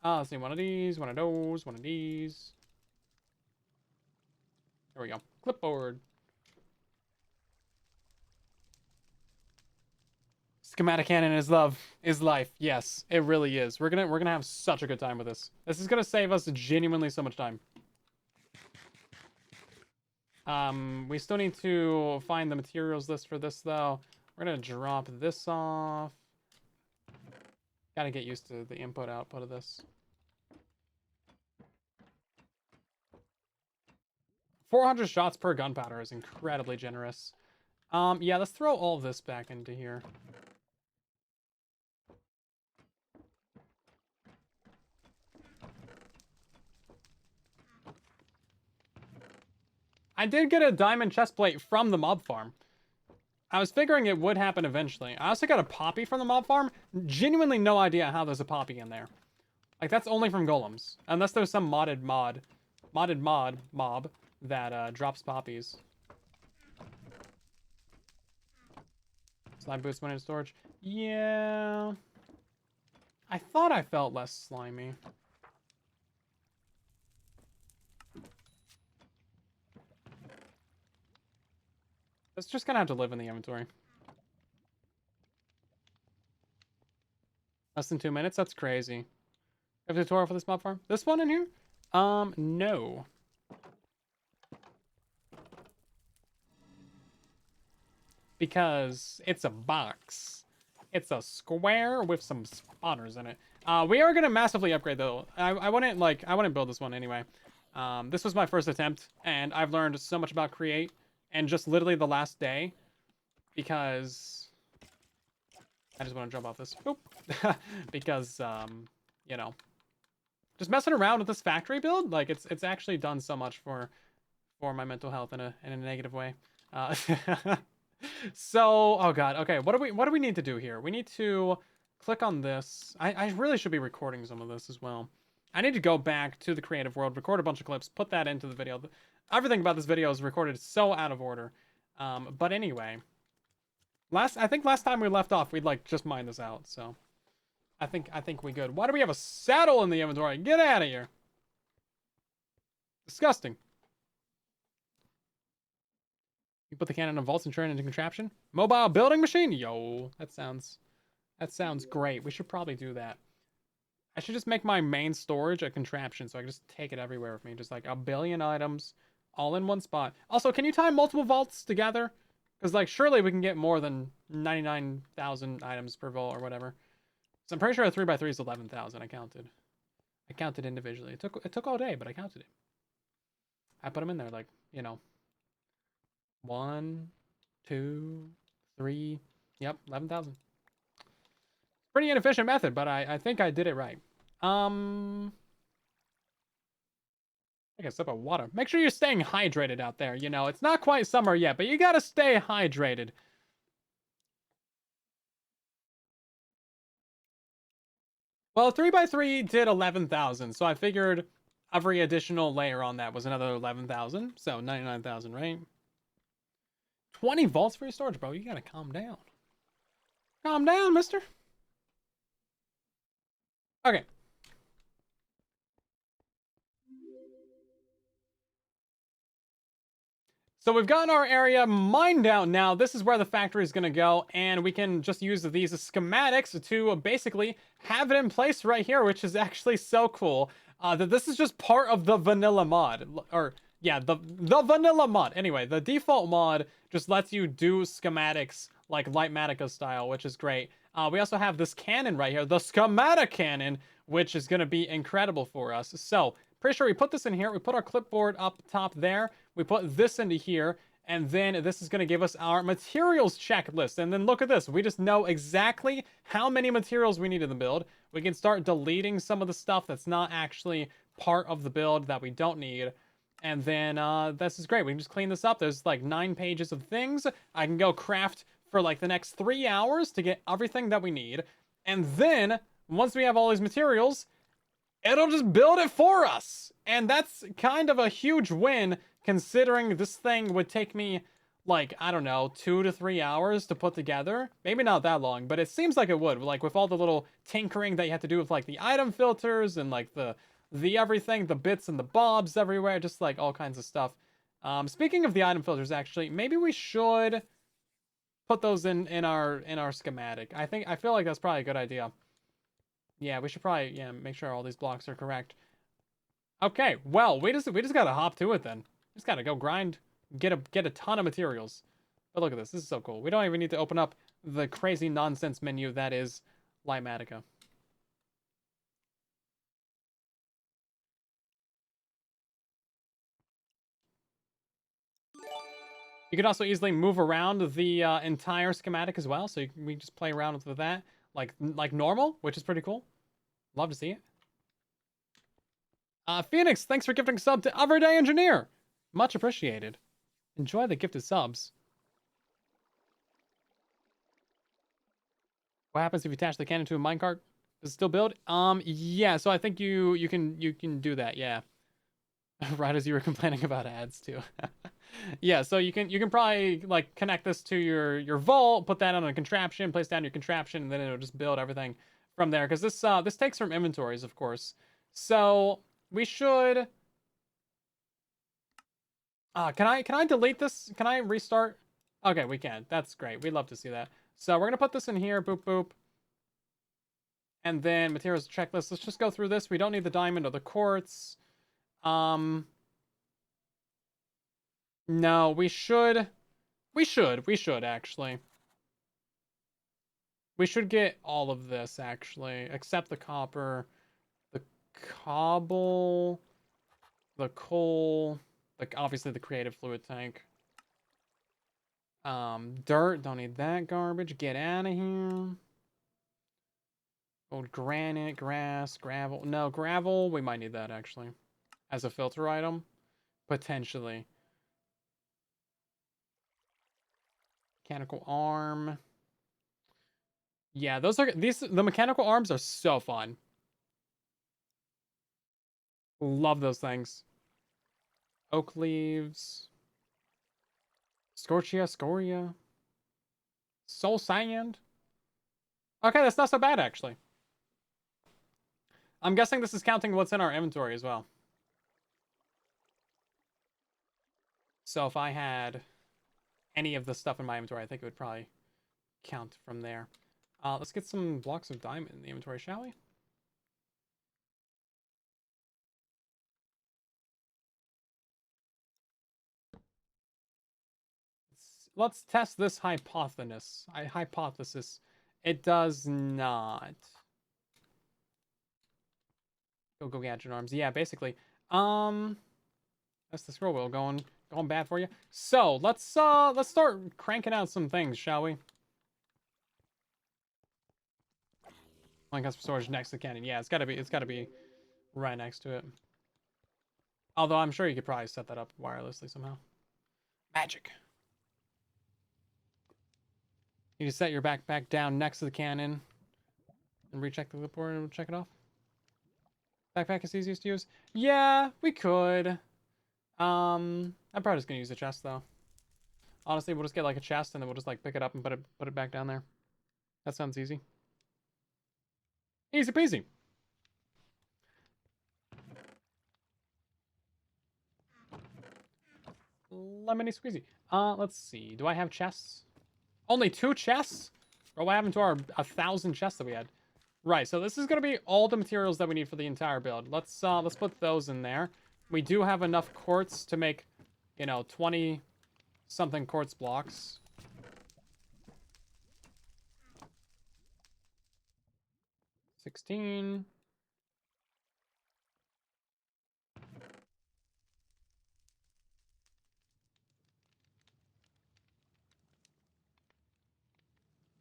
Let's see, one of these, one of those, one of these. There we go. Clipboard. Schematic cannon is love, is life. Yes, it really is. We're gonna have such a good time with this. This is gonna save us genuinely so much time. We still need to find the materials list for this though. We're gonna drop this off. Gotta get used to the input output of this. 400 shots per gunpowder is incredibly generous. Yeah, let's throw all this back into here. I did get a diamond chestplate from the mob farm. I was figuring it would happen eventually. I also got a poppy from the mob farm. Genuinely no idea how there's a poppy in there. Like, that's only from golems. Unless there's some modded mob that drops poppies. Slime boots went in storage. Yeah. I thought I felt less slimy. It's just gonna have to live in the inventory. Less than 2 minutes? That's crazy. You have a tutorial for this mob farm? This one in here? No. Because it's a box. It's a square with some spawners in it. We are gonna massively upgrade though. I wouldn't build this one anyway. This was my first attempt, and I've learned so much about Create, and just literally the last day, because I just want to jump off this. Boop. Because you know, just messing around with this factory build, like it's actually done so much for my mental health in a negative way. So, oh god, okay, what do we need to do here? We need to click on this. I really should be recording some of this as well. I need to go back to the creative world, record a bunch of clips, put that into the video. Everything about this video is recorded so out of order. But anyway, I think last time we left off, we'd like just mine this out. So I think we good. Why do we have a saddle in the inventory? Get out of here. Disgusting. You put the cannon in vaults and turn it into contraption. Mobile building machine. Yo, that sounds great. We should probably do that. I should just make my main storage a contraption so I can just take it everywhere with me. Just like a billion items all in one spot. Also, can you tie multiple vaults together? Because like surely we can get more than 99,000 items per vault or whatever. So I'm pretty sure a 3x3 is 11,000. I counted. I counted individually. It took all day, but I counted it. I put them in there like, you know. 1, 2, 3. Yep, 11,000. Pretty inefficient method, but I think I did it right. Take a sip of water. Make sure you're staying hydrated out there. You know, it's not quite summer yet, but you gotta stay hydrated. Well, 3x3 did 11,000, so I figured every additional layer on that was another 11,000, so 99,000, right? 20 volts for your storage, bro. You gotta calm down. Calm down, mister. Okay. So we've gotten our area mined out now. This is where the factory is going to go, and we can just use these schematics to basically have it in place right here, which is actually so cool. That this is just part of the vanilla mod. Or, yeah, the vanilla mod. Anyway, the default mod just lets you do schematics like Lightmatica style, which is great. We also have this cannon right here, the schematic cannon, which is going to be incredible for us. So, pretty sure we put this in here. We put our clipboard up top there. We put this into here. And then this is going to give us our materials checklist. And then look at this. We just know exactly how many materials we need in the build. We can start deleting some of the stuff that's not actually part of the build that we don't need. And then this is great. We can just clean this up. There's like 9 pages of things. I can go craft for like the next 3 hours to get everything that we need. And then once we have all these materials, it'll just build it for us. And that's kind of a huge win, considering this thing would take me, like, I don't know, 2 to 3 hours to put together. Maybe not that long, but it seems like it would. Like, with all the little tinkering that you have to do with, like, the item filters and, like, the everything, the bits and the bobs everywhere, just, like, all kinds of stuff. Speaking of the item filters, actually, maybe we should put those in our schematic. I feel like that's probably a good idea. Yeah, we should probably, make sure all these blocks are correct. Okay, well, we just gotta hop to it then. Just gotta go grind, get a ton of materials. But look at this. This is so cool. We don't even need to open up the crazy nonsense menu that is Lightmatica. You can also easily move around the entire schematic as well, so we just play around with that like normal, which is pretty cool. Love to see it. Phoenix, thanks for gifting sub to Everyday Engineer. Much appreciated. Enjoy the gifted subs. What happens if you attach the cannon to a minecart? Does it still build? Yeah. So I think you can do that. Yeah. Right as you were complaining about ads too. Yeah. So you can probably like connect this to your vault, put that on a contraption, place down your contraption, and then it'll just build everything from there. Because this takes from inventories, of course. So we should. Can I delete this? Can I restart? Okay, we can. That's great. We'd love to see that. So we're gonna put this in here. Boop boop. And then materials checklist. Let's just go through this. We don't need the diamond or the quartz. No, we should actually. We should get all of this actually, except the copper, the cobble, the coal, like obviously the creative fluid tank. Dirt, don't need that garbage. Get out of here. Old granite, grass, gravel. No, gravel, we might need that actually. As a filter item. Potentially. Mechanical arm. Yeah, the mechanical arms are so fun. Love those things. Oak leaves. Scorchia, scoria. Soul Sand. Okay, that's not so bad, actually. I'm guessing this is counting what's in our inventory as well. So if I had any of the stuff in my inventory, I think it would probably count from there. Let's get some blocks of diamond in the inventory, shall we? Let's test this hypothesis. It does not. Go gadget arms. Yeah, basically. That's the scroll wheel going bad for you. So let's start cranking out some things, shall we? Only comes for storage next to the cannon. Yeah, it's gotta be right next to it. Although I'm sure you could probably set that up wirelessly somehow. Magic. You just set your backpack down next to the cannon and recheck the clipboard and check it off. Backpack is easiest to use. Yeah, we could. I'm probably just gonna use a chest though. Honestly, we'll just get like a chest and then we'll just like pick it up and put it back down there. That sounds easy. Easy peasy. Lemony squeezy. Let's see. Do I have chests? Only 2 chests? Or what happened to our 1,000 chests that we had? Right, so this is gonna be all the materials that we need for the entire build. Let's put those in there. We do have enough quartz to make, 20 something quartz blocks. 16.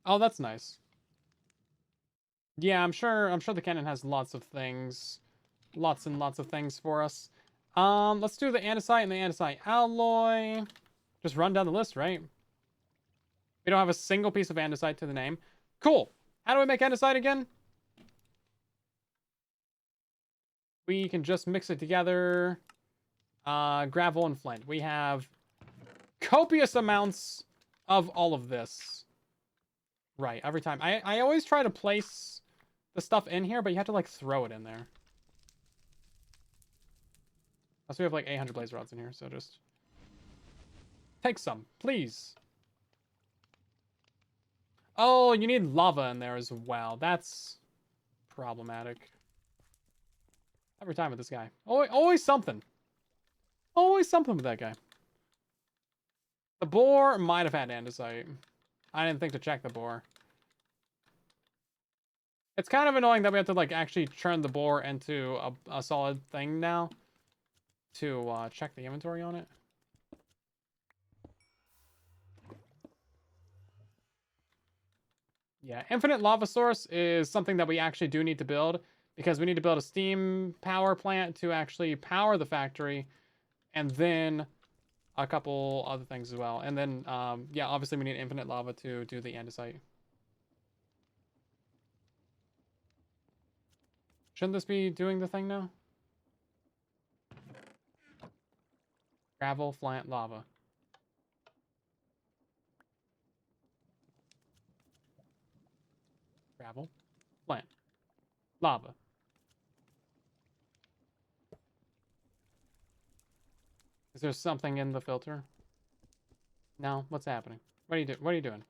Oh, that's nice. Yeah, I'm sure the cannon has lots of things. Lots and lots of things for us. Let's do the andesite and the andesite alloy. Just run down the list, right? We don't have a single piece of andesite to the name. Cool. How do we make andesite again? We can just mix it together. Gravel and flint. We have copious amounts of all of this. Right, every time. I always try to place the stuff in here, but you have to, like, throw it in there. Also, we have, like, 800 blaze rods in here, so just take some, please. Oh, you need lava in there as well. That's problematic. Every time with this guy. Always something. Always something with that guy. The boar might have had andesite. I didn't think to check the boar. It's kind of annoying that we have to, like, actually turn the boar into a solid thing now to check the inventory on it. Yeah, infinite lava source is something that we actually do need to build because we need to build a steam power plant to actually power the factory, and then a couple other things as well. And then, yeah, obviously we need infinite lava to do the andesite. Shouldn't this be doing the thing now? Gravel, flint, lava. Gravel, flint, lava. Is there something in the filter? No? What's happening? What are you doing?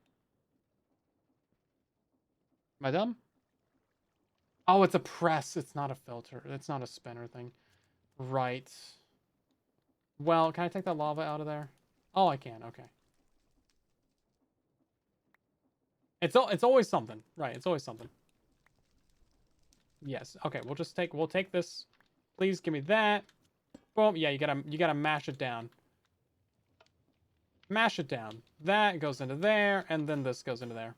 Am I dumb? Oh, it's a press. It's not a filter. It's not a spinner thing. Right. Well, can I take that lava out of there? Oh, I can. Okay. It's always something. Right, it's always something. Yes. Okay, we'll take this. Please give me that. Boom. Yeah, you gotta mash it down. Mash it down. That goes into there, and then this goes into there.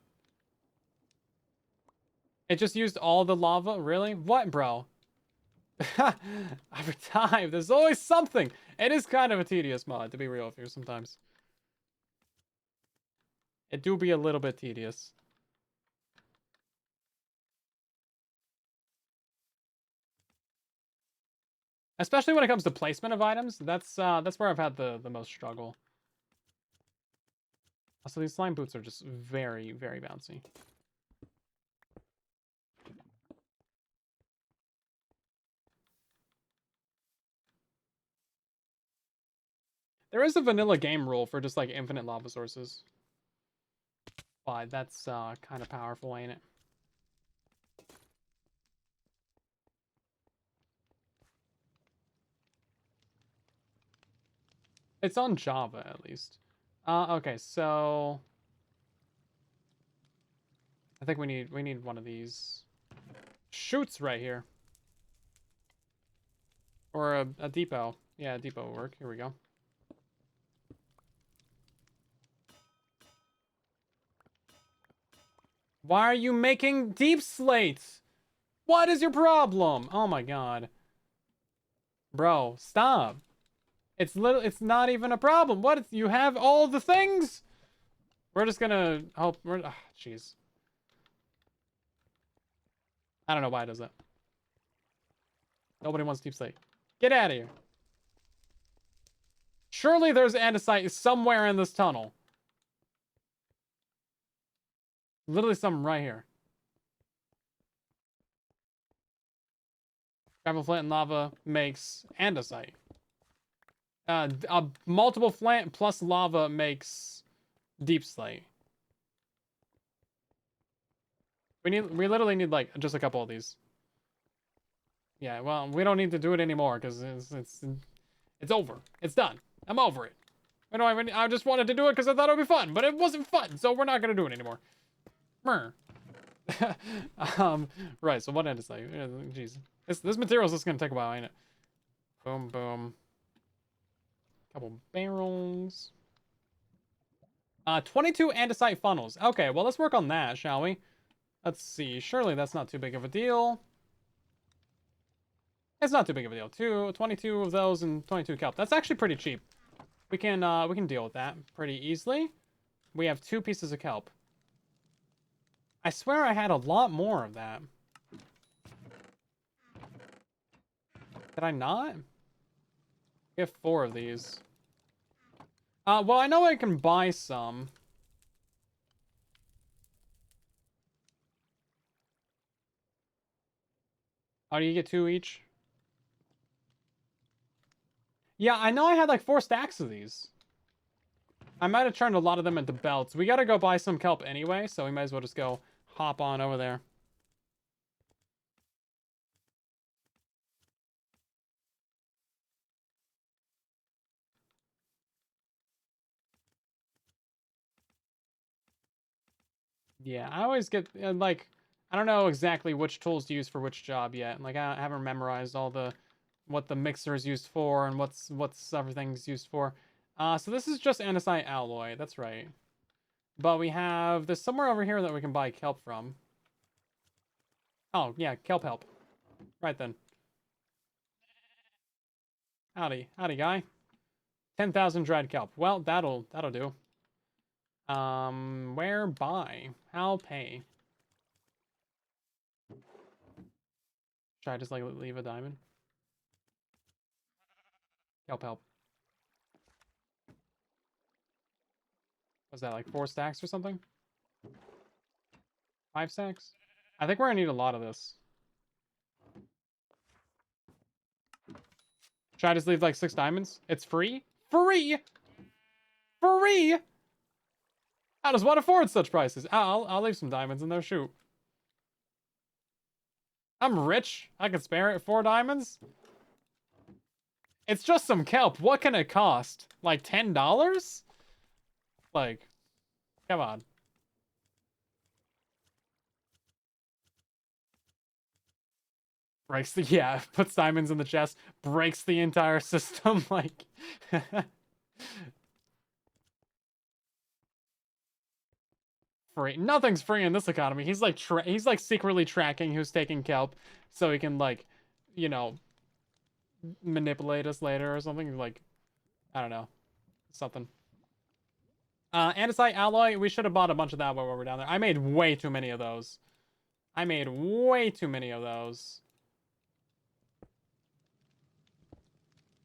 It just used all the lava? Really? What, bro? Every time. There's always something. It is kind of a tedious mod, to be real with you sometimes. It do be a little bit tedious. Especially when it comes to placement of items. That's where I've had the most struggle. So these slime boots are just very, very bouncy. There is a vanilla game rule for just like infinite lava sources. But that's kind of powerful, ain't it? It's on Java at least. Okay, so I think we need one of these chutes right here. Or a depot. Yeah, a depot will work. Here we go. Why are you making deep slates? What is your problem? Oh my god. Bro, stop. It's not even a problem. What? You have all the things? We're just gonna hope jeez. I don't know why it does that. Nobody wants deep slate. Get out of here. Surely there's andesite somewhere in this tunnel. Literally something right here. Gravel, flint, and lava makes andesite. Multiple flint plus lava makes deep slate. We literally need like just a couple of these. Yeah, well, we don't need to do it anymore because it's over. It's done. I'm over it. I just wanted to do it because I thought it would be fun, but it wasn't fun, so we're not gonna do it anymore. Right. So what andesite? Jeez, this material is just gonna take a while, ain't it? Boom, boom. Couple barrels. 22 andesite funnels. Okay, well, let's work on that, shall we? Let's see. Surely that's not too big of a deal. It's not too big of a deal. 22 of those and 22 kelp. That's actually pretty cheap. We can deal with that pretty easily. We have 2 pieces of kelp. I swear I had a lot more of that. Did I not? We have 4 of these. Well, I know I can buy some. Oh, do you get 2 each? Yeah, I know I had like 4 stacks of these. I might have turned a lot of them into belts. We gotta go buy some kelp anyway, so we might as well just go hop on over there. Yeah, I always get, like, I don't know exactly which tools to use for which job yet. Like, I haven't memorized all what the mixer is used for and what's everything's used for. So this is just andesite alloy. That's right. But there's somewhere over here that we can buy kelp from. Oh, yeah, kelp help. Right then. Howdy. Howdy, guy. 10,000 dried kelp. Well, that'll do. Where buy? How pay? Should I just, like, leave a diamond? Help. Was that, like, 4 stacks or something? 5 stacks? I think we're gonna need a lot of this. Should I just leave, like, 6 diamonds? It's free? Free? Free? How does one afford such prices? I'll leave some diamonds in there, shoot. I'm rich. I can spare it 4 diamonds. It's just some kelp. What can it cost? Like $10? Like, come on. Breaks yeah, puts diamonds in the chest, breaks the entire system, like... Free. Nothing's free in this economy. He's like secretly tracking who's taking kelp so he can, like, you know, manipulate us later or something. Like, I don't know. Something. Andesite alloy, we should have bought a bunch of that while we were down there. I made way too many of those. I made way too many of those.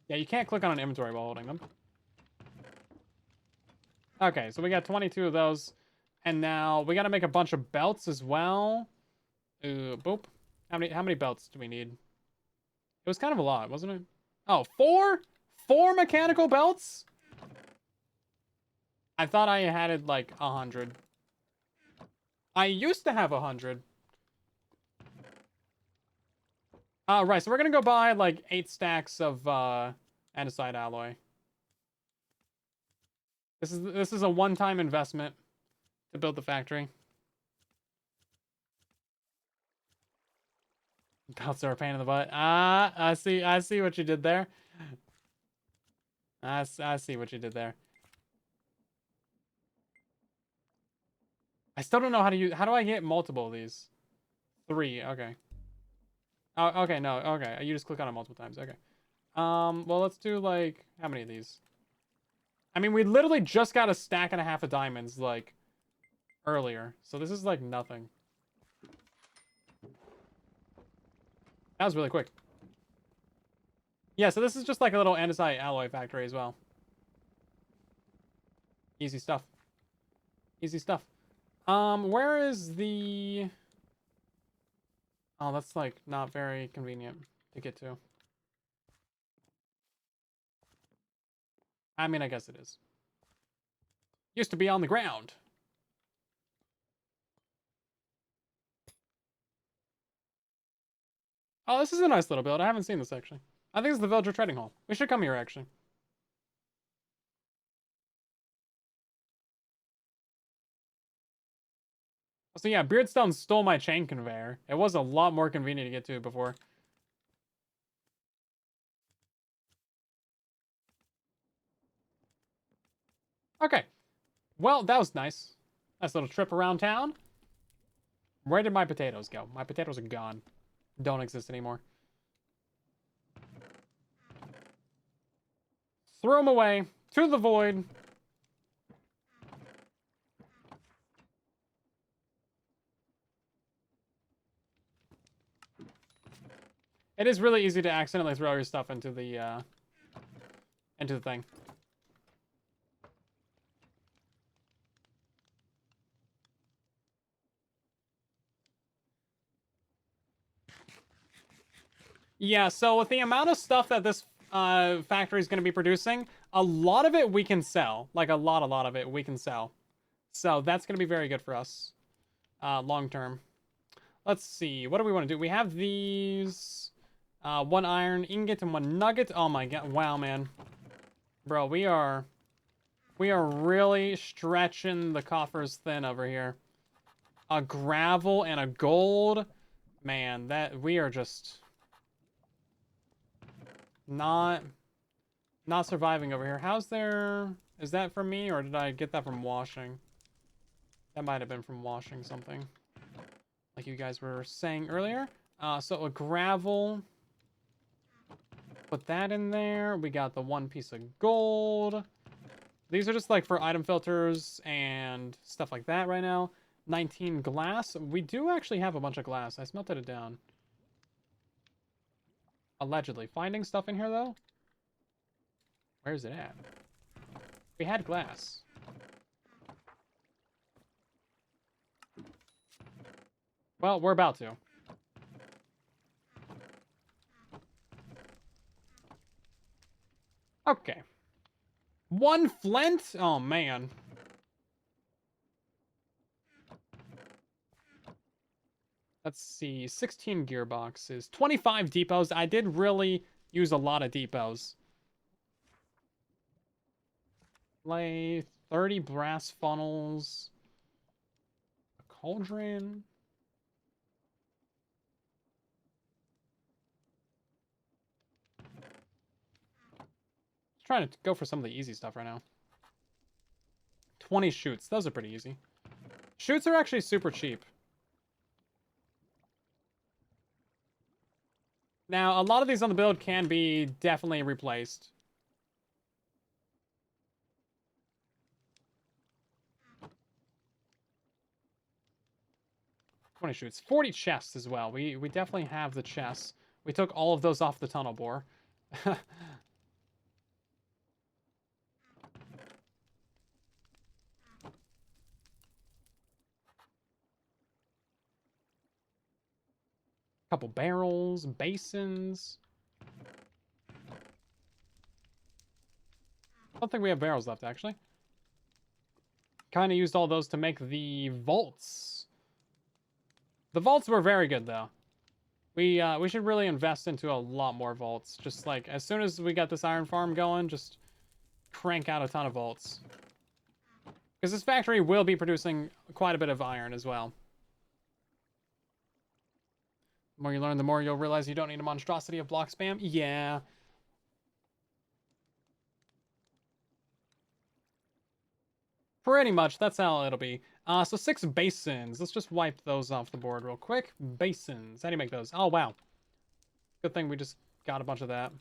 Yeah, you can't click on an inventory while holding them. Okay, so we got 22 of those. And now we got to make a bunch of belts as well. Boop. How many belts do we need? It was kind of a lot, wasn't it? Oh, four? Four mechanical belts? I thought I had it like 100. I used to have 100. Right, so we're gonna go buy like 8 stacks of andesite alloy. This is a one-time investment to build the factory. Belts are a pain in the butt. I see what you did there. I see what you did there. I still don't know how to use. How do I get multiple of these? 3. Okay. Oh, okay. No. Okay. You just click on it multiple times. Okay. Well, let's do like how many of these? I mean, we literally just got a stack and a half of diamonds like earlier, so this is like nothing. That was really quick. Yeah. So this is just like a little andesite alloy factory as well. Easy stuff. Easy stuff. Where is the... Oh, that's like not very convenient to get to. I mean, I guess it is. Used to be on the ground. Oh, this is a nice little build. I haven't seen this actually. I think it's the Villager Trading Hall. We should come here actually. So yeah, Beardstone stole my chain conveyor. It was a lot more convenient to get to before. Okay. Well, that was nice. Nice little trip around town. Where did my potatoes go? My potatoes are gone. Don't exist anymore. Throw them away. To the void. It is really easy to accidentally throw your stuff into the thing. Yeah, so with the amount of stuff that this factory is going to be producing, a lot of it we can sell. Like a lot of it we can sell. So that's going to be very good for us long term. Let's see. What do we want to do? We have these 1 iron ingot and 1 nugget. Oh my god. Wow, man. Bro, we are really stretching the coffers thin over here. A gravel and a gold. Man, that we are just not surviving over here. How's there... Is that from me, or did I get that from washing? That might have been from washing something. Like you guys were saying earlier. So a gravel. Put that in there. We got the 1 piece of gold. These are just like for item filters and stuff like that right now. 19 glass. We do actually have a bunch of glass. I smelted it down. Allegedly. Finding stuff in here, though? Where's it at? We had glass. Well, we're about to. Okay. 1 flint? Oh, man. Let's see. 16 gearboxes. 25 depots. I did really use a lot of depots. Like 30 brass funnels. A cauldron. Trying to go for some of the easy stuff right now. 20 chutes. Those are pretty easy. Chutes are actually super cheap. Now, a lot of these on the build can be definitely replaced. Twenty chutes. 40 chests as well. We definitely have the chests. We took all of those off the tunnel bore. Couple barrels, basins. I don't think we have barrels left, actually. Kind of used all those to make the vaults. The vaults were very good, though. We should really invest into a lot more vaults. Just like, as soon as we got this iron farm going, just crank out a ton of vaults. Because this factory will be producing quite a bit of iron as well. The more you learn, the more you'll realize you don't need a monstrosity of block spam. Yeah. Pretty much, that's how it'll be. So 6 basins. Let's just wipe those off the board real quick. Basins. How do you make those? Oh, wow. Good thing we just got a bunch of that.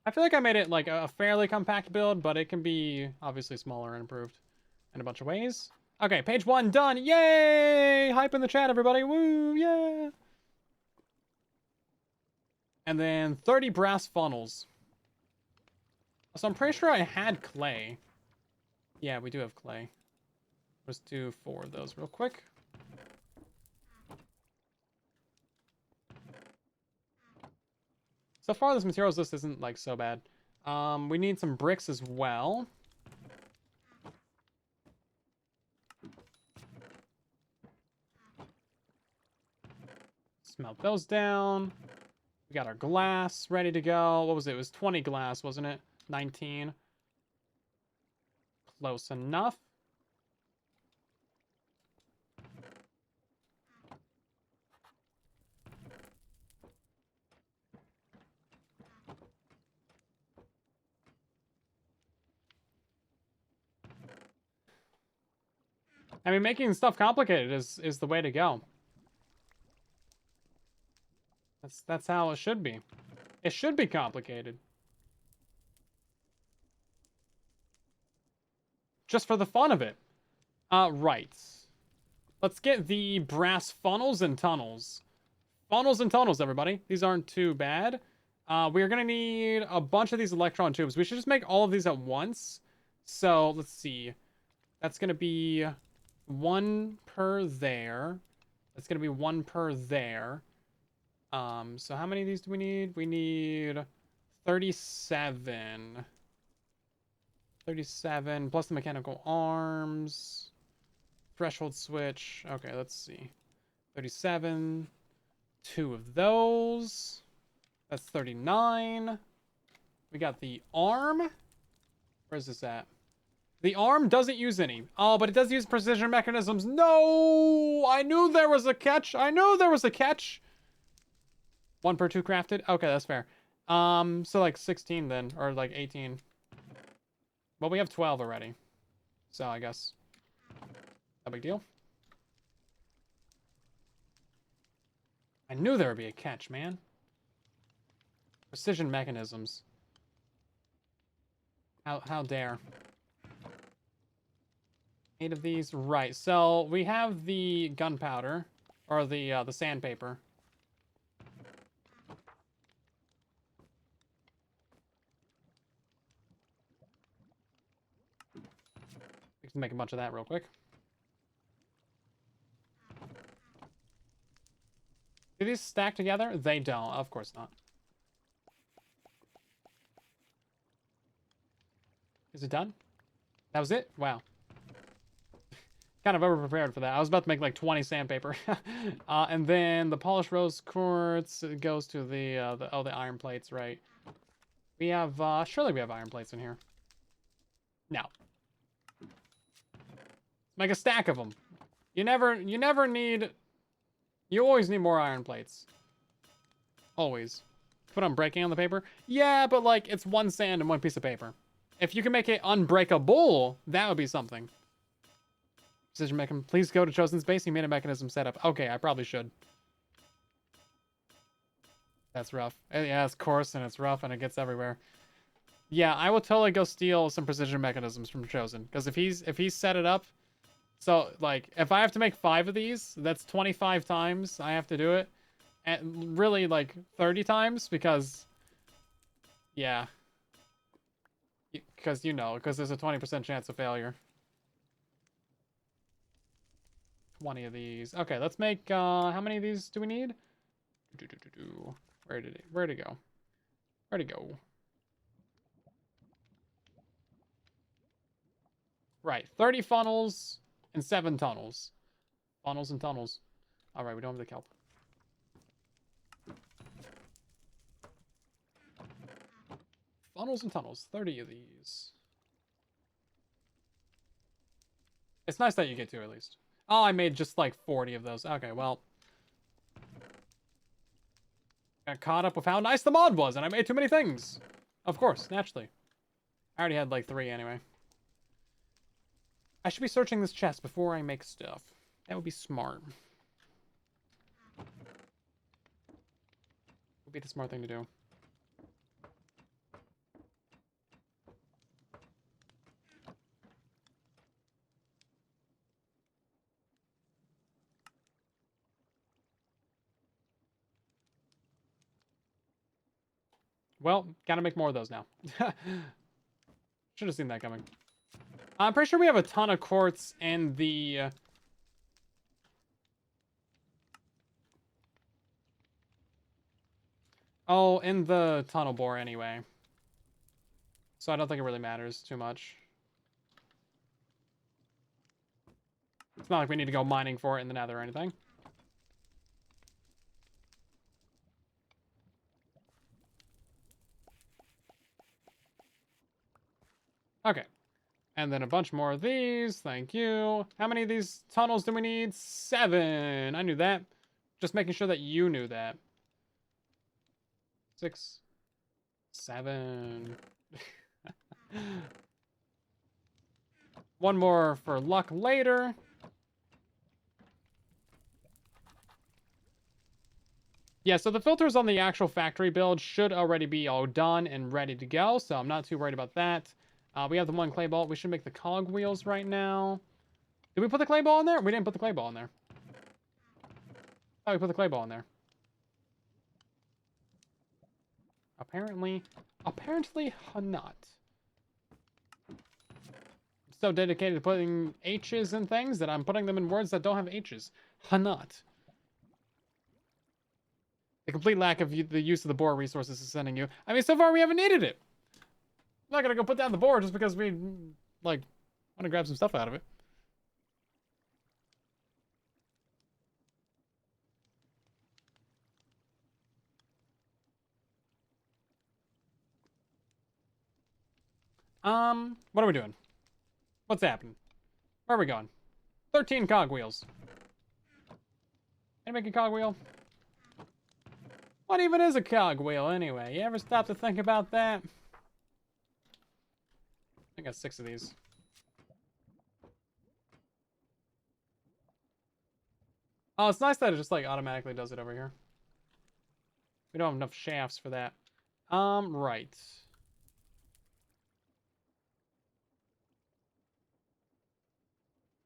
I feel like I made it like a fairly compact build, but it can be obviously smaller and improved in a bunch of ways. Okay, page 1 done. Yay! Hype in the chat, everybody. Woo! Yeah! And then 30 brass funnels. So I'm pretty sure I had clay. Yeah, we do have clay. Let's do 4 of those real quick. So far, this materials list isn't like so bad. We need some bricks as well. Smelt those down. We got our glass ready to go. What was it? It was 20 glass, wasn't it? 19. Close enough. I mean, making stuff complicated is the way to go. That's how it should be. It should be complicated. Just for the fun of it. Right. Let's get the brass funnels and tunnels. Funnels and tunnels, everybody. These aren't too bad. We're gonna need a bunch of these electron tubes. We should just make all of these at once. So, let's see. That's gonna be 1 per there. That's gonna be 1 per there. So how many of these do we need? We need 37. 37 plus the mechanical arms. Threshold switch. Okay, let's see. 37. 2 of those. That's 39. We got the arm. Where's this at? The arm doesn't use any. Oh, but it does use precision mechanisms. No! I knew there was a catch. I knew there was a catch. 1 per 2 crafted. Okay, that's fair. So like 16 then, or like 18. Well, we have 12 already. So I guess no big deal. I knew there would be a catch, man. Precision mechanisms. How dare. 8 of these. Right. So we have the gunpowder or the sandpaper. We can make a bunch of that real quick. Do these stack together? They don't. Of course not. Is it done? That was it? Wow. Kind of over-prepared for that. I was about to make like 20 sandpaper. And then the polished rose quartz goes to the iron plates, right? We have, surely we have iron plates in here. No. Make a stack of them. You never need... You always need more iron plates. Always. Put unbreaking on the paper? Yeah, but like, it's 1 sand and 1 piece of paper. If you can make it unbreakable, that would be something. Precision mechanism. Please go to Chosen's base. He made a mechanism setup. Okay, I probably should. That's rough. Yeah, it's coarse and it's rough and it gets everywhere. Yeah, I will totally go steal some precision mechanisms from Chosen. Because if he's set it up... So, like, if I have to make 5 of these, that's 25 times I have to do it. And really, like, 30 times, because... Yeah. Because, because there's a 20% chance of failure. 20 of these. Okay, let's make, how many of these do we need? Where'd it go? Where'd it go? Right, 30 funnels and 7 tunnels. Funnels and tunnels. All right, we don't have the kelp. Funnels and tunnels, 30 of these. It's nice that you get 2 at least. Oh, I made just like 40 of those. Okay, well. Got caught up with how nice the mod was, and I made too many things. Of course, naturally. I already had like 3 anyway. I should be searching this chest before I make stuff. That would be smart. Would be the smart thing to do. Well, gotta make more of those now. Should have seen that coming. I'm pretty sure we have a ton of quartz in the... Oh, in the tunnel bore anyway. So I don't think it really matters too much. It's not like we need to go mining for it in the nether or anything. Okay. And then a bunch more of these. Thank you. How many of these tunnels do we need? 7. I knew that. Just making sure that you knew that. 6. 7. One more for luck later. Yeah, so the filters on the actual factory build should already be all done and ready to go, so I'm not too worried about that. We have the 1 clay ball. We should make the cog wheels right now. Did we put the clay ball in there? We didn't put the clay ball in there. Oh, we put the clay ball in there. Apparently not. I'm so dedicated to putting H's in things that I'm putting them in words that don't have H's. Not. The complete lack of the use of the boar resources is sending you. I mean, so far we haven't needed it. I'm not gonna go put down the boar just because we, like, want to grab some stuff out of it. What are we doing? What's happening? Where are we going? 13 cogwheels. Can I make a cogwheel? What even is a cogwheel anyway? You ever stop to think about that? I got 6 of these. Oh, it's nice that it just like automatically does it over here. We don't have enough shafts for that. Right.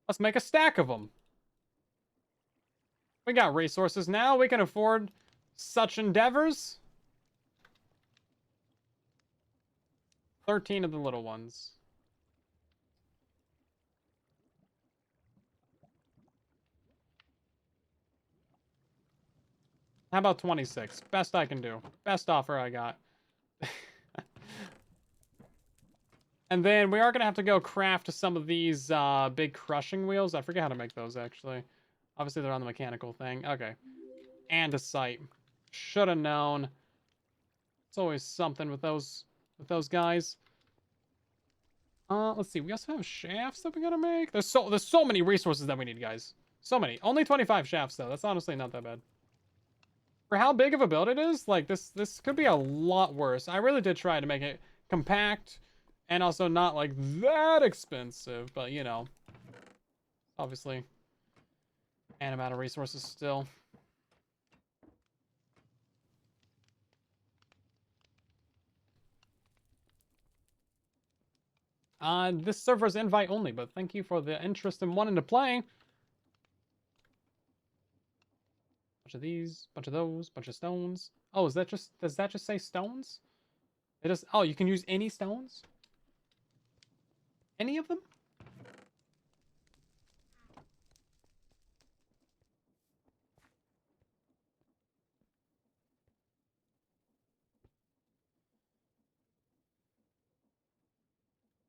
Let's make a stack of them. We got resources now. We can afford such endeavors. 13 of the little ones. How about 26? Best I can do. Best offer I got. And then we are going to have to go craft some of these big crushing wheels. I forget how to make those, actually. Obviously, they're on the mechanical thing. Okay. Andesite. Should have known. It's always something with those guys. Let's see. We also have shafts that we gotta make. There's so many resources that we need, guys. So many. Only 25 shafts, though. That's honestly not that bad. For how big of a build it is, like, this could be a lot worse. I really did try to make it compact and also not, like, that expensive. But, you know, obviously, an amount of resources still. This server is invite only, but thank you for the interest in wanting to play. Bunch of these, bunch of those, bunch of stones. Oh, does that just say stones? It is. Oh, you can use any stones? Any of them?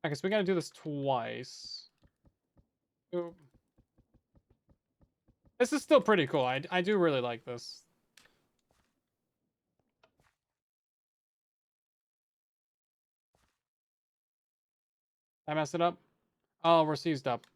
Okay, so we gotta do this twice. Oop. This is still pretty cool. I do really like this. I messed it up? Oh, we're seized up.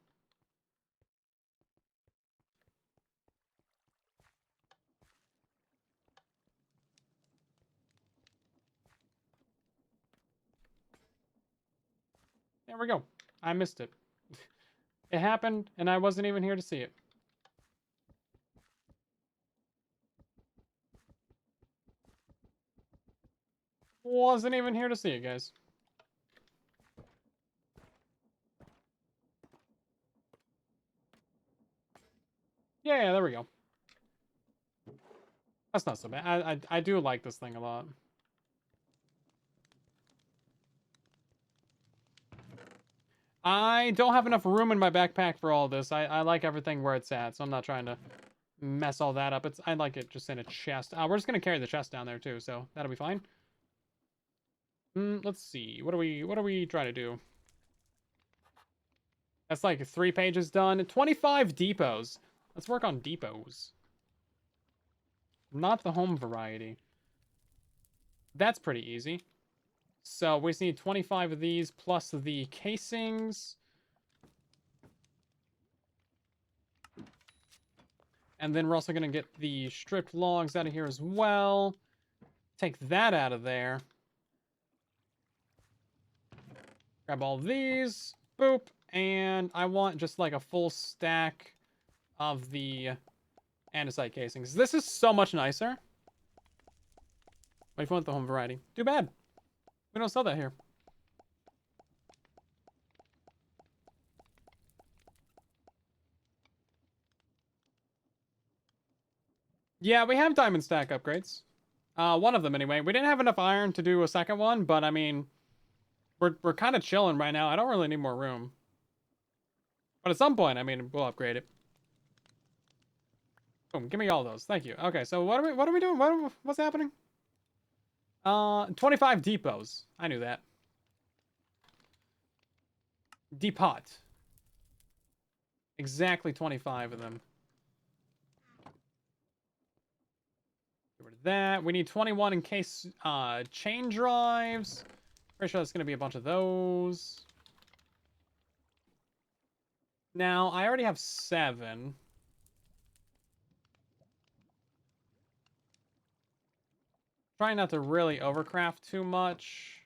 There we go. I missed it. It happened, and I wasn't even here to see it. Wasn't even here to see it, guys. Yeah, there we go. That's not so bad. I do like this thing a lot. I don't have enough room in my backpack for all this. I like everything where it's at, so I'm not trying to mess all that up. I like it just in a chest. We're just gonna carry the chest down there too, so that'll be fine. Let's see. What are we trying to do? That's like 3 pages done. 25 depots. Let's work on depots. Not the home variety. That's pretty easy. So we just need 25 of these plus the casings. And then we're also going to get the stripped logs out of here as well. Take that out of there. Grab all these. Boop. And I want just like a full stack of the andesite casings. This is so much nicer. Wait, if you want the home variety. Too bad. We don't sell that here. Yeah, we have diamond stack upgrades. One of them anyway. We didn't have enough iron to do a second one, but I mean, we're kind of chilling right now. I don't really need more room. But at some point, I mean, we'll upgrade it. Boom, give me all those. Thank you. Okay, so what are we doing? What's happening? 25 depots. I knew that. Depot. Exactly 25 of them. Get rid of that. We need 21 in case chain drives. Pretty sure that's going to be a bunch of those. Now, I already have 7. Trying not to really overcraft too much.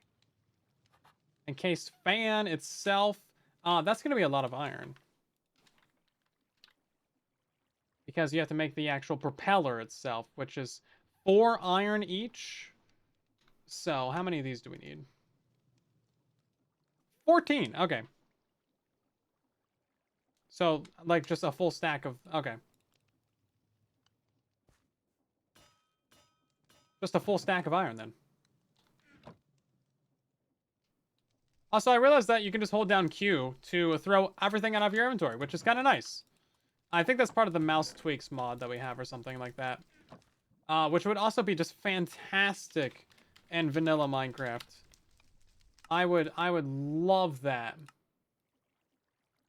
Encased fan itself. That's going to be a lot of iron. Because you have to make the actual propeller itself, which is 4 iron each. So, how many of these do we need? 14. Okay. So, like, just a full stack of... Okay. Just a full stack of iron, then. Also, I realized that you can just hold down Q to throw everything out of your inventory, which is kind of nice. I think that's part of the mouse tweaks mod that we have or something like that. Which would also be just fantastic in vanilla Minecraft. I would love that.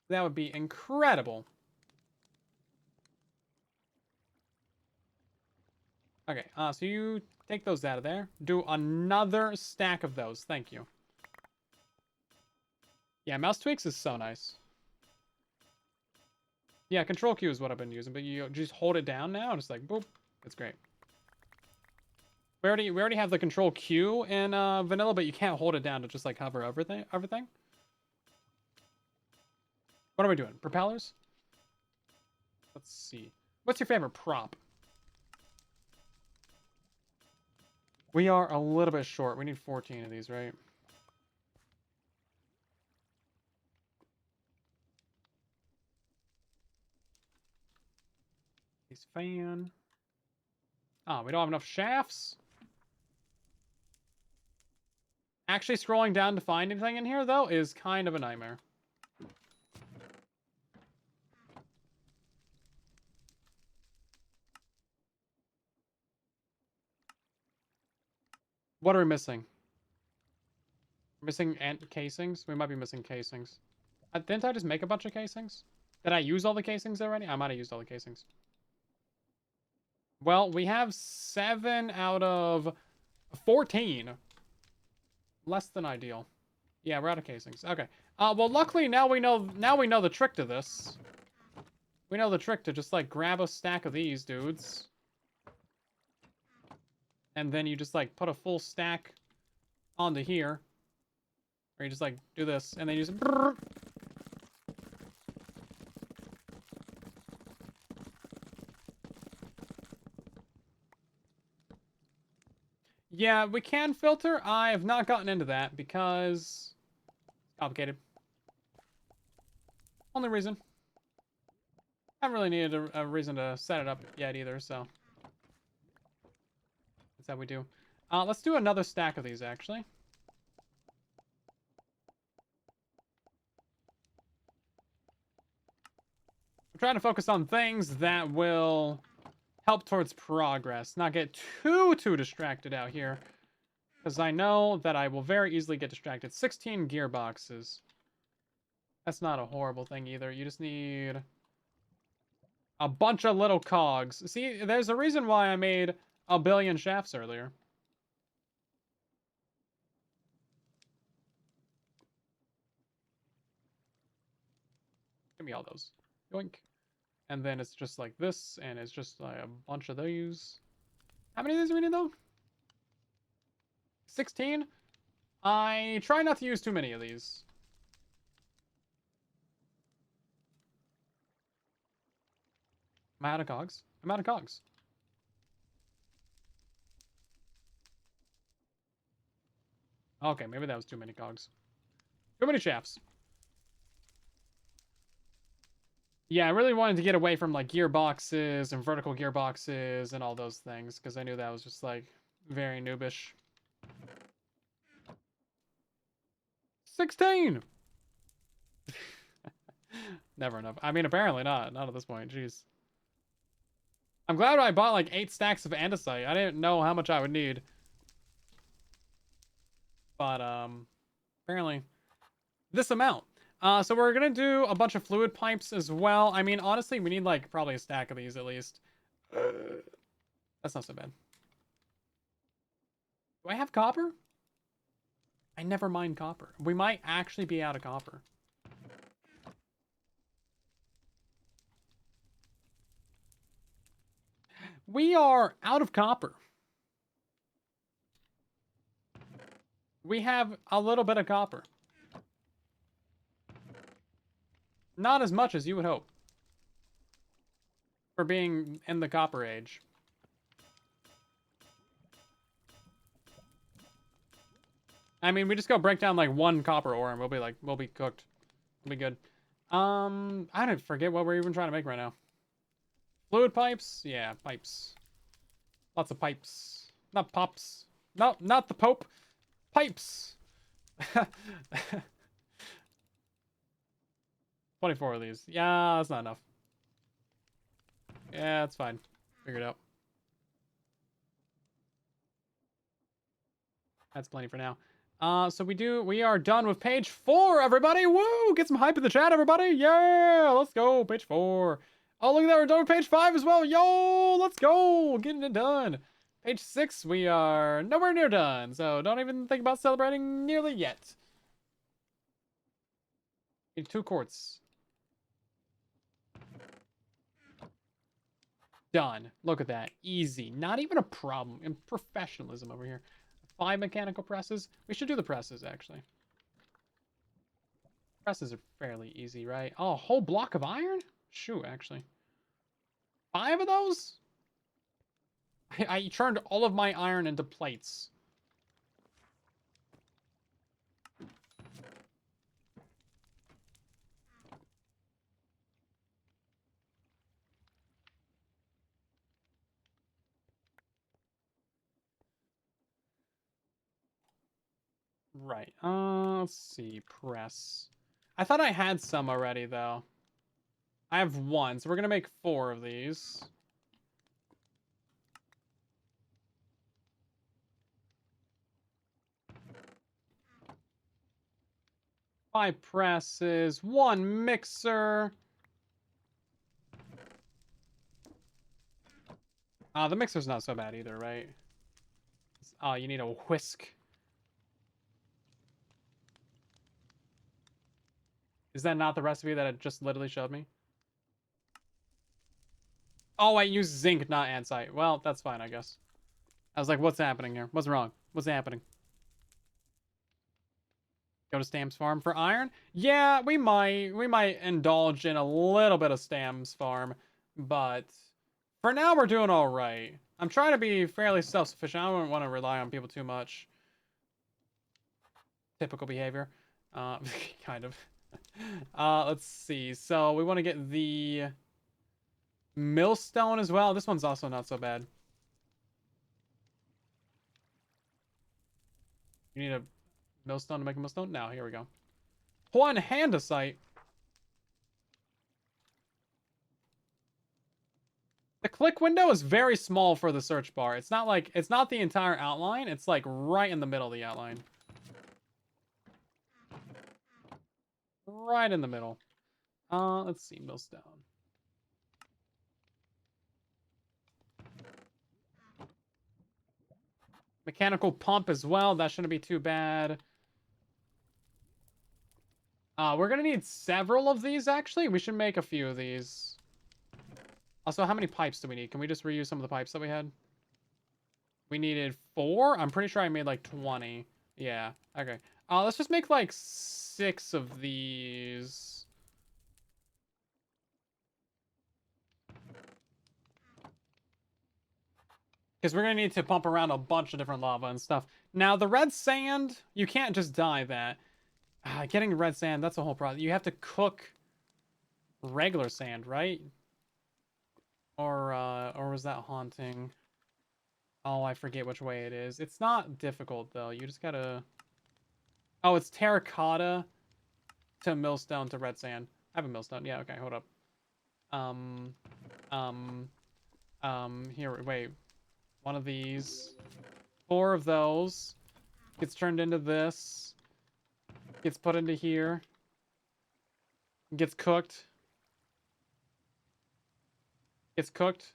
That would be incredible. Okay, so you take those out of there. Do another stack of those. Thank you. Yeah, mouse tweaks is so nice. Yeah, control Q is what I've been using, but you just hold it down now, and it's like, boop. It's great. We already have the control Q in vanilla, but you can't hold it down to just like hover everything. What are we doing? Propellers? Let's see. What's your favorite prop? We are a little bit short. We need 14 of these, right? These fan. Oh, we don't have enough shafts. Actually, scrolling down to find anything in here, though, is kind of a nightmare. What are we missing? We're Missing casings? We might be missing casings. Didn't I just make a bunch of casings? Did I use all the casings already? I might have used all the casings. Well, we have 7 out of 14. Less than ideal. Yeah, we're out of casings. Okay. Well, luckily now we know the trick to this. We know the trick to just like grab a stack of these dudes. And then you just like put a full stack onto here. Or you just like do this and then you just Yeah, we can filter. I have not gotten into that because it's complicated. Only reason. I haven't really needed a reason to set it up yet either, so that's how we do. Let's do another stack of these, actually. I'm trying to focus on things that will help towards progress, not get too distracted out here. Because I know that I will very easily get distracted. 16 gearboxes. That's not a horrible thing either. You just need a bunch of little cogs. See, there's a reason why I made a billion shafts earlier. Give me all those. Yoink. And then it's just like this, and it's just like a bunch of these. How many of these do we need, though? 16? I try not to use too many of these. I'm out of cogs. I'm out of cogs. Okay, maybe that was too many cogs. Too many shafts. Yeah, I really wanted to get away from, like, gearboxes and vertical gearboxes and all those things, because I knew that was just, like, very noobish. 16! Never enough. I mean, apparently not. Not at this point. Jeez. I'm glad I bought, like, 8 stacks of andesite. I didn't know how much I would need. But, apparently this amount. So we're gonna do a bunch of fluid pipes as well. I mean, honestly, we need, like, probably a stack of these at least. That's not so bad. Do I have copper? I never mined copper. We might actually be out of copper. We are out of copper. We have a little bit of copper. Not as much as you would hope. For being in the copper age. I mean, we just go break down like 1 copper ore and we'll be cooked. We'll be good. I don't forget what we're even trying to make right now. Fluid pipes? Yeah, pipes. Lots of pipes. Not pops. No, not the Pope. Pipes. 24 of these. Yeah, that's not enough. Yeah, that's fine. Figure it out. That's plenty for now. So we are done with page 4, everybody. Woo! Get some hype in the chat, everybody. Yeah, let's go. Page 4. Oh, look at that. We're done with page 5 as well. Yo, let's go. Getting it done. Page 6, we are nowhere near done. So don't even think about celebrating nearly yet. Need 2 quartz. Done. Look at that. Easy. Not even a problem. And professionalism over here. 5 mechanical presses. We should do the presses, actually. Presses are fairly easy, right? Oh, a whole block of iron? Shoot, actually. 5 of those? I turned all of my iron into plates. Right. Let's see. Press. I thought I had some already, though. I have 1, so we're going to make 4 of these. 5 presses, 1 mixer. The mixer's not so bad either, right? Oh, you need a whisk. Is that not the recipe that it just literally showed me? Oh, I use zinc, not andesite. Well, that's fine, I guess. I was like, what's happening here? What's wrong? What's happening? Go to Stam's Farm for iron? Yeah, we might indulge in a little bit of Stam's Farm, but for now we're doing all right. I'm trying to be fairly self-sufficient. I don't want to rely on people too much. Typical behavior. Kind of. Let's see. So we want to get the millstone as well. This one's also not so bad. You need a millstone to make a millstone? No, here we go. One handesite. The click window is very small for the search bar. It's not like, it's not the entire outline. It's like right in the middle of the outline. Right in the middle. Let's see, millstone. Mechanical pump as well. That shouldn't be too bad. We're gonna need several of these, actually. We should make a few of these. Also, how many pipes do we need? Can we just reuse some of the pipes that we had? We needed 4? I'm pretty sure I made like 20. Yeah, okay. Let's just make like 6 of these. Because we're going to need to pump around a bunch of different lava and stuff. Now, the red sand, you can't just dye that. Getting red sand, that's a whole problem. You have to cook regular sand, right? Or was that haunting? Oh, I forget which way it is. It's not difficult, though. You just gotta... Oh, it's terracotta to millstone to red sand. I have a millstone. Yeah, okay, hold up. Here, wait. One of these. 4 of those. Gets turned into this. Gets put into here. Gets cooked. Gets cooked.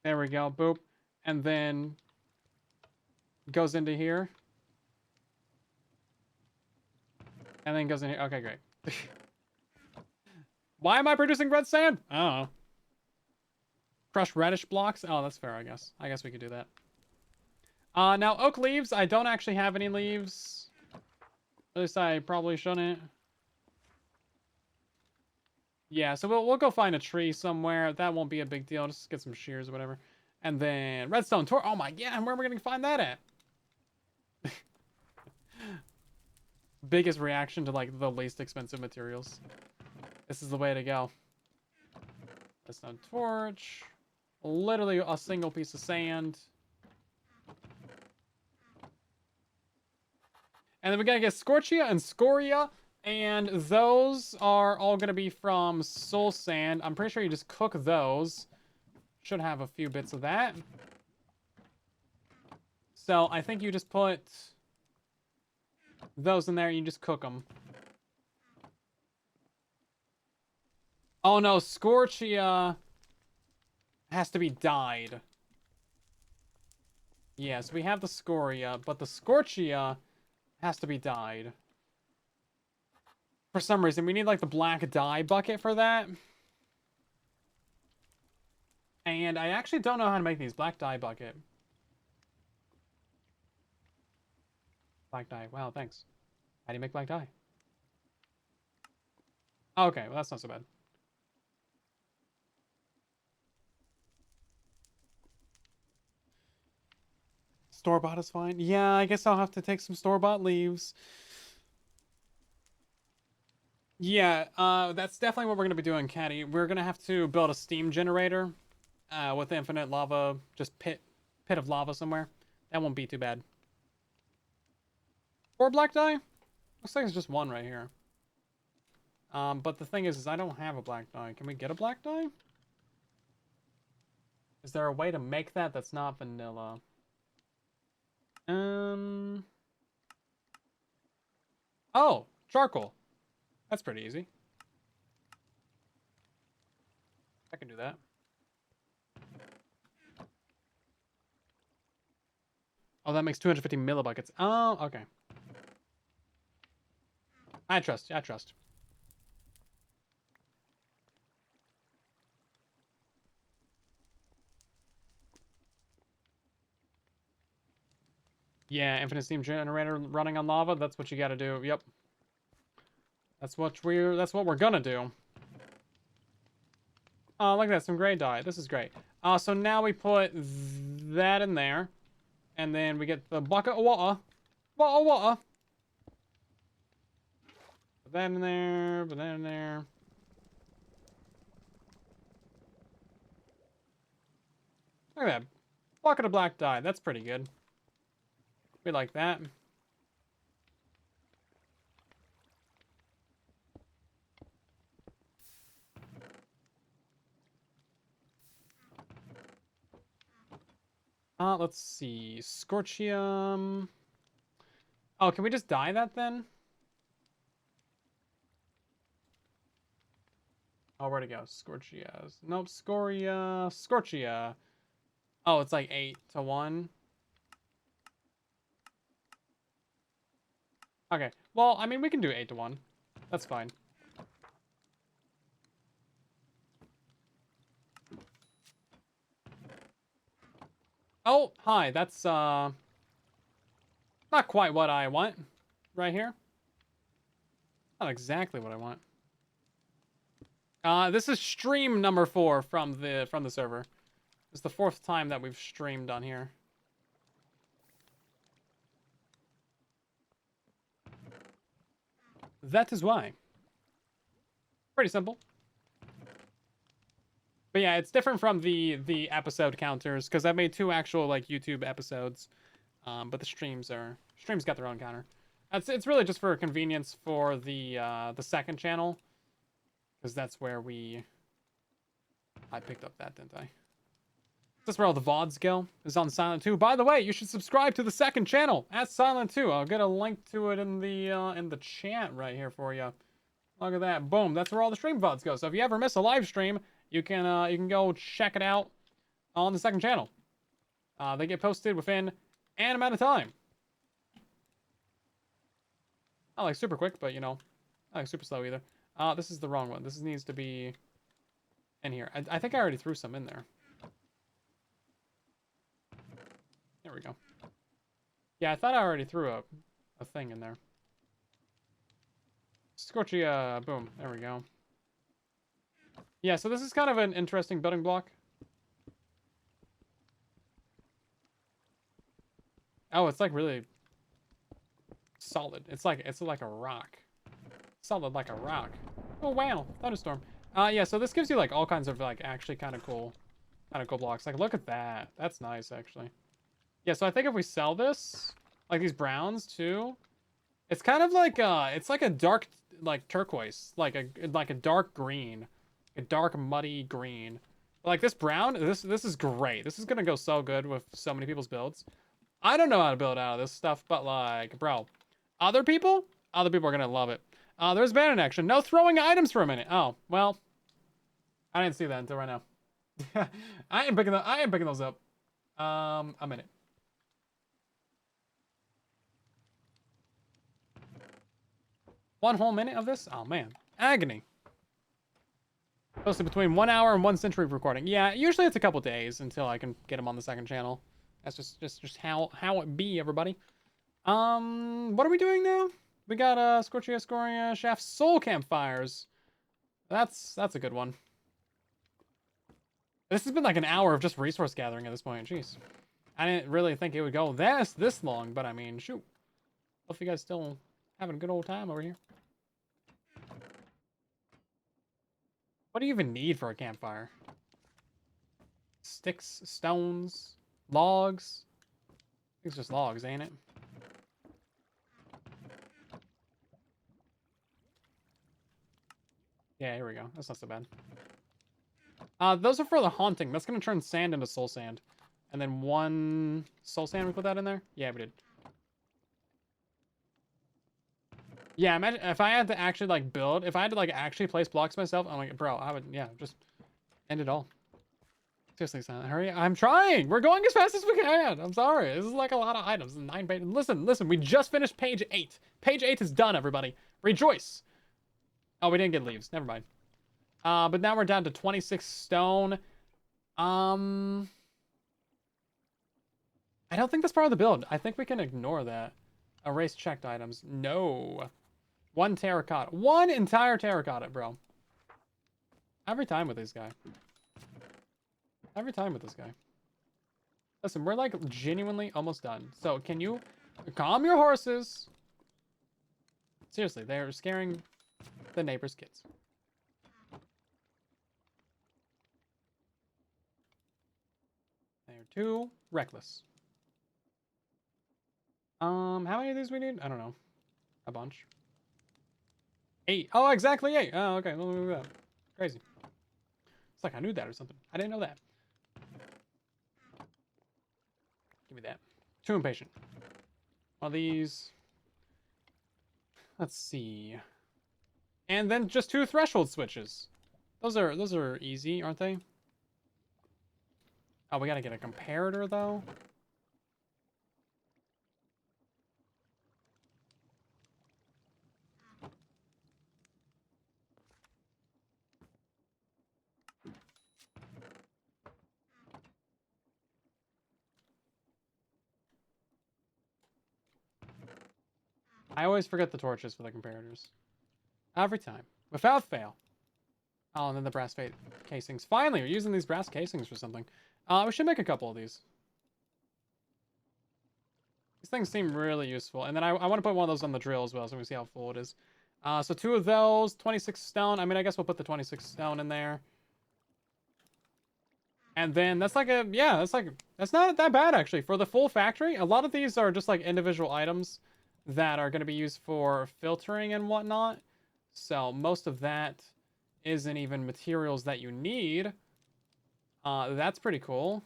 There we go. Boop. And then goes into here. And then goes in here. Okay, great. Why am I producing red sand? I don't know. Crushed reddish blocks? Oh, that's fair, I guess. I guess we could do that. Now, oak leaves. I don't actually have any leaves. At least I probably shouldn't. Yeah, so we'll go find a tree somewhere. That won't be a big deal. Just get some shears or whatever. And then redstone tor. Oh my, yeah, where are we going to find that at? Biggest reaction to like the least expensive materials. This is the way to go. Redstone torch. Literally a single piece of sand. And then we gotta get Scorchia and Scoria. And those are all gonna be from soul sand. I'm pretty sure you just cook those. Should have a few bits of that. So I think you just put those in there and you just cook them. Oh no, Scorchia has to be dyed. Yes, we have the Scoria, but the Scorchia has to be dyed. For some reason, we need like the black dye bucket for that. And I actually don't know how to make these. Black dye bucket. Black dye. Wow, thanks. How do you make black dye? Okay, well that's not so bad. Store-bought is fine. Yeah, I guess I'll have to take some store-bought leaves. Yeah, that's definitely what we're going to be doing, Caddy. We're going to have to build a steam generator with infinite lava, just pit of lava somewhere. That won't be too bad. 4 black dye? Looks like it's just 1 right here. But the thing is I don't have a black dye. Can we get a black dye? Is there a way to make that that's not vanilla? Oh, charcoal. That's pretty easy. I can do that. Oh, that makes 250 millibuckets. Oh, okay. I trust. I trust. Yeah, infinite steam generator running on lava. That's what you got to do. Yep. That's what we're gonna do. Oh, look at that, some gray dye. This is great. So now we put that in there, and then we get the bucket of water. Water. Put that in there. Put that in there. Look at that. Bucket of black dye. That's pretty good. We like that. Let's see. Scorchium. Oh, can we just dye that then? Oh, where'd it go? Scorchia. Nope, Scoria. Scorchia. Oh, it's like 8 to 1. Okay. Well, I mean, we can do 8 to 1. That's fine. Oh, hi. That's, not quite what I want right here. Not exactly what I want. This is stream number 4 from the server. It's the 4th time that we've streamed on here. That is why. Pretty simple. But yeah, it's different from the episode counters because I made 2 actual like YouTube episodes, but the streams got their own counter. It's really just for convenience for the second channel, because that's where I picked up that, didn't I? That's where all the VODs go. Is on Silent 2. By the way, you should subscribe to the second channel at Silent 2. I'll get a link to it in the chat right here for you. Look at that. Boom. That's where all the stream VODs go. So if you ever miss a live stream, you can go check it out on the second channel. They get posted within an amount of time. Not like super quick, but you know, not like super slow either. This is the wrong one. This needs to be in here. I think I already threw some in there. There we go. Yeah, I thought I already threw a thing in there. Scorchia, boom. There we go. Yeah, so this is kind of an interesting building block. Oh, it's like really solid. It's like a rock. Solid like a rock. Oh wow, thunderstorm. Yeah, so this gives you like all kinds of like actually kind of cool blocks. Like look at that. That's nice actually. Yeah, so I think if we sell this, like these browns too, it's kind of like it's like a dark like turquoise, like a dark green, a dark muddy green. Like this brown, this is great. This is gonna go so good with so many people's builds. I don't know how to build out of this stuff, but like, bro, other people are gonna love it. There's ban in action. No throwing items for a minute. Oh, well, I didn't see that until right now. I am picking those up. A minute. One whole minute of this? Oh man, agony. Posted between 1 hour and 1 century of recording. Yeah, usually it's a couple days until I can get them on the second channel. That's just how it be, everybody. What are we doing now? We got Scorchia, Scoria, Shaft, Soul Campfires. That's a good one. This has been like an hour of just resource gathering at this point. Jeez, I didn't really think it would go this long, but I mean, shoot. Hope you guys still having a good old time over here. What do you even need for a campfire? Sticks, stones, logs. I think it's just logs, ain't it? Yeah, here we go. That's not so bad. Those are for the haunting. That's gonna turn sand into soul sand. And then 1 soul sand, we put that in there? Yeah, we did. Yeah, imagine if I had to actually like build, if I had to like actually place blocks myself, I'm like, bro, I would, yeah, just end it all. Seriously, Silent, hurry. I'm trying. We're going as fast as we can. I'm sorry. This is like a lot of items. 9 pages. Listen. We just finished page 8. Page 8 is done, everybody. Rejoice. Oh, we didn't get leaves. Never mind. But now we're down to 26 stone. I don't think that's part of the build. I think we can ignore that. Erase checked items. No. 1 terracotta. 1 entire terracotta, bro. Every time with this guy. Every time with this guy. Listen, we're like genuinely almost done. So can you calm your horses? Seriously, they're scaring the neighbor's kids. They're too reckless. How many of these we need? I don't know. A bunch. 8. Oh, exactly 8. Oh, okay. Look at that. Crazy. It's like I knew that or something. I didn't know that. Give me that. Too impatient. Well, these... Let's see. And then just 2 threshold switches. Those are easy, aren't they? Oh, we gotta get a comparator, though. I always forget the torches for the comparators. Every time. Without fail. Oh, and then the brass casings. Finally, we're using these brass casings for something. We should make a couple of these. These things seem really useful. And then I want to put one of those on the drill as well, so we can see how full it is. So 2 of those, 26 stone. I mean, I guess we'll put the 26 stone in there. And then that's like a, yeah, that's not that bad, actually. For the full factory, a lot of these are just like individual items that are going to be used for filtering and whatnot. So most of that isn't even materials that you need. That's pretty cool.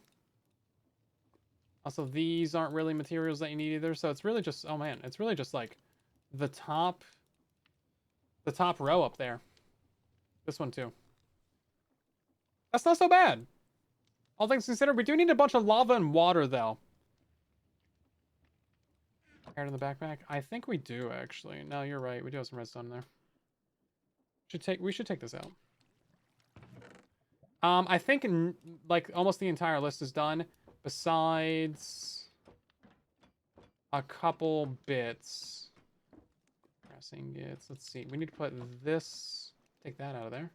Also, these aren't really materials that you need either. So it's really just, oh man, it's really just like the top row up there. This one too. That's not so bad. All things considered, we do need a bunch of lava and water though. Air in the backpack? I think we do actually. No, you're right. We do have some redstone in there. We should take this out. I think like almost the entire list is done, besides a couple bits. Brass ingots. Let's see. We need to put this. Take that out of there.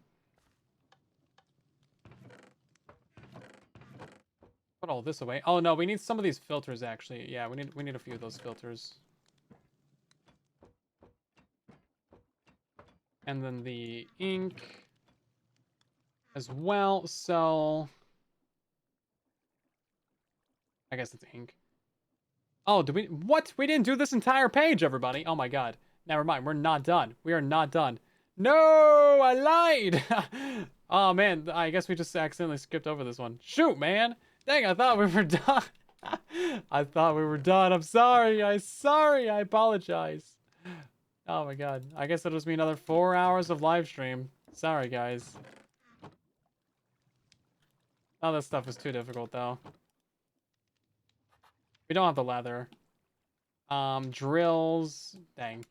Put all this away. Oh no, we need some of these filters actually. Yeah, we need a few of those filters. And then the ink as well. So I guess it's ink. Oh, what? We didn't do this entire page, everybody. Oh my god. Never mind. We're not done. We are not done. No, I lied. Oh man, I guess we just accidentally skipped over this one. Shoot, man. Dang, I thought we were done. I thought we were done. I'm sorry. I apologize. Oh my god. I guess it'll just be another 4 hours of live stream. Sorry, guys. Oh, this stuff is too difficult, though. We don't have the leather. Drills. Dang.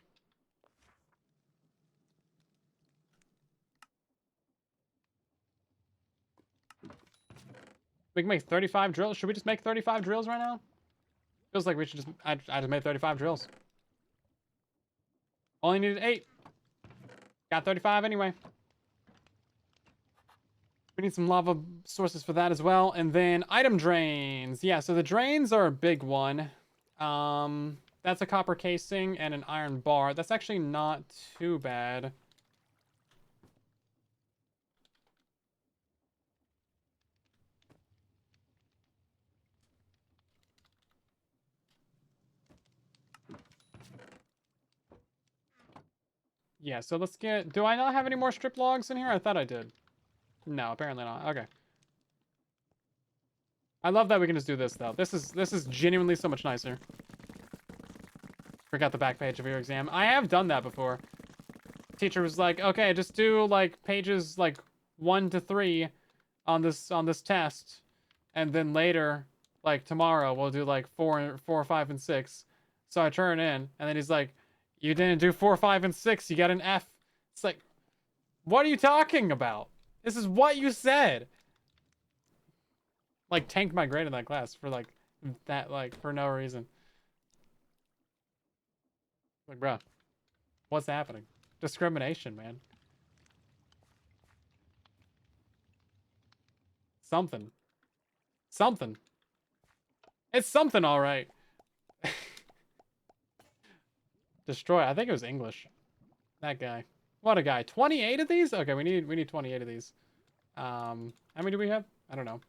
We can make 35 drills. Should we just make 35 drills right now? Feels like we should just... I just made 35 drills. Only needed 8. Got 35 anyway. We need some lava sources for that as well. And then item drains. Yeah, so the drains are a big one. That's a copper casing and an iron bar. That's actually not too bad. Yeah, so let's get... Do I not have any more strip logs in here? I thought I did. No, apparently not. Okay. I love that we can just do this, though. This is genuinely so much nicer. Forgot the back page of your exam. I have done that before. Teacher was like, okay, just do like pages like 1 to 3 on this test, and then later, like tomorrow, we'll do like 4, 5, and 6. So I turn in, and then he's like, you didn't do 4, 5, and 6. You got an F. It's like, what are you talking about? This is what you said. Like, tanked my grade in that class for like that, like for no reason. Like, bro, what's happening? Discrimination, man. Something. Something. It's something, all right. Destroy. I think it was English. That guy. What a guy. 28 of these? Okay, we need 28 of these. How many do we have? I don't know.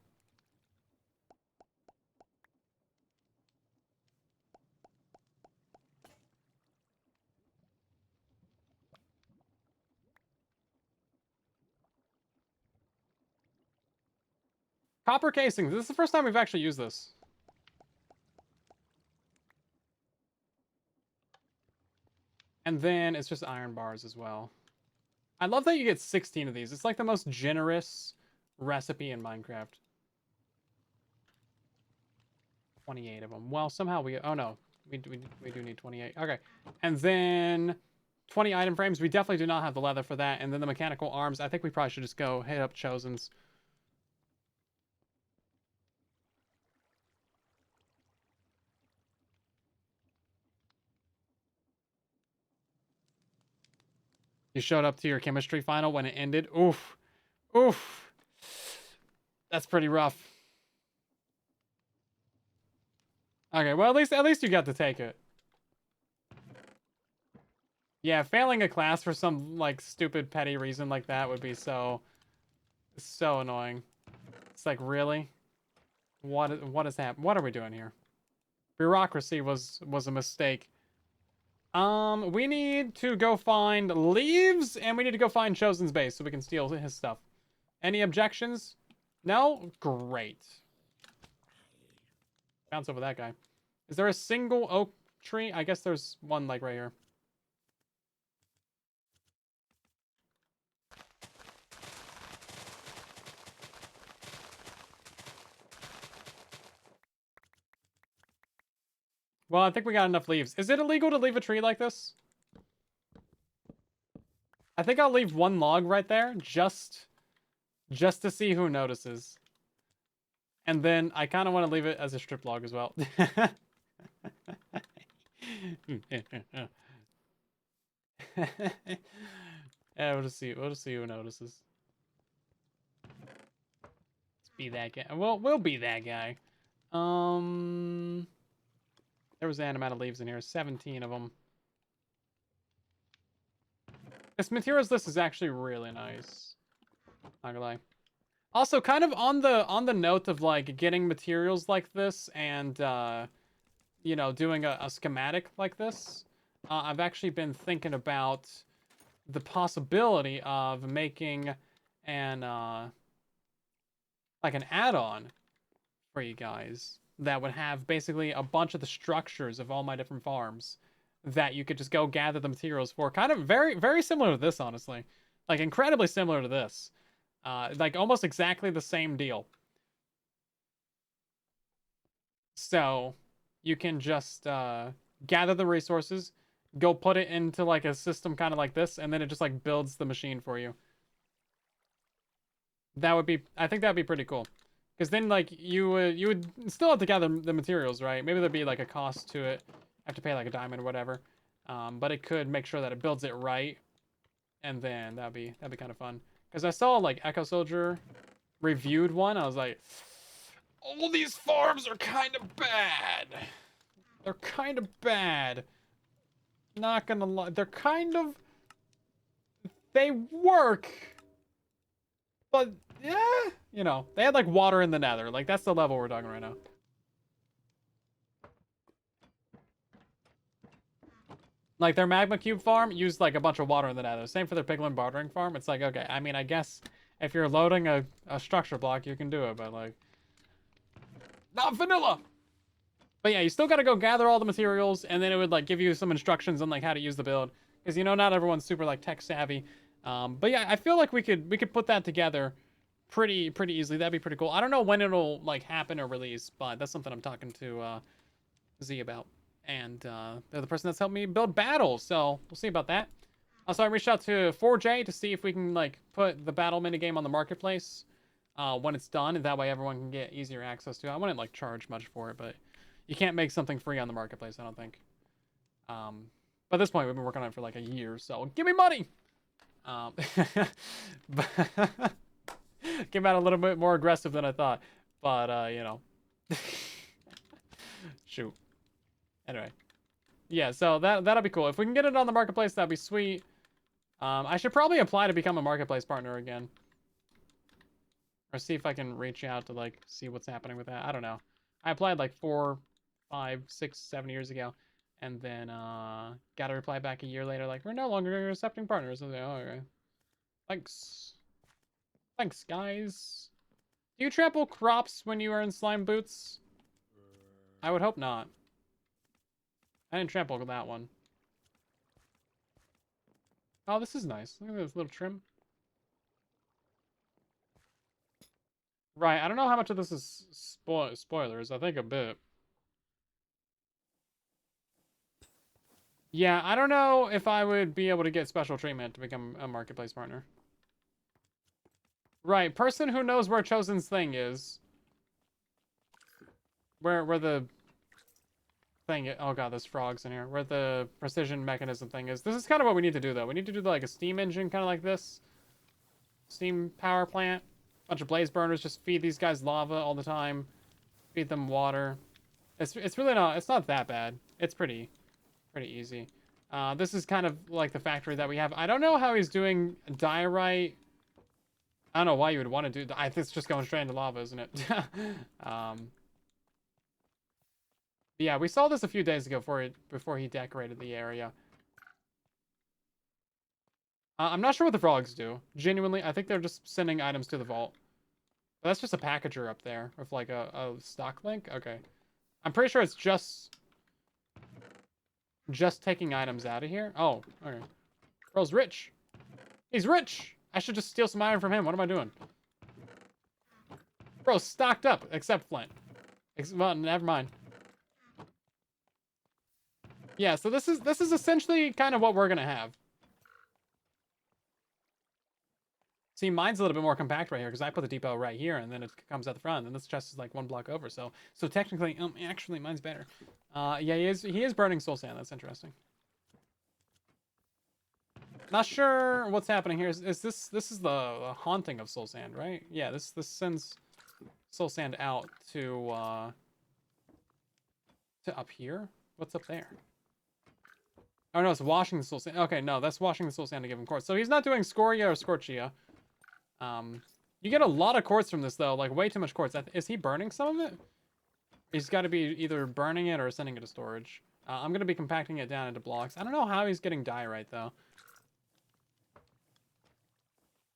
Copper casings. This is the first time we've actually used this. And then it's just iron bars as well. I love that you get 16 of these. It's like the most generous recipe in Minecraft. 28 of them. Well, somehow we... Oh, no. We do need 28. Okay. And then 20 item frames. We definitely do not have the leather for that. And then the mechanical arms. I think we probably should just go hit up Chosen's. You showed up to your chemistry final when it ended. Oof. Oof. That's pretty rough. Okay, well, at least you got to take it. Yeah, failing a class for some, like, stupid, petty reason like that would be so annoying. It's like, really? What is happening? What are we doing here? Bureaucracy was a mistake. We need to go find Leaves, and we need to go find Chosen's base so we can steal his stuff. Any objections? No? Great. Bounce over that guy. Is there a single oak tree? I guess there's one, like, right here. Well, I think we got enough leaves. Is it illegal to leave a tree like this? I think I'll leave one log right there, just to see who notices. And then I kind of want to leave it as a strip log as well. Yeah, we'll just see who notices. Let's be that guy. Well, we'll be that guy. There was an amount of leaves in here, 17 of them. This materials list is actually really nice. Not gonna lie. Also, kind of on the note of like getting materials like this and you know, doing a schematic like this, I've actually been thinking about the possibility of making an like an add-on for you guys that would have basically a bunch of the structures of all my different farms that you could just go gather the materials for. Kind of very similar to this, honestly. Like incredibly similar to this. Like almost exactly the same deal. So you can just gather the resources, go put it into like a system kind of like this, and then it just like builds the machine for you. That would be, I think that'd be pretty cool. Because then like you would still have to gather the materials, right? Maybe there'd be like a cost to it. Have to pay like a diamond or whatever. But it could make sure that it builds it right. And then that'd be kind of fun. Because I saw like Echo Soldier reviewed one. I was like, all these farms are kind of bad. They're kind of bad. Not gonna lie. They're kind of... They work. But, yeah. You know, they had like water in the nether. Like, that's the level we're talking right now. Like, their magma cube farm used like a bunch of water in the nether. Same for their piglin bartering farm. It's like, okay, I mean, I guess if you're loading a structure block, you can do it, but like... Not vanilla! But yeah, you still got to go gather all the materials, and then it would like give you some instructions on like how to use the build, because you know not everyone's super like tech savvy. But yeah, I feel like we could put that together pretty easily. That'd be pretty cool. I don't know when it'll like happen or release, but that's something I'm talking to Z about, and they're the person that's helped me build battles, so we'll see about that. Also, I reached out to 4J to see if we can like put the battle minigame on the marketplace when it's done, and that way everyone can get easier access to it. I wouldn't like charge much for it, but you can't make something free on the marketplace, I don't think. But at this point, we've been working on it for like a year, so give me money. But came out a little bit more aggressive than I thought, but you know, shoot. Anyway, yeah, so that'll be cool. If we can get it on the marketplace, that'd be sweet. I should probably apply to become a marketplace partner again, or see if I can reach out to like see what's happening with that. I don't know. I applied like 4, 5, 6, 7 years ago, and then got a reply back a year later like we're no longer accepting partners. I was like, oh, okay. Thanks, guys. Do you trample crops when you are in slime boots? I would hope not. I didn't trample that one. Oh, this is nice. Look at this little trim. Right, I don't know how much of this is spoilers. I think a bit. Yeah, I don't know if I would be able to get special treatment to become a marketplace partner. Right, person who knows where Chosen's thing is. Where the thing is. Oh god, there's frogs in here. Where the precision mechanism thing is. This is kind of what we need to do, though. We need to do like a steam engine, kind of like this. Steam power plant. Bunch of blaze burners. Just feed these guys lava all the time. Feed them water. It's really not. It's not that bad. It's pretty easy. This is kind of like the factory that we have. I don't know how he's doing diorite. I don't know why you would want to do that. It's just going straight into lava, isn't it? Yeah, we saw this a few days ago before he decorated the area. I'm not sure what the frogs do. Genuinely, I think they're just sending items to the vault. But that's just a packager up there with like a stock link. Okay. I'm pretty sure it's just taking items out of here. Oh, okay. Bro's rich. He's rich. I should just steal some iron from him. What am I doing? Bro's stocked up, except Flint. Well, never mind. Yeah, so this is essentially kind of what we're gonna have. See, mine's a little bit more compact right here because I put the depot right here, and then it comes out the front, and this chest is like 1 block over. So technically, actually, mine's better. Yeah, he is burning soul sand. That's interesting. Not sure what's happening here. Is this is the haunting of soul sand, right? Yeah, this sends soul sand out to up here. What's up there? Oh no, it's washing the soul sand. Okay, no, that's washing the soul sand to give him quartz. So he's not doing scoria or scorchia. You get a lot of quartz from this though, like way too much quartz. Is he burning some of it? He's got to be either burning it or sending it to storage. I'm gonna be compacting it down into blocks. I don't know how he's getting diorite though.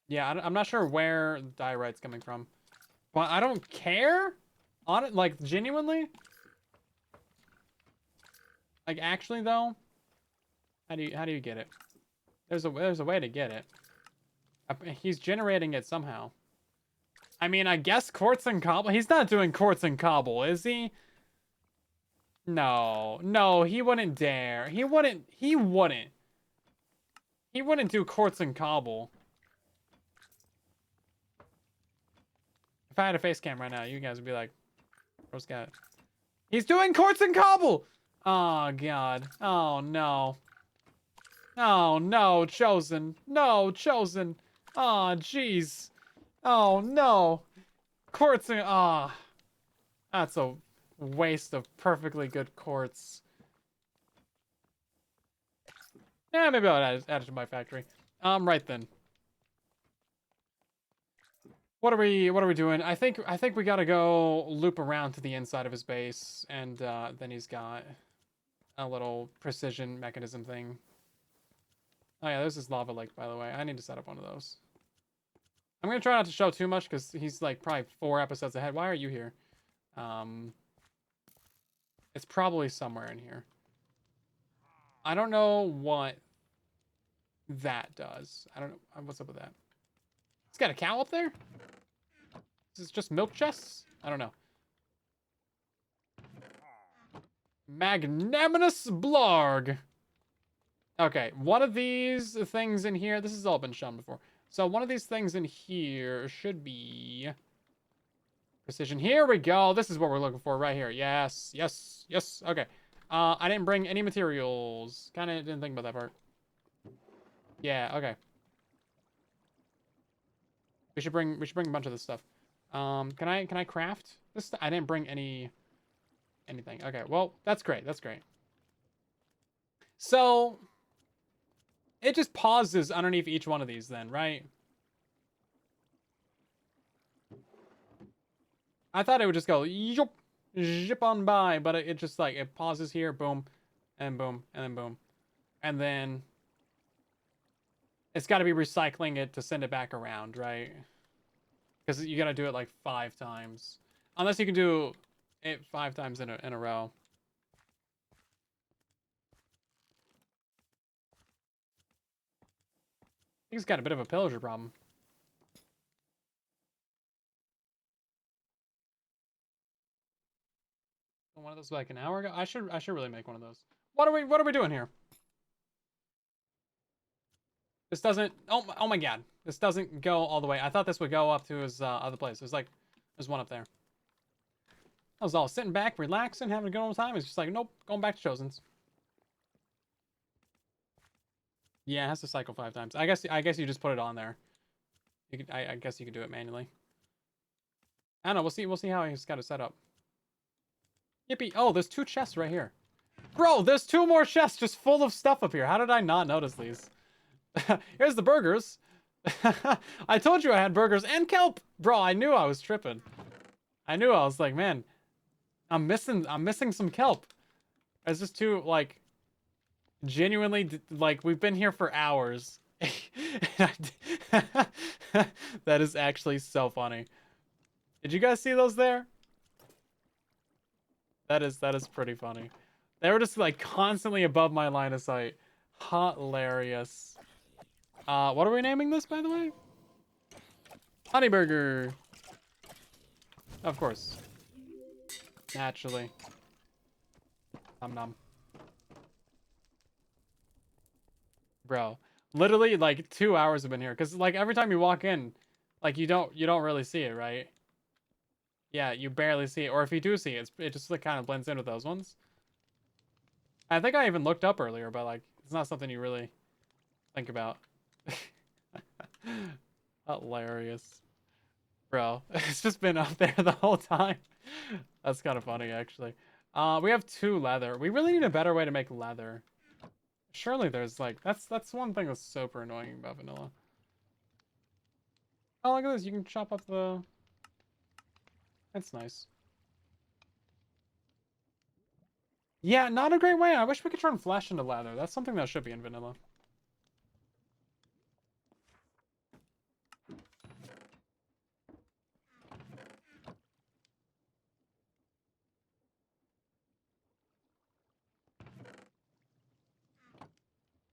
Yeah, I'm not sure where diorite's coming from, but I don't care. On it, like genuinely. Like actually though, how do you get it? There's a way to get it. He's generating it somehow. I mean, I guess quartz and cobble. He's not doing quartz and cobble, is he? No, he wouldn't dare. He wouldn't do quartz and cobble. If I had a face cam right now, you guys would be like, "Bro's got it." He's doing quartz and cobble. Oh god. Oh no. Oh no, Chosen. No, Chosen. Oh jeez. Oh no. Quartz and that's a waste of perfectly good quartz. Yeah, maybe I'll add it to my factory. Right then. What are we doing? I think we gotta go loop around to the inside of his base, and then he's got a little precision mechanism thing. Oh yeah, there's his lava lake, by the way. I need to set up one of those. I'm gonna try not to show too much because he's like probably 4 episodes ahead. Why are you here? It's probably somewhere in here. I don't know what that does. I don't know. What's up with that? It's got a cow up there? Is this just milk chests? I don't know. Magnanimous Blarg. Okay, one of these things in here, this has all been shown before. So one of these things in here should be precision. Here we go. This is what we're looking for right here. Yes, yes, yes. Okay. I didn't bring any materials. Kind of didn't think about that part. Yeah, okay. We should bring a bunch of this stuff. Can I craft this? I didn't bring anything. Okay, well, that's great. That's great. So it just pauses underneath each one of these then, right? I thought it would just go zip on by, but it just like it pauses here, boom, and boom, and then boom. And then it's got to be recycling it to send it back around, right? Because you got to do it like 5 times. Unless you can do it 5 times in a row. I think he's got a bit of a pillager problem. One of those like an hour ago. I should really make one of those. What are we doing here? This doesn't. Oh my god. This doesn't go all the way. I thought this would go up to his other place. There's one up there. I was all sitting back, relaxing, having a good old time. It's just like, nope, going back to Chosen's. Yeah, it has to cycle 5 times. I guess you just put it on there. You could, I guess you could do it manually. I don't know. We'll see how he's got it set up. Yippee! Oh, there's 2 chests right here. Bro, there's 2 more chests just full of stuff up here. How did I not notice these? Here's the burgers. I told you I had burgers and kelp. Bro, I knew I was tripping. I was like, man, I'm missing some kelp. It's just too like genuinely like we've been here for hours. That is actually so funny. Did you guys see those there? That is pretty funny. They were just like constantly above my line of sight. Hilarious. What are we naming this, by the way? Honey Burger. Of course. Naturally. Nom nom. Bro, literally like 2 hours have been here because like every time you walk in, like you don't really see it, right? Yeah, you barely see it, or if you do see it, it just like kind of blends in with those ones. I think I even looked up earlier, but like it's not something you really think about. Hilarious. Bro, it's just been up there the whole time. That's kind of funny, actually. We have 2 leather. We really need a better way to make leather. Surely there's like that's one thing that's super annoying about vanilla. Oh, look at this. You can chop up the. That's nice. Yeah, not a great way. I wish we could turn flesh into leather. That's something that should be in vanilla.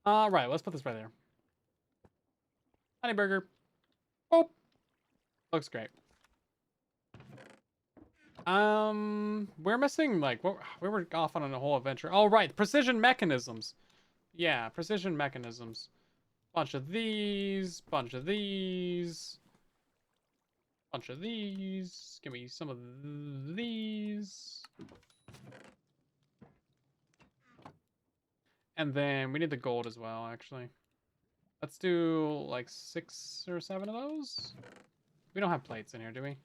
Right. Let's put this right there. Honey burger. Oh, looks great. We're missing like we were off on a whole adventure. Oh, right, precision mechanisms. Yeah, precision mechanisms. Bunch of these. Bunch of these. Bunch of these. Give me some of these. And then we need the gold as well, actually. Let's do like 6 or 7 of those. We don't have plates in here, do we?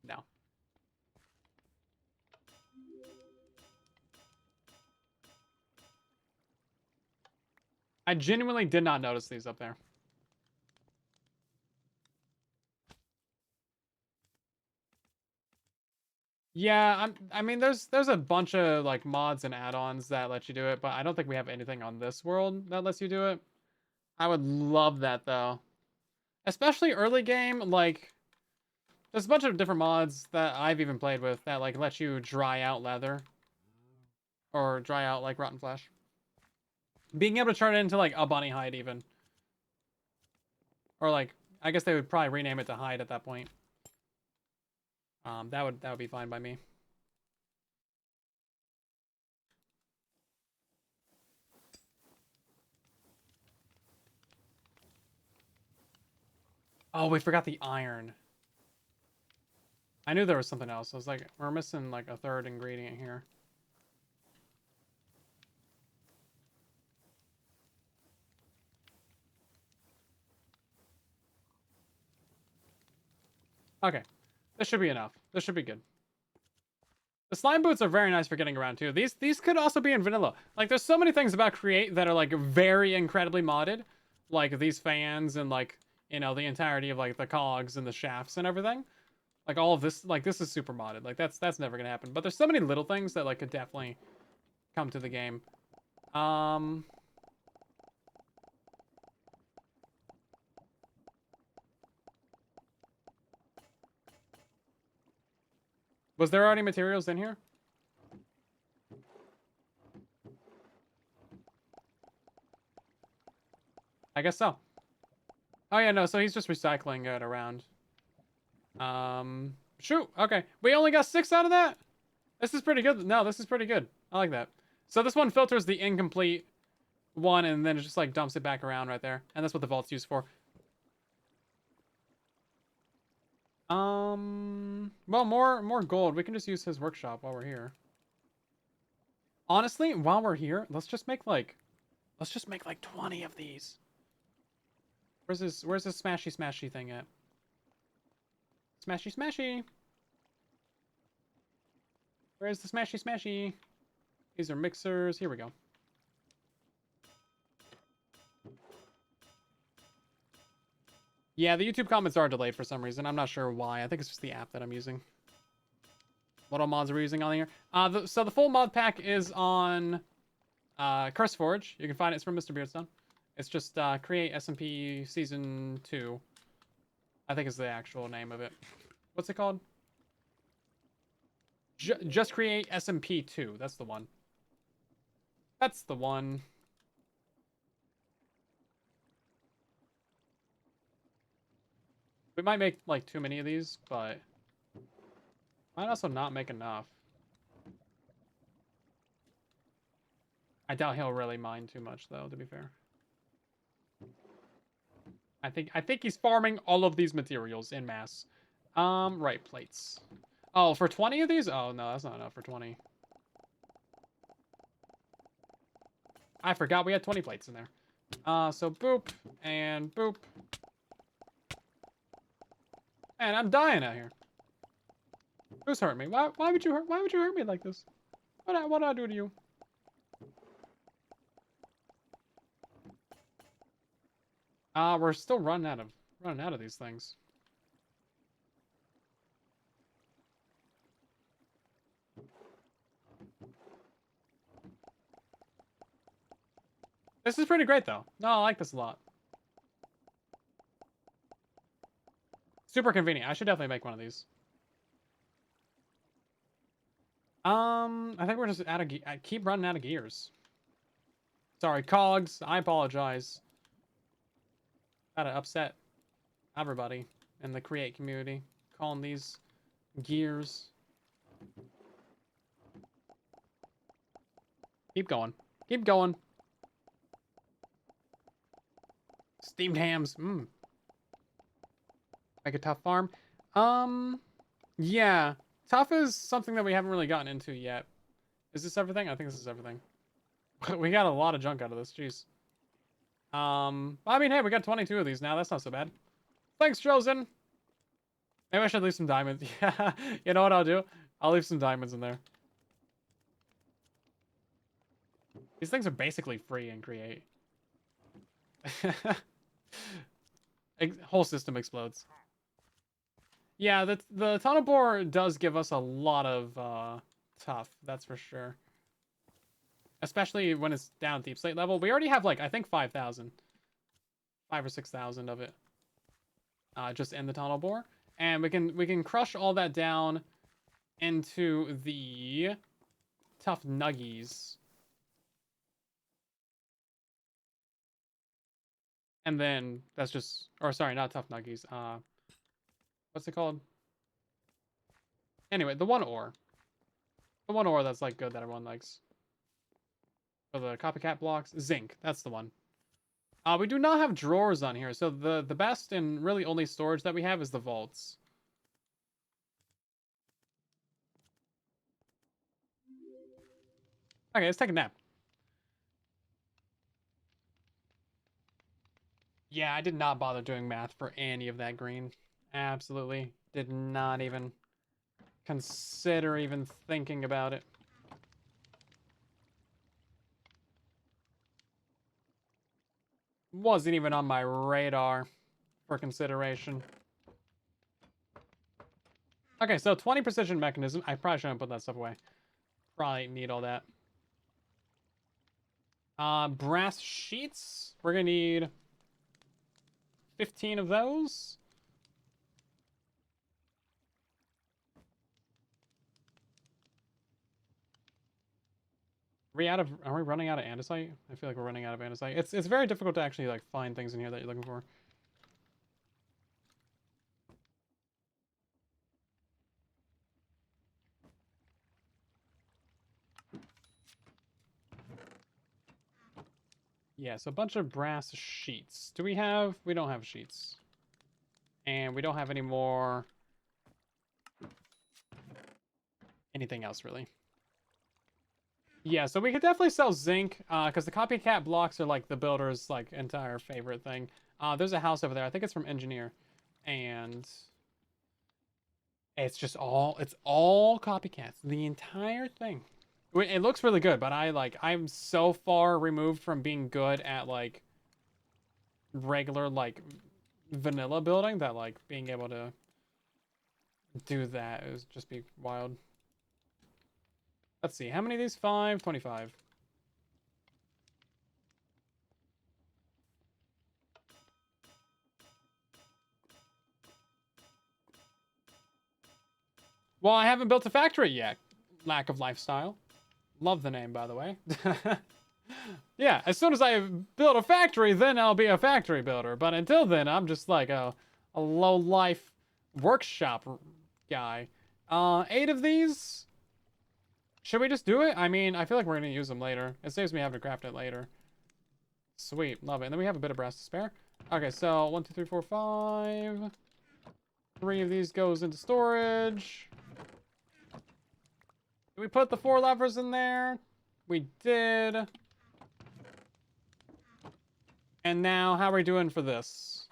No. I genuinely did not notice these up there. Yeah, I mean, there's a bunch of like mods and add-ons that let you do it, but I don't think we have anything on this world that lets you do it. I would love that though, especially early game. Like, There's a bunch of different mods that I've even played with that like let you dry out leather. Or dry out like rotten flesh. Being able to turn it into like a bunny hide even. Or like, I guess they would probably rename it to hide at that point. That would be fine by me. Oh, we forgot the iron. I knew there was something else. I was like, we're missing like a third ingredient here. Okay. This should be enough. This should be good. The slime boots are very nice for getting around too. These could also be in vanilla. Like there's so many things about Create that are like very incredibly modded. Like these fans and like, you know, the entirety of like the cogs and the shafts and everything. Like all of this, like this is super modded. Like that's never gonna happen. But there's so many little things that like could definitely come to the game. Was there already materials in here? I guess so. Oh yeah, no, so he's just recycling it around. Shoot, okay. We only got 6 out of that? This is pretty good. No, this is pretty good. I like that. So this one filters the incomplete one and then it just like dumps it back around right there. And that's what the vault's used for. Well, more gold. We can just use his workshop while we're here. Honestly, while we're here, let's just make like 20 of these. Where's this smashy smashy thing at? Smashy smashy. Where's the smashy smashy? These are mixers. Here we go. Yeah, the YouTube comments are delayed for some reason. I'm not sure why. I think it's just the app that I'm using. What all mods are we using on here? So the full mod pack is on CurseForge. You can find it. It's from Mr. Beardstone. It's just Create SMP Season 2. I think is the actual name of it. What's it called? Just Create SMP 2. That's the one. That's the one. We might make like too many of these, but might also not make enough. I doubt he'll really mind too much though, to be fair. I think he's farming all of these materials in mass. Right, plates. Oh, for 20 of these? Oh no, that's not enough for 20. I forgot we had 20 plates in there. So boop and boop. And I'm dying out here. Who's hurt me? Why would you hurt me like this? What did I do to you? We're still running out of these things. This is pretty great though. No, I like this a lot. Super convenient. I should definitely make one of these. I think we're just out of I keep running out of gears. Sorry, cogs. I apologize. Gotta upset everybody in the Create community, calling these gears. Keep going. Keep going. Steamed hams. Mmm. Make a tough farm. Yeah. Tough is something that we haven't really gotten into yet. Is this everything? I think this is everything. We got a lot of junk out of this. Jeez. I mean, hey, we got 22 of these now. That's not so bad. Thanks, Chosen. Maybe I should leave some diamonds. Yeah. You know what I'll do? I'll leave some diamonds in there. These things are basically free in Create. Whole system explodes. Yeah, the tunnel bore does give us a lot of tough, that's for sure. Especially when it's down deep slate level. We already have like, I think 5,000. 5 or 6,000 of it. Just in the tunnel bore. And we can crush all that down into the tough nuggies. And then that's just, or sorry, not tough nuggies. What's it called? Anyway, the one ore. The one ore that's like good that everyone likes. For the copycat blocks. Zinc, that's the one. We do not have drawers on here, so the best and really only storage that we have is the vaults. Okay, let's take a nap. Yeah, I did not bother doing math for any of that green. Absolutely. Did not even consider even thinking about it. Wasn't even on my radar for consideration. Okay, so 20 precision mechanism. I probably shouldn't put that stuff away. Probably need all that. Brass sheets. We're gonna need 15 of those. Are we running out of andesite? I feel like we're running out of andesite. It's very difficult to actually like find things in here that you're looking for. Yeah, so a bunch of brass sheets. Do we have? We don't have sheets. And we don't have any more anything else really. Yeah, so we could definitely sell zinc, because the copycat blocks are like the builder's like entire favorite thing. There's a house over there. I think it's from Engineer. And it's all copycats. The entire thing. It looks really good, but I'm so far removed from being good at like regular like vanilla building that like being able to do that is just be wild. Let's see, how many of these? 5, 25. Well, I haven't built a factory yet. Lack of lifestyle. Love the name, by the way. Yeah, as soon as I build a factory, then I'll be a factory builder. But until then, I'm just like a low-life workshop guy. 8 of these? Should we just do it? I mean, I feel like we're going to use them later. It saves me having to craft it later. Sweet, love it. And then we have a bit of brass to spare. Okay, so 1, 2, 3, 4, 5. 3 of these goes into storage. Did we put the 4 levers in there? We did. And now, how are we doing for this?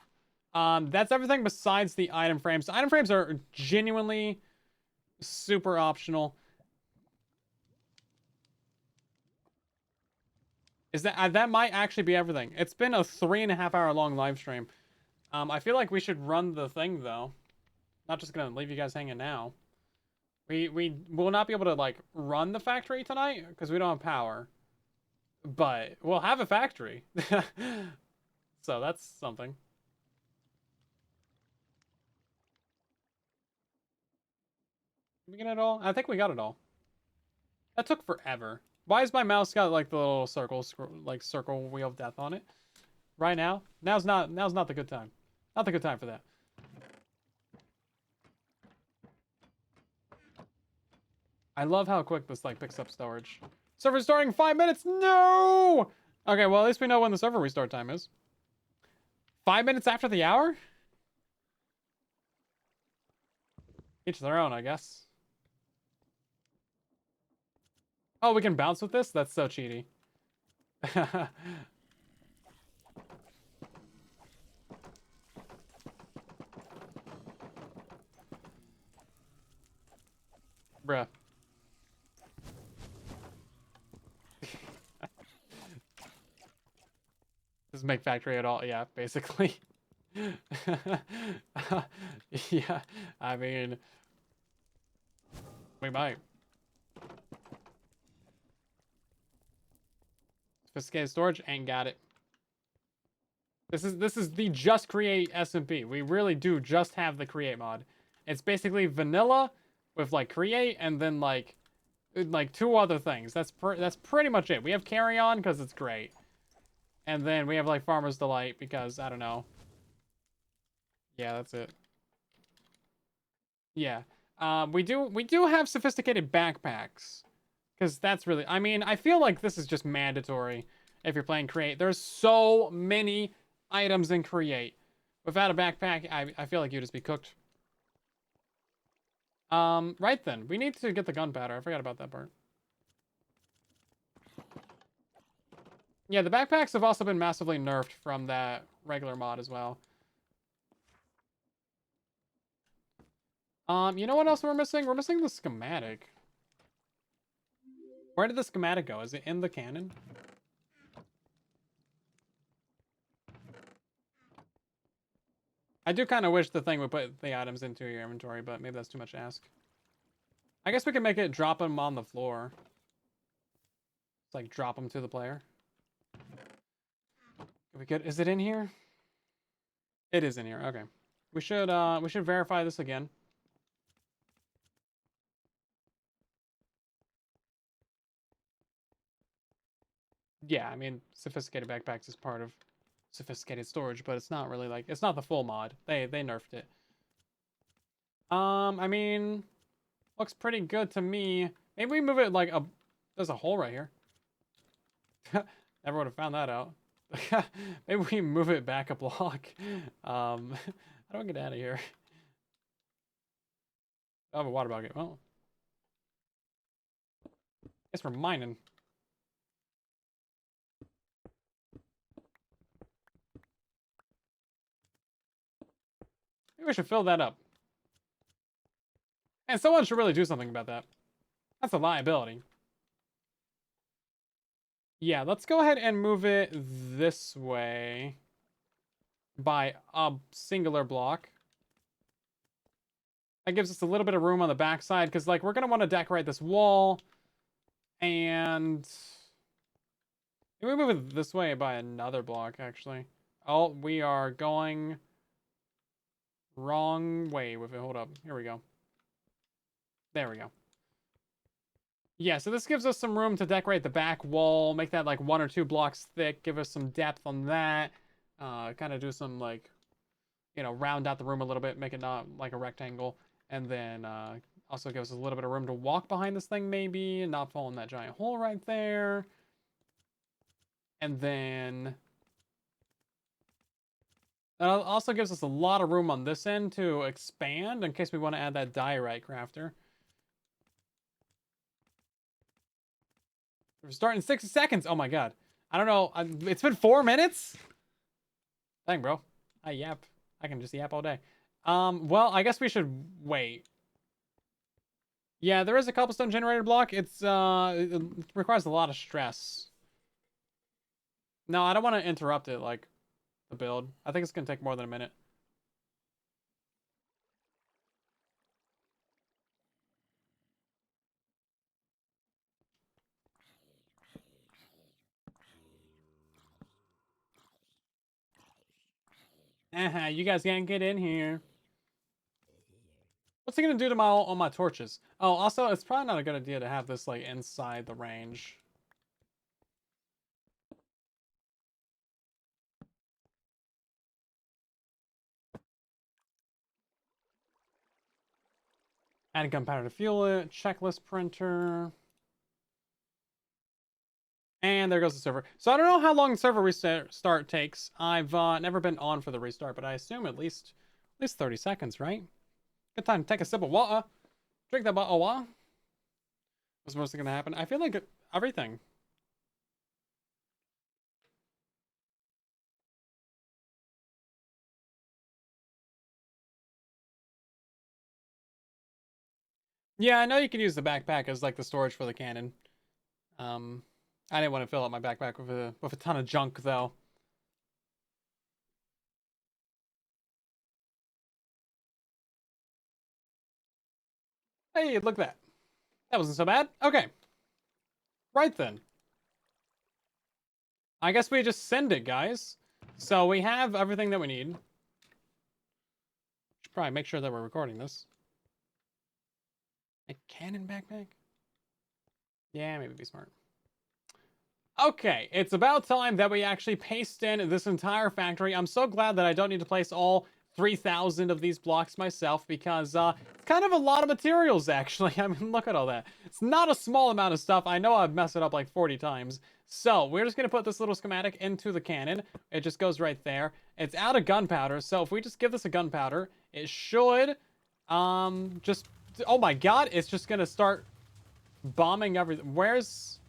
That's everything besides the item frames. The item frames are genuinely super optional. Is that might actually be everything. It's been a 3.5-hour long live stream. I feel like we should run the thing though. Not just gonna leave you guys hanging now. We will not be able to like run the factory tonight because we don't have power. But we'll have a factory. So that's something. Did we get it all? I think we got it all. That took forever. Why is my mouse got like the little circle wheel of death on it? Right now? Now's not the good time. Not the good time for that. I love how quick this like picks up storage. Server starting 5 minutes. No. Okay, well at least we know when the server restart time is. 5 minutes after the hour? Each their own, I guess. Oh, we can bounce with this? That's so cheaty. Bruh. Doesn't make factory at all. Yeah, basically. Yeah, I mean, we might. Sophisticated storage, ain't got it. This is the just create SMP. We really do just have the create mod. It's basically vanilla with like create and then like 2 other things. That's pretty much it. We have carry on because it's great, and then we have like farmer's delight because I don't know. Yeah, that's it. Yeah. We do have sophisticated backpacks because that's really. I mean, I feel like this is just mandatory if you're playing create. There's so many items in create. Without a backpack, I feel like you'd just be cooked. Right then. We need to get the gunpowder. I forgot about that part. Yeah, the backpacks have also been massively nerfed from that regular mod as well. You know what else we're missing? We're missing the schematic. Where did the schematic go? Is it in the cannon? I do kind of wish the thing would put the items into your inventory, but maybe that's too much to ask. I guess we can make it drop them on the floor. It's like drop them to the player. If we could, is it in here? It is in here. Okay. We should verify this again. Yeah, I mean, sophisticated backpacks is part of sophisticated storage, but it's not really like it's not the full mod. They nerfed it. I mean, looks pretty good to me. Maybe we move it like a. There's a hole right here. Never would have found that out. Maybe we move it back a block. How do I get out of here? I have a water bucket. Well, guess we're mining. Maybe we should fill that up. And someone should really do something about that. That's a liability. Yeah, let's go ahead and move it this way by a singular block. That gives us a little bit of room on the backside because, like, we're going to want to decorate this wall. And we move it this way by another block, actually. Oh, we are going wrong way with it. Hold up. Here we go. There we go. Yeah, so this gives us some room to decorate the back wall, make that like 1 or 2 blocks thick, give us some depth on that. Kind of do some like, round out the room a little bit, make it not like a rectangle. And then also gives us a little bit of room to walk behind this thing maybe and not fall in that giant hole right there. And then that also gives us a lot of room on this end to expand in case we want to add that diorite crafter. We're starting in 60 seconds. Oh my god. I don't know. It's been 4 minutes? Dang, bro. I yap. I can just yap all day. Well, I guess we should wait. Yeah, there is a cobblestone generator block. It requires a lot of stress. No, I don't want to interrupt it, like, the build. I think it's going to take more than a minute. You guys can't get in here. What's it gonna do to all my torches? Oh, also, it's probably not a good idea to have this like inside the range. Add gunpowder to fuel it. Checklist printer. And there goes the server. So I don't know how long the server restart takes. I've never been on for the restart, but I assume at least 30 seconds, right? Good time to take a sip of water. Drink that bottle of water. What's mostly gonna happen? I feel like everything. Yeah, I know you can use the backpack as like the storage for the cannon. I didn't want to fill up my backpack with a ton of junk though. Hey, look at that. That wasn't so bad. Okay. Right then. I guess we just send it, guys. So we have everything that we need. Should probably make sure that we're recording this. A cannon backpack? Yeah, maybe be smart. Okay, it's about time that we actually paste in this entire factory. I'm so glad that I don't need to place all 3,000 of these blocks myself because it's kind of a lot of materials, actually. I mean, look at all that. It's not a small amount of stuff. I know I've messed it up like 40 times. So we're just going to put this little schematic into the cannon. It just goes right there. It's out of gunpowder, so if we just give this a gunpowder, it should just... Oh my god, it's just going to start bombing everything. Where is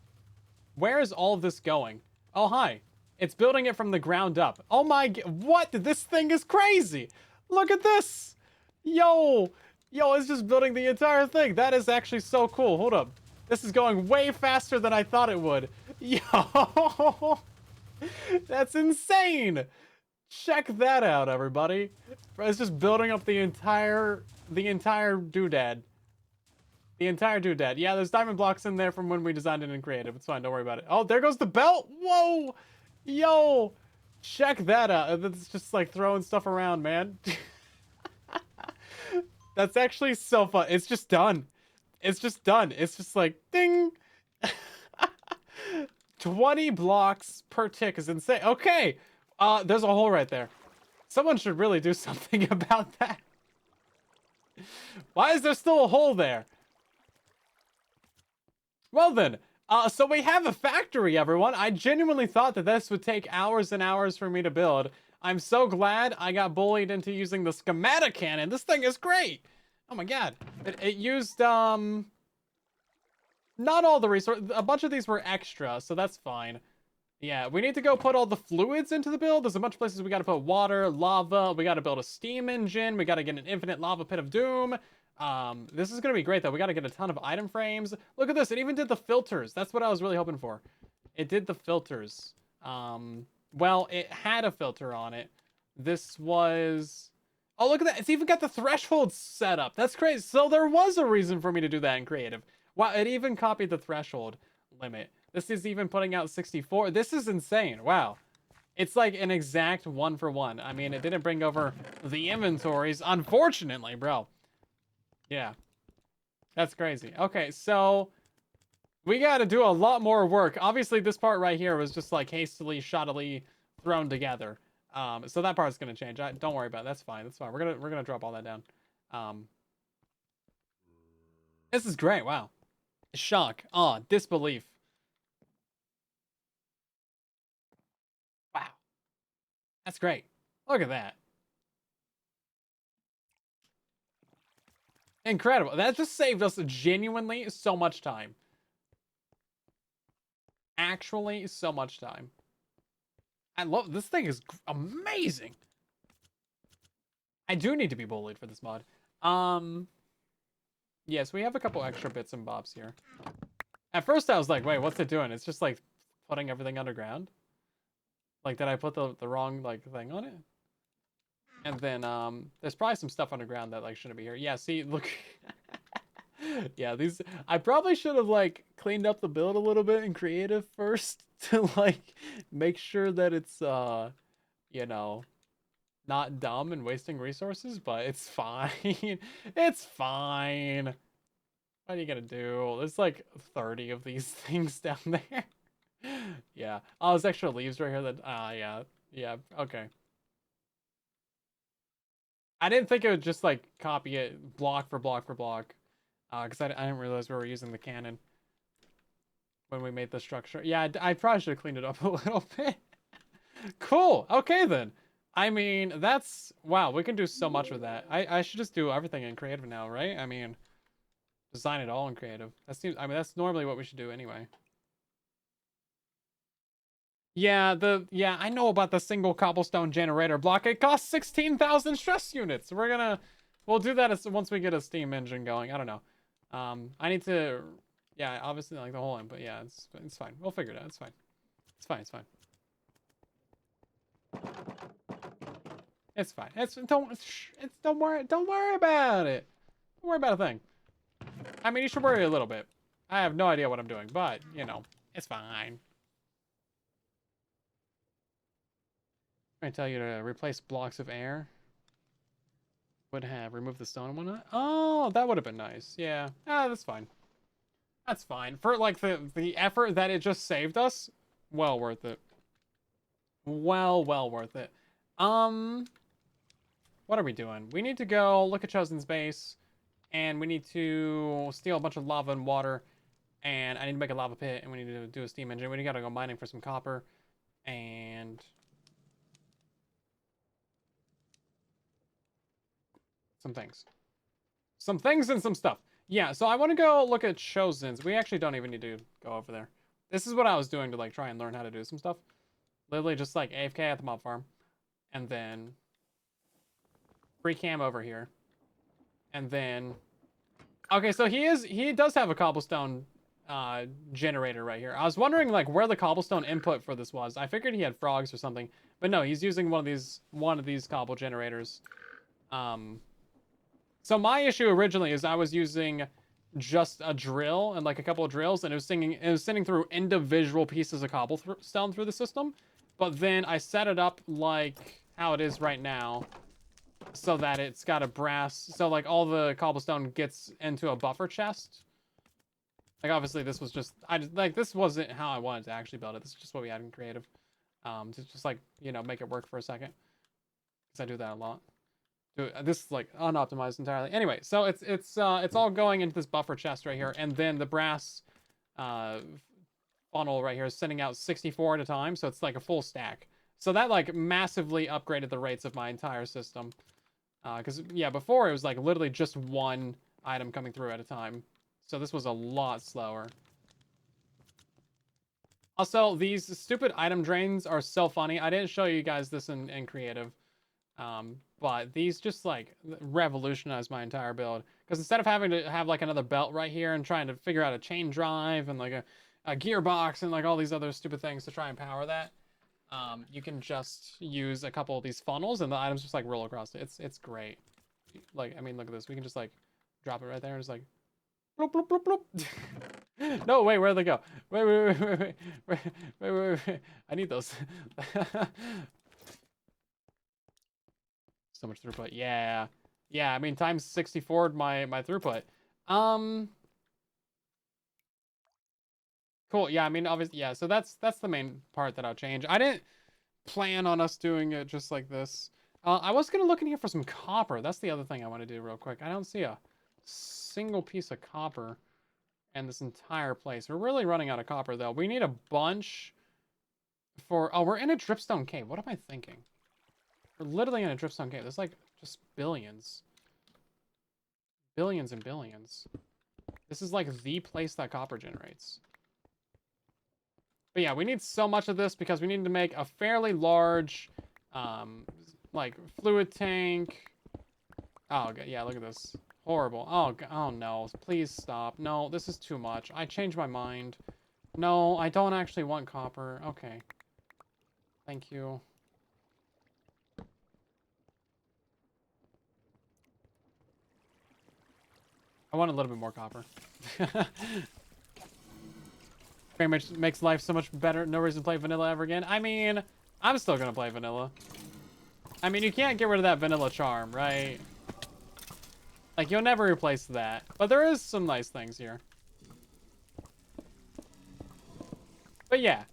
all of this going? Oh, hi. It's building it from the ground up. Oh my... What? This thing is crazy. Look at this. Yo. Yo, it's just building the entire thing. That is actually so cool. Hold up. This is going way faster than I thought it would. Yo. That's insane. Check that out, everybody. It's just building up the entire doodad. The entire doodad. Yeah, there's diamond blocks in there from when we designed it in creative. It's fine. Don't worry about it. Oh, there goes the belt. Whoa. Yo. Check that out. It's just like throwing stuff around, man. That's actually so fun. It's just done. It's just done. It's just like, ding. 20 blocks per tick is insane. Okay. There's a hole right there. Someone should really do something about that. Why is there still a hole there? Well then, so we have a factory, everyone. I genuinely thought that this would take hours and hours for me to build. I'm so glad I got bullied into using the schematic cannon. This thing is great. Oh my god. It used, not all the resources. A bunch of these were extra, so that's fine. Yeah, we need to go put all the fluids into the build. There's a bunch of places we got to put water, lava. We got to build a steam engine. We got to get an infinite lava pit of doom. This is going to be great, though. We got to get a ton of item frames. Look at this. It even did the filters. That's what I was really hoping for. It did the filters. Well, it had a filter on it. This was... Oh, look at that. It's even got the threshold set up. That's crazy. So there was a reason for me to do that in creative. Wow, it even copied the threshold limit. This is even putting out 64. This is insane. Wow. It's like an exact 1-for-1. I mean, it didn't bring over the inventories, unfortunately, bro. Yeah. That's crazy. Okay, so we got to do a lot more work. Obviously, this part right here was just like hastily, shoddily thrown together. So that part's going to change. Don't worry about it. That's fine. That's fine. We're going to drop all that down. This is great. Wow. Shock. Awe. Disbelief. Wow. That's great. Look at that. Incredible. That just saved us genuinely so much time. Actually, so much time. I love this thing is amazing. I do need to be bullied for this mod. Yes, we have a couple extra bits and bobs here. At first I was like, wait, what's it doing? It's just like putting everything underground. Like, did I put the wrong like thing on it? And then there's probably some stuff underground that like shouldn't be here. Yeah, see, look. Yeah, these I probably should have like cleaned up the build a little bit in creative first to like make sure that it's you know, not dumb and wasting resources, but it's fine. It's fine. What are you gonna do? There's like 30 of these things down there. Yeah. Oh, there's extra leaves right here that yeah. Yeah, okay. I didn't think it would just like copy it block for block for block. Because I didn't realize we were using the cannon when we made the structure. Yeah, I probably should have cleaned it up a little bit. Cool. Okay, then. I mean, that's... Wow, we can do so much with that. I should just do everything in creative now, right? I mean, design it all in creative. That seems... I mean, that's normally what we should do anyway. Yeah, yeah, I know about the single cobblestone generator block. It costs 16,000 stress units. We'll do that once we get a steam engine going. I don't know. I need to, yeah, obviously like the whole end, but yeah, it's fine. We'll figure it out. It's fine. It's fine. It's fine. It's fine. Don't worry about it. Don't worry about a thing. I mean, you should worry a little bit. I have no idea what I'm doing, but you know, it's fine. I tell you to replace blocks of air Would have removed the stone and whatnot. Oh, that would have been nice. Yeah. Ah, that's fine. That's fine. For like the effort that it just saved us, well worth it. Well worth it. What are we doing? We need to go look at Chosen's base, and we need to steal a bunch of lava and water, and I need to make a lava pit, and we need to do a steam engine. We gotta go mining for some copper, and some things. Some things and some stuff. Yeah, so I want to go look at Chosen's. We actually don't even need to go over there. This is what I was doing to like try and learn how to do some stuff. Literally just like AFK at the mob farm. And then free cam over here. And then okay, so he does have a cobblestone generator right here. I was wondering like where the cobblestone input for this was. I figured he had frogs or something. But no, he's using one of these cobble generators. So my issue originally is I was using just a drill and like a couple of drills, and it was sending through individual pieces of cobblestone through the system. But then I set it up like how it is right now, so that it's got a brass, so like all the cobblestone gets into a buffer chest. Like obviously this was just this wasn't how I wanted to actually build it. This is just what we had in creative, to just like, you know, make it work for a second, because I do that a lot. This is like unoptimized entirely. Anyway, so it's all going into this buffer chest right here, and then the brass funnel right here is sending out 64 at a time, so it's like a full stack. So that like massively upgraded the rates of my entire system. Because yeah, before it was like literally just one item coming through at a time. So this was a lot slower. Also, these stupid item drains are so funny. I didn't show you guys this in creative. But these just like revolutionized my entire build, because instead of having to have like another belt right here and trying to figure out a chain drive and like a gearbox and like all these other stupid things to try and power that, you can just use a couple of these funnels and the items just like roll across it. It's great. Like, I mean, look at this. We can just like drop it right there and just like bloop, bloop, bloop, bloop. No, wait, where'd they go? Wait. I need those. So much throughput. Yeah. Yeah, I mean, times 64 my throughput. Cool. Yeah, I mean, obviously, yeah, so that's the main part that I'll change. I didn't plan on us doing it just like this. I was going to look in here for some copper. That's the other thing I want to do real quick. I don't see a single piece of copper in this entire place. We're really running out of copper, though. We need a bunch for... Oh, we're in a dripstone cave. What am I thinking? We're literally in a dripstone cave. There's like just billions. Billions and billions. This is like the place that copper generates. But yeah, we need so much of this because we need to make a fairly large, like fluid tank. Oh, yeah, look at this. Horrible. Oh no, please stop. No, this is too much. I changed my mind. No, I don't actually want copper. Okay. Thank you. I want a little bit more copper. Pretty much makes life so much better. No reason to play vanilla ever again. I mean, I'm still gonna play vanilla. I mean, you can't get rid of that vanilla charm, right? Like, you'll never replace that. But there is some nice things here. But yeah.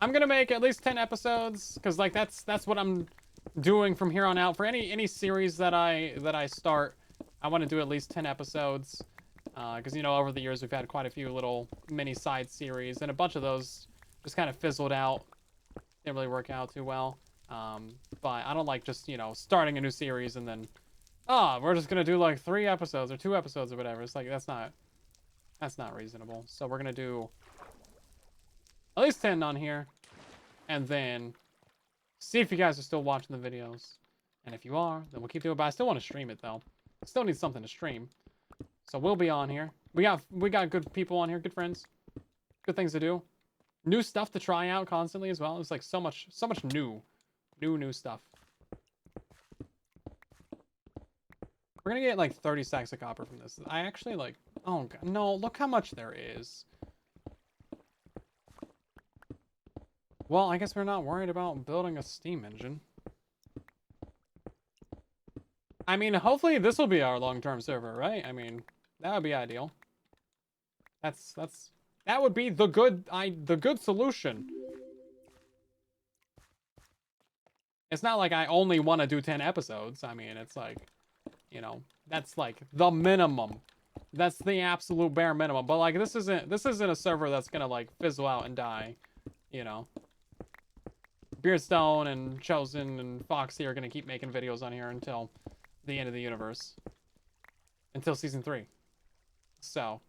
I'm gonna make at least 10 episodes, because like that's what I'm doing from here on out. For any series that I start, I want to do at least 10 episodes. Because, you know, over the years we've had quite a few little mini side series, and a bunch of those just kind of fizzled out. Didn't really work out too well. But I don't like just, you know, starting a new series and then, we're just gonna do like 3 episodes or 2 episodes or whatever. It's like, that's not reasonable. So we're gonna do at least 10 on here, and then see if you guys are still watching the videos. And if you are, then we'll keep doing it. But I still want to stream it though. Still need something to stream. So we'll be on here. We got good people on here, good friends, good things to do, new stuff to try out constantly as well. It's like so much new stuff. We're gonna get like 30 stacks of copper from this. I actually like, oh god, no, look how much there is. Well, I guess we're not worried about building a steam engine. I mean, hopefully this will be our long-term server, right? I mean, that would be ideal. That would be the good solution. It's not like I only want to do 10 episodes. I mean, it's like, you know, that's like the minimum. That's the absolute bare minimum. But like this isn't a server that's gonna like fizzle out and die, you know. Beardstone and Chosen and Foxy are gonna keep making videos on here until the end of the universe. Until season 3. So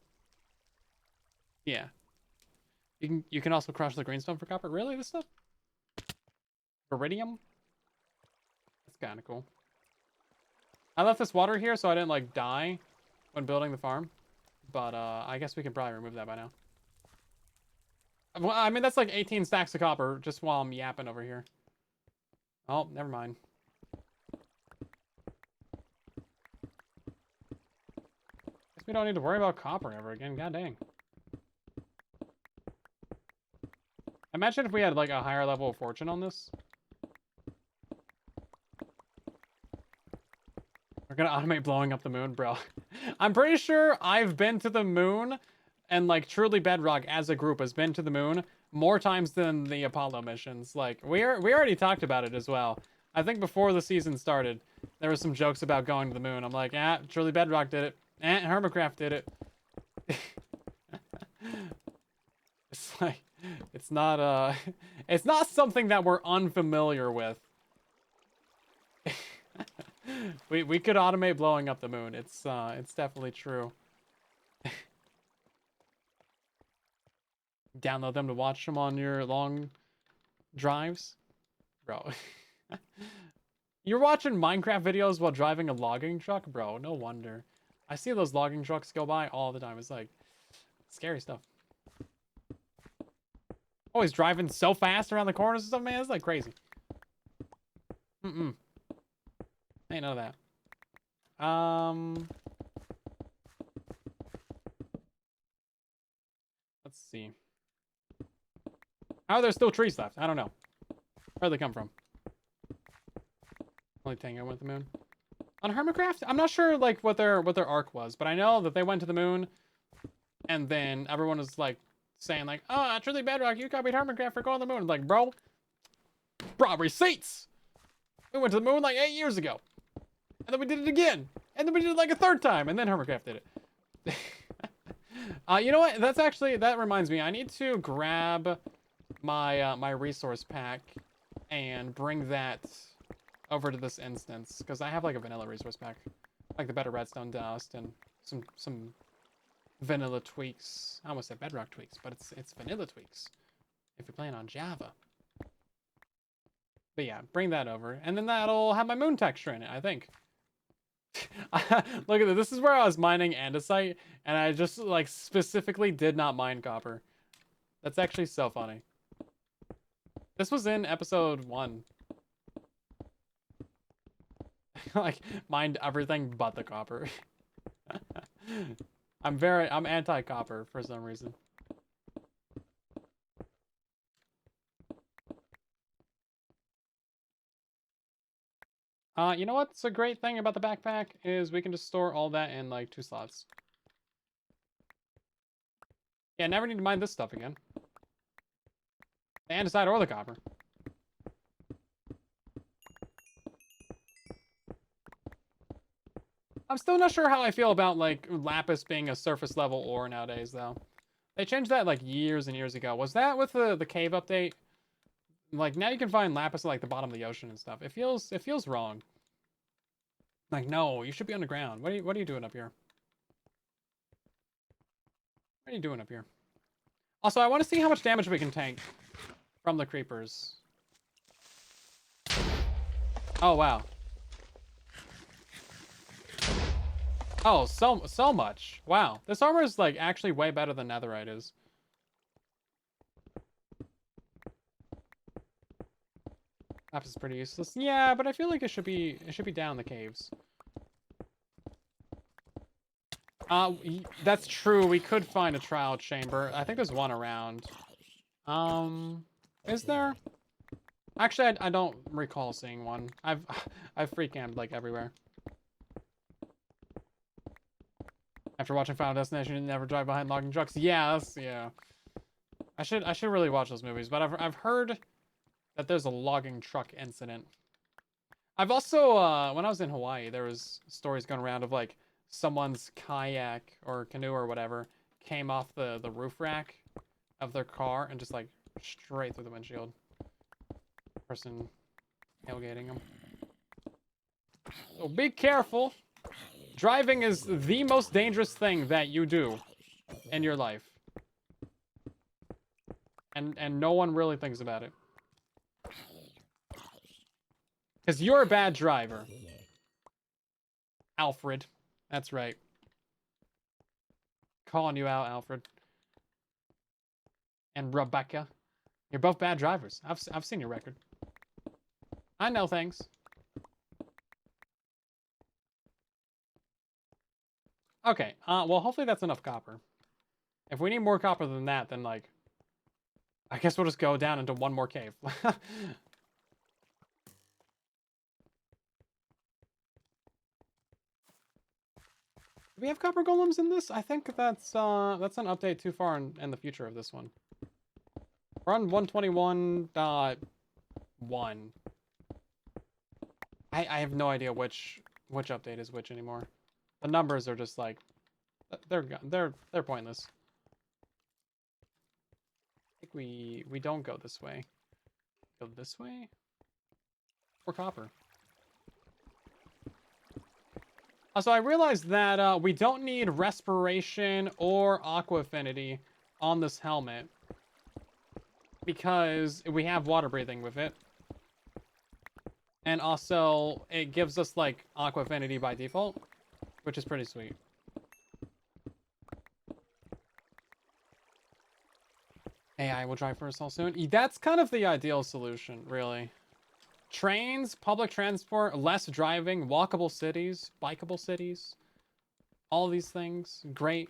yeah. You can also crush the greenstone for copper. Really? This stuff? Iridium? That's kinda cool. I left this water here so I didn't like die when building the farm. But I guess we can probably remove that by now. Well, I mean, that's like 18 stacks of copper just while I'm yapping over here. Oh, never mind. Guess we don't need to worry about copper ever again. God dang. Imagine if we had like a higher level of fortune on this. We're gonna automate blowing up the moon, bro. I'm pretty sure I've been to the moon, and like truly Bedrock as a group has been to the moon more times than the Apollo missions. Like we already talked about it as well. I think before the season started, there were some jokes about going to the moon. I'm like, truly Bedrock did it. Hermitcraft did it. It's like, it's not it's not something that we're unfamiliar with. We could automate blowing up the moon. It's definitely true. Download them to watch them on your long drives, bro. You're watching Minecraft videos while driving a logging truck, bro. No wonder. I see those logging trucks go by all the time. It's like scary stuff. Always driving so fast around the corners and stuff, man. It's like crazy. Ain't none of that. Let's see. How are there still trees left? I don't know. Where'd they come from? Only Tango went to the moon. On Hermitcraft, I'm not sure like what their arc was, but I know that they went to the moon, and then everyone was like saying like, "Oh, truly Bedrock, you copied Hermitcraft for going to the moon." Like, bro, receipts. We went to the moon like 8 years ago, and then we did it again, and then we did it like a third time, and then Hermitcraft did it. You know what? That reminds me. I need to grab my my resource pack and bring that over to this instance, because I have like a vanilla resource pack, like the better redstone dust and some vanilla tweaks. I almost said bedrock tweaks, but it's vanilla tweaks if you're playing on Java. But yeah, bring that over, and then that'll have my moon texture in it, I think. Look at this. This is where I was mining andesite, and I just like specifically did not mine copper. That's actually so funny. This was in episode 1. Like mined everything but the copper. I'm anti-copper for some reason. You know what's a great thing about the backpack is we can just store all that in like 2 slots. Yeah, never need to mine this stuff again. The andesite or the copper. I'm still not sure how I feel about like lapis being a surface level ore nowadays though. They changed that like years and years ago. Was that with the cave update? Like now you can find lapis at like the bottom of the ocean and stuff. It feels wrong. Like no, you should be underground. What are you doing up here? What are you doing up here? Also, I want to see how much damage we can tank from the creepers. Oh wow. Oh, so much. Wow. This armor is like actually way better than netherite is. Lapis is pretty useless. Yeah, but I feel like it should be down the caves. That's true. We could find a trial chamber. I think there's one around. Is there? Actually, I don't recall seeing one. I've free camped like everywhere. After watching Final Destination, you never drive behind logging trucks. Yeah, yeah. I should really watch those movies, but I've heard that there's a logging truck incident. I've also when I was in Hawaii, there was stories going around of like someone's kayak or canoe or whatever came off the roof rack of their car and just like straight through the windshield. Person tailgating them. So be careful. Driving is the most dangerous thing that you do in your life. And no one really thinks about it. Because you're a bad driver. Alfred. That's right. Calling you out, Alfred. And Rebecca. You're both bad drivers. I've seen your record. I know things. Okay, well, hopefully that's enough copper. If we need more copper than that, then, like, I guess we'll just go down into one more cave. Do we have copper golems in this? I think that's an update too far in the future of this one. We're on 121.1. I have no idea which update is which anymore. The numbers are just like they're pointless. I think we don't go this way. Go this way? Or copper. Also, I realized that we don't need respiration or aqua affinity on this helmet because we have water breathing with it. And also, it gives us, like, aqua affinity by default, which is pretty sweet. AI will drive for us all soon. That's kind of the ideal solution, really. Trains, public transport, less driving, walkable cities, bikeable cities. All these things, great.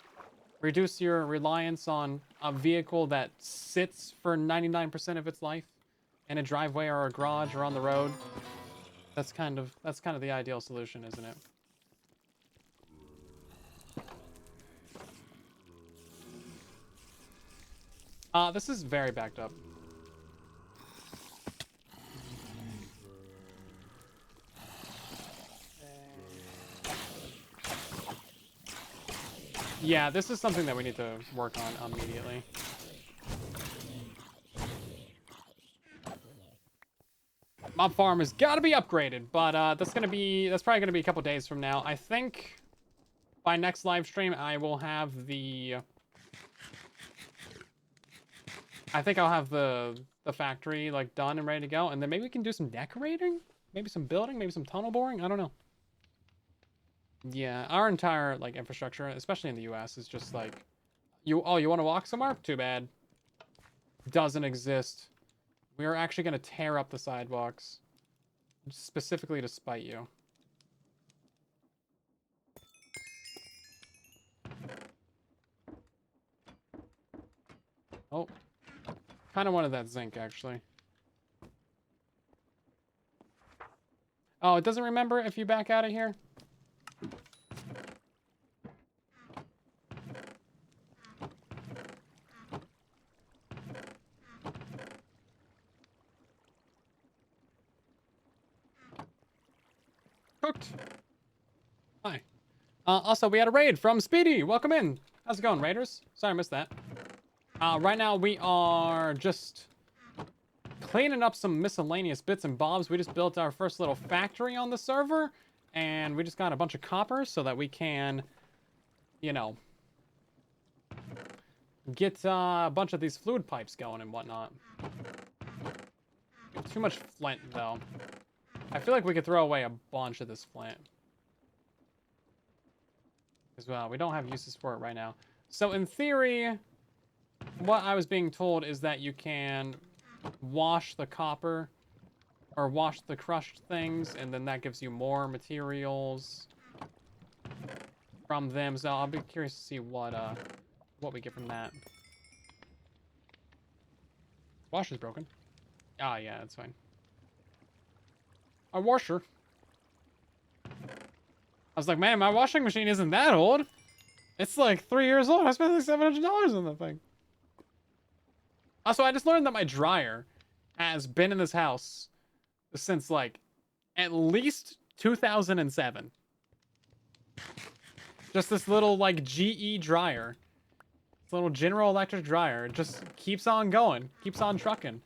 Reduce your reliance on a vehicle that sits for 99% of its life in a driveway or a garage or on the road. That's kind of the ideal solution, isn't it? This is very backed up. Yeah, this is something that we need to work on immediately. Mob farm has got to be upgraded, but that's probably gonna be a couple days from now. I think by next live stream I will have the. I think I'll have the factory like done and ready to go, and then maybe we can do some decorating, maybe some building, maybe some tunnel boring. I don't know. Yeah, our entire like infrastructure, especially in the U.S., is just like, you want to walk somewhere? Too bad. Doesn't exist. We are actually going to tear up the sidewalks, specifically to spite you. Oh, kind of wanted that zinc actually. Oh, it doesn't remember if you back out of here. Cooked. Hi. Also, we had a raid from Speedy. Welcome in. How's it going, raiders? Sorry I missed that. Right now we are just cleaning up some miscellaneous bits and bobs. We just built our first little factory on the server, and we just got a bunch of copper so that we can, you know, get a bunch of these fluid pipes going and whatnot. Too much flint, though. I feel like we could throw away a bunch of this flint. As well, we don't have uses for it right now. So in theory, what I was being told is that you can wash the copper or wash the crushed things, and then that gives you more materials from them. So I'll be curious to see what we get from that. Wash is broken. Ah, yeah, that's fine. A washer. I was like, man, my washing machine isn't that old. It's like 3 years old. I spent like $700 on that thing. Also, I just learned that my dryer has been in this house since like at least 2007. Just this little like GE dryer. This little General Electric dryer. It just keeps on going. Keeps on trucking.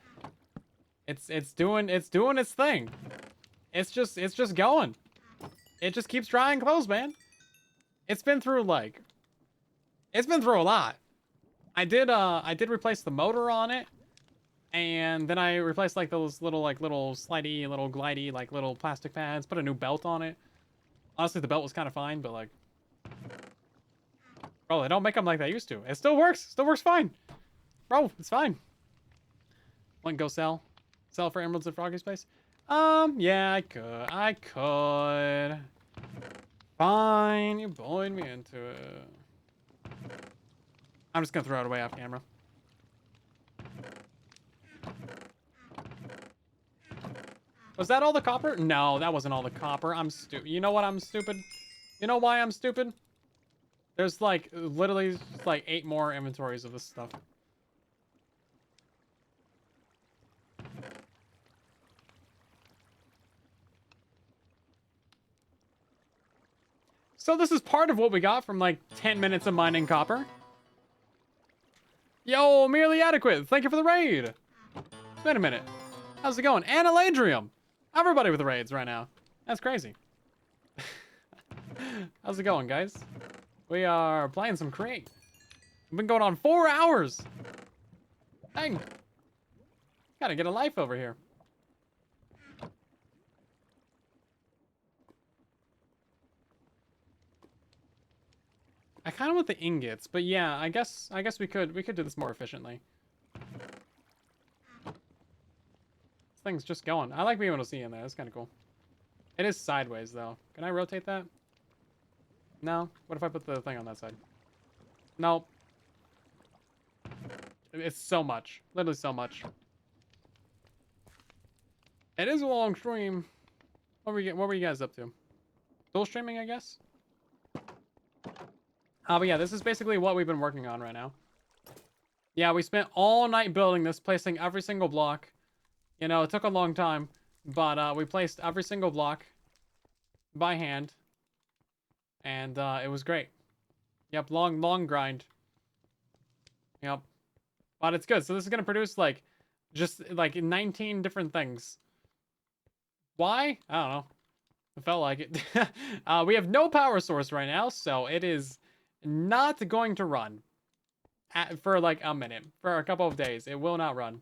It's doing its thing. It's just going. It just keeps drying clothes, man. It's been through a lot. I did replace the motor on it, and then I replaced like those little slidey, little glidey, like little plastic pads, put a new belt on it. Honestly, the belt was kind of fine, but like, bro, they don't make them like they used to. It still works. Still works fine. Bro, it's fine. Want to go sell for emeralds at Froggy Space? Yeah, I could. Fine, you bullied me into it. I'm just gonna throw it away off camera. Was that all the copper? No, that wasn't all the copper. I'm stupid. You know what? I'm stupid. You know why I'm stupid? There's like literally like 8 more inventories of this stuff. So this is part of what we got from like 10 minutes of mining copper. Yo, merely adequate. Thank you for the raid. Wait a minute. How's it going? Analadrium. Everybody with raids right now. That's crazy. How's it going, guys? We are playing some Create. We've been going on 4 hours. Dang. Gotta get a life over here. I kind of want the ingots, but yeah, I guess we could do this more efficiently. This thing's just going. I like being able to see in there. That's kind of cool. It is sideways though. Can I rotate that? No. What if I put the thing on that side? Nope. It's so much. Literally so much. It is a long stream. What were you guys up to? Dual streaming, I guess? But yeah, this is basically what we've been working on right now. Yeah, we spent all night building this, placing every single block. You know, it took a long time, but we placed every single block by hand. And it was great. Yep, long grind. Yep. But it's good. So this is going to produce like just like 19 different things. Why? I don't know. It felt like it. We have no power source right now, so it is not going to run for like a minute. For a couple of days. It will not run.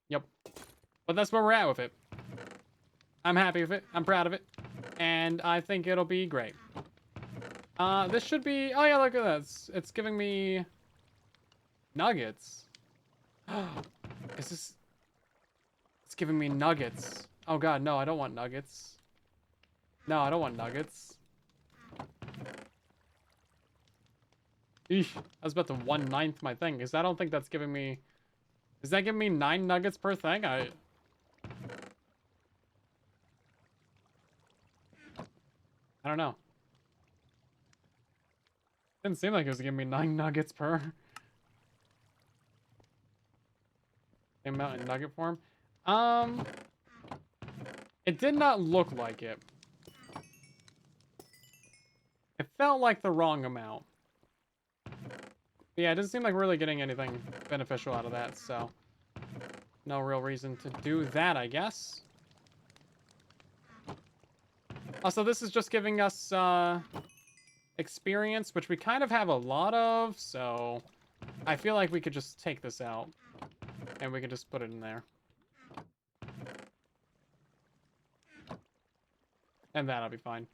Yep. But that's where we're at with it. I'm happy with it. I'm proud of it. And I think it'll be great. This should be... Oh, yeah, look at that. It's giving me... nuggets. Is this... It's giving me nuggets. Oh, God, no, I don't want nuggets. No, I don't want nuggets. Eesh, I was about to 1/9 my thing, because I don't think that's giving me... Is that giving me 9 nuggets per thing? I don't know. Didn't seem like it was giving me 9 nuggets per. Came out in nugget form. It did not look like it. It felt like the wrong amount. But yeah, it doesn't seem like we're really getting anything beneficial out of that, so no real reason to do that, I guess. Also, this is just giving us experience, which we kind of have a lot of, so I feel like we could just take this out and we can just put it in there. And that'll be fine.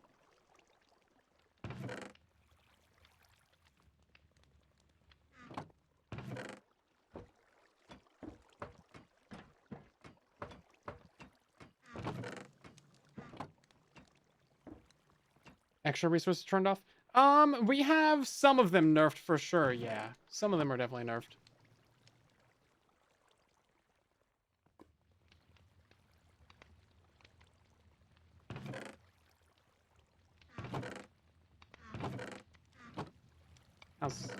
Extra resources turned off? We have some of them nerfed for sure, yeah. Some of them are definitely nerfed.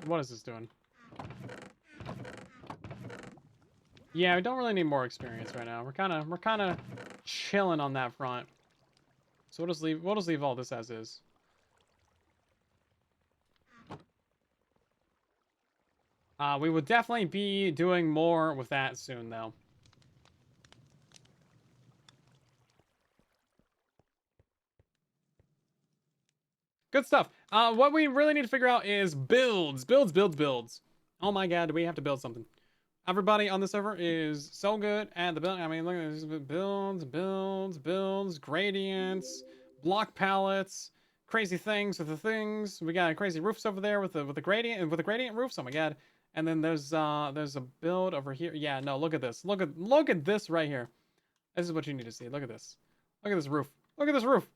What is this doing? Yeah, we don't really need more experience right now. We're kind of chilling on that front. So we'll just leave all this as is. We will definitely be doing more with that soon, though. Good stuff. What we really need to figure out is builds. Oh my god, do we have to build something? Everybody on the server is so good at the build. I mean, look at this. Builds, gradients, block palettes, crazy things with the things. We got crazy roofs over there with the gradient roofs. Oh my god. And then there's a build over here. Yeah, no, look at this. Look at this right here. This is what you need to see. Look at this. Look at this roof. Look at this roof.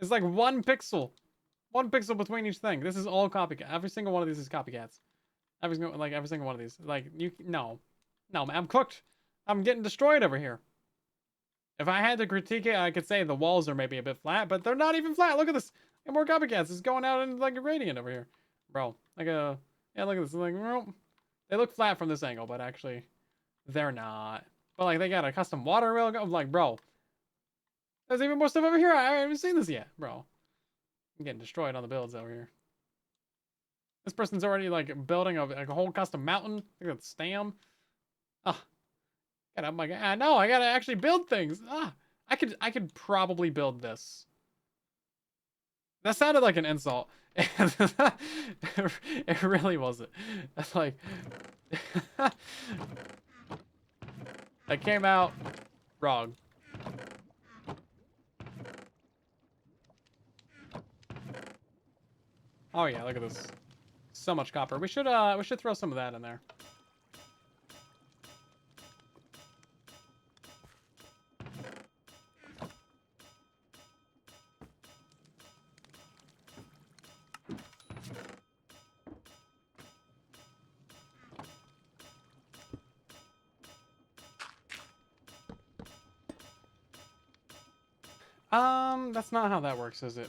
It's like 1 pixel. 1 pixel between each thing. This is all copycat. Every single one of these is copycats. Every single one of these. Like, no, man, I'm cooked. I'm getting destroyed over here. If I had to critique it, I could say the walls are maybe a bit flat, but they're not even flat. Look at this. And more copycats. It's going out in like a gradient over here, bro. Yeah, look at this. Like, they look flat from this angle, but actually, they're not. But like, they got a custom water rail. I'm like, bro, there's even more stuff over here. I haven't seen this yet, bro. I'm getting destroyed on the builds over here. This person's already like building a whole custom mountain. Look at that stam. Ah, God, I'm like, no, I gotta actually build things. I could probably build this. That sounded like an insult. It really wasn't. That's like, that came out wrong. Oh yeah, look at this. So much copper. We should throw some of that in there. That's not how that works, is it?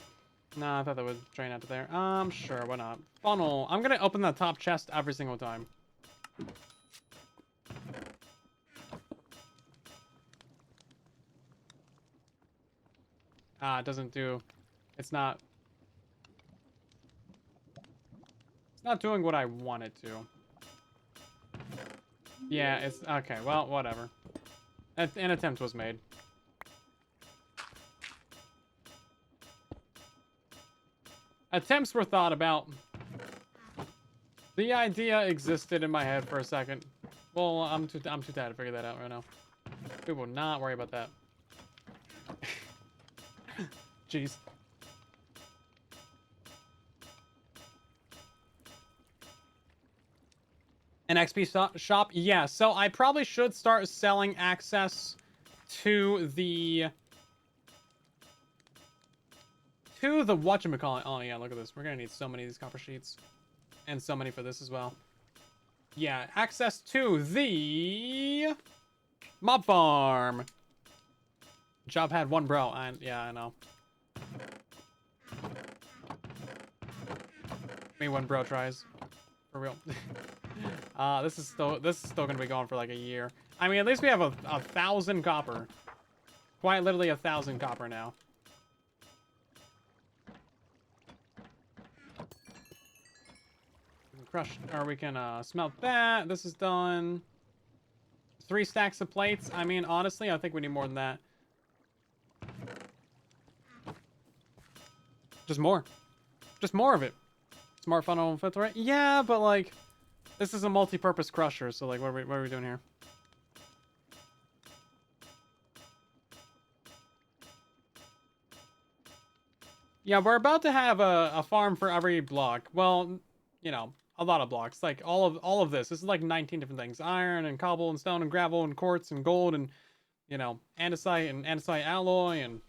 No, I thought that would drain out to there. Sure, why not? Funnel. I'm gonna open the top chest every single time. It doesn't do... It's not doing what I want it to. Yeah, it's... Okay, well, whatever. An attempt was made. Attempts were thought about. The idea existed in my head for a second. Well, I'm too tired to figure that out right now. We will not worry about that. Jeez. An XP shop? Yeah, so I probably should start selling access to the whatchamacallit. Oh yeah, look at this. We're gonna need so many of these copper sheets. And so many for this as well. Yeah, access to the mob farm. Job had 1 bro. Yeah, I know. Me 1 bro tries. For real. This is still gonna be going for like a year. I mean, at least we have a 1,000 copper. Quite literally 1,000 copper now. Crush, or we can smelt that. This is done. 3 stacks of plates. I mean, honestly, I think we need more than that. Just more of it. Smart funnel and filter, right? Yeah, but like, this is a multi-purpose crusher. So like, what are we doing here? Yeah, we're about to have a farm for every block. Well, you know, a lot of blocks. Like all of this. This is like 19 different things. Iron and cobble and stone and gravel and quartz and gold and, you know, andesite and andesite alloy and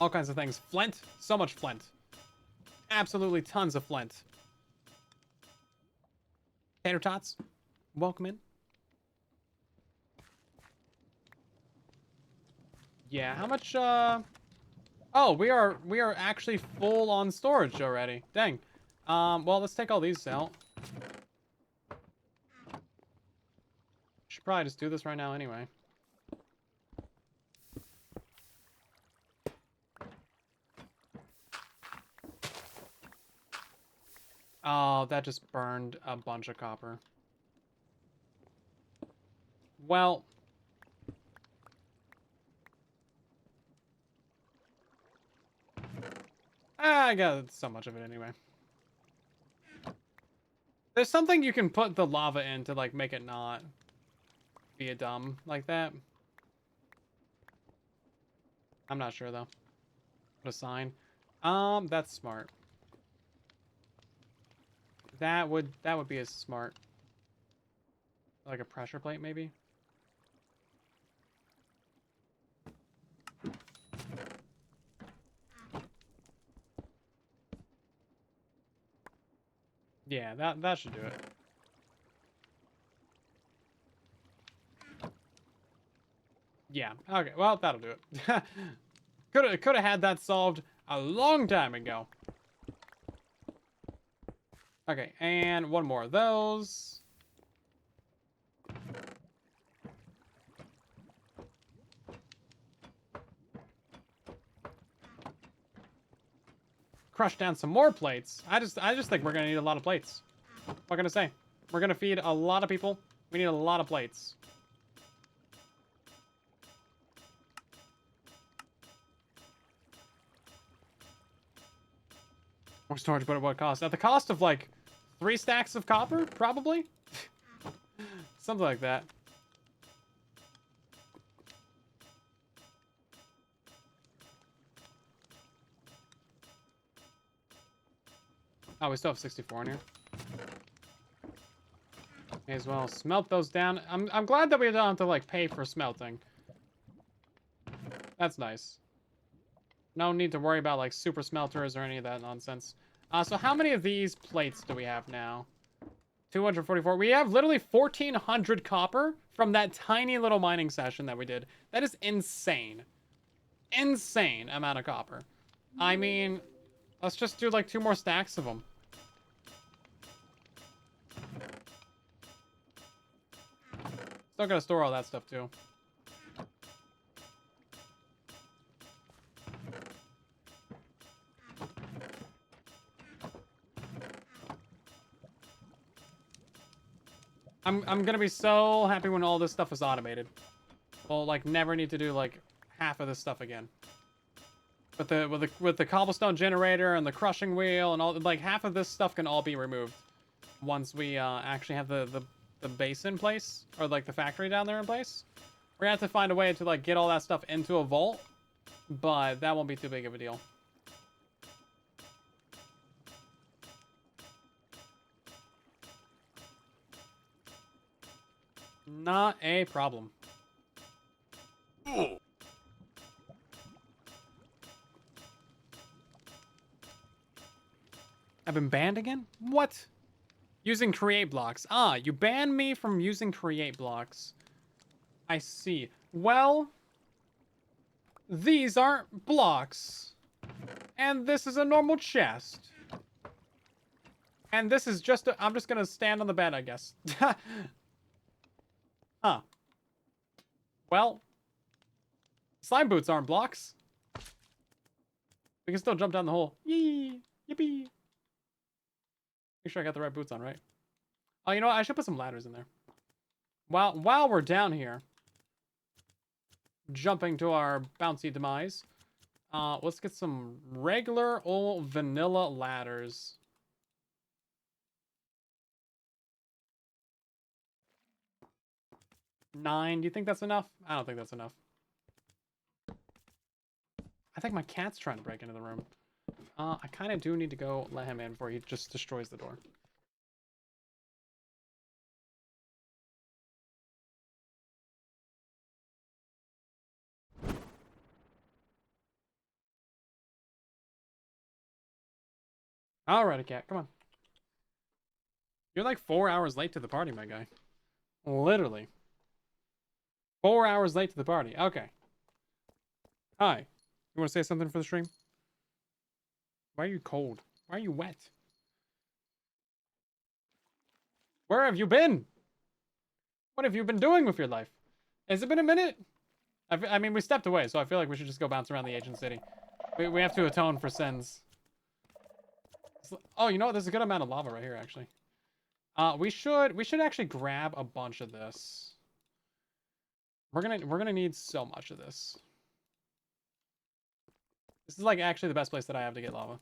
all kinds of things. Flint. So much flint. Absolutely tons of flint. Tater tots. Welcome in. Yeah, how much oh, we are actually full on storage already. Dang. Well, let's take all these out. Should probably just do this right now anyway. Oh, that just burned a bunch of copper. Well, I got so much of it anyway. There's something you can put the lava in to, like, make it not be a dumb like that. I'm not sure, though. What a sign. That's smart. That would be as smart. Like a pressure plate, maybe? Yeah, that should do it. Yeah, okay, well, that'll do it. Could have had that solved a long time ago. Okay, and one more of those. Crush down some more plates. I just think we're gonna need a lot of plates. What can I say? We're gonna feed a lot of people. We need a lot of plates. More storage, but at what cost? At the cost of, like, 3 stacks of copper, probably? Something like that. Oh, we still have 64 in here. May as well smelt those down. I'm glad that we don't have to, like, pay for smelting. That's nice. No need to worry about, like, super smelters or any of that nonsense. So how many of these plates do we have now? 244. We have literally 1,400 copper from that tiny little mining session that we did. That is insane. Insane amount of copper. I mean, let's just do, like, 2 more stacks of them. Still gotta store all that stuff, too. I'm gonna be so happy when all this stuff is automated. We'll, like, never need to do, like, half of this stuff again. With the cobblestone generator and the crushing wheel and all, like, half of this stuff can all be removed once we actually have the base in place, or, like, the factory down there in place. We're gonna have to find a way to, like, get all that stuff into a vault, but that won't be too big of a deal. Not a problem. I've been banned again? What? Using create blocks. Ah, you banned me from using create blocks. I see. Well, these aren't blocks. And this is a normal chest. And this is just a, I'm just gonna stand on the bed, I guess. Huh. Well, slime boots aren't blocks. We can still jump down the hole. Yee! Yippee! Make sure I got the right boots on, right? Oh, you know what? I should put some ladders in there. While we're down here, jumping to our bouncy demise, let's get some regular old vanilla ladders. 9. Do you think that's enough? I don't think that's enough. I think my cat's trying to break into the room. I kind of do need to go let him in before he just destroys the door. Alrighty, cat, come on. You're like 4 hours late to the party, my guy. Literally. 4 hours late to the party. Okay. Hi. You want to say something for the stream? Why are you cold? Why are you wet? Where have you been? What have you been doing with your life? Has it been a minute? I mean, we stepped away, so I feel like we should just go bounce around the ancient city. We have to atone for sins. Oh, you know what? There's a good amount of lava right here, actually. We should actually grab a bunch of this. We're gonna need so much of this. This is like actually the best place that I have to get lava.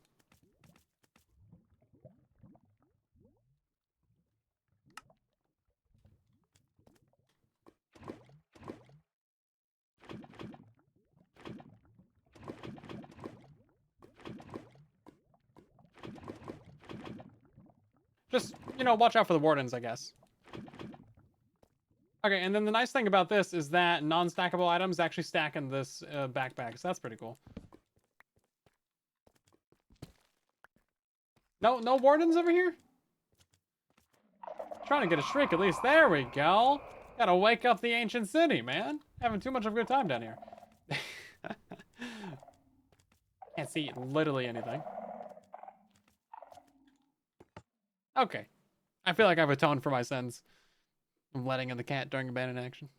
Just, you know, watch out for the wardens, I guess. Okay, and then the nice thing about this is that non-stackable items actually stack in this backpack, so that's pretty cool. No wardens over here? Trying to get a shriek at least. There we go. Gotta wake up the ancient city, man. Having too much of a good time down here. Can't see literally anything. Okay. I feel like I've atoned for my sins. I'm letting in the cat during abandoned action.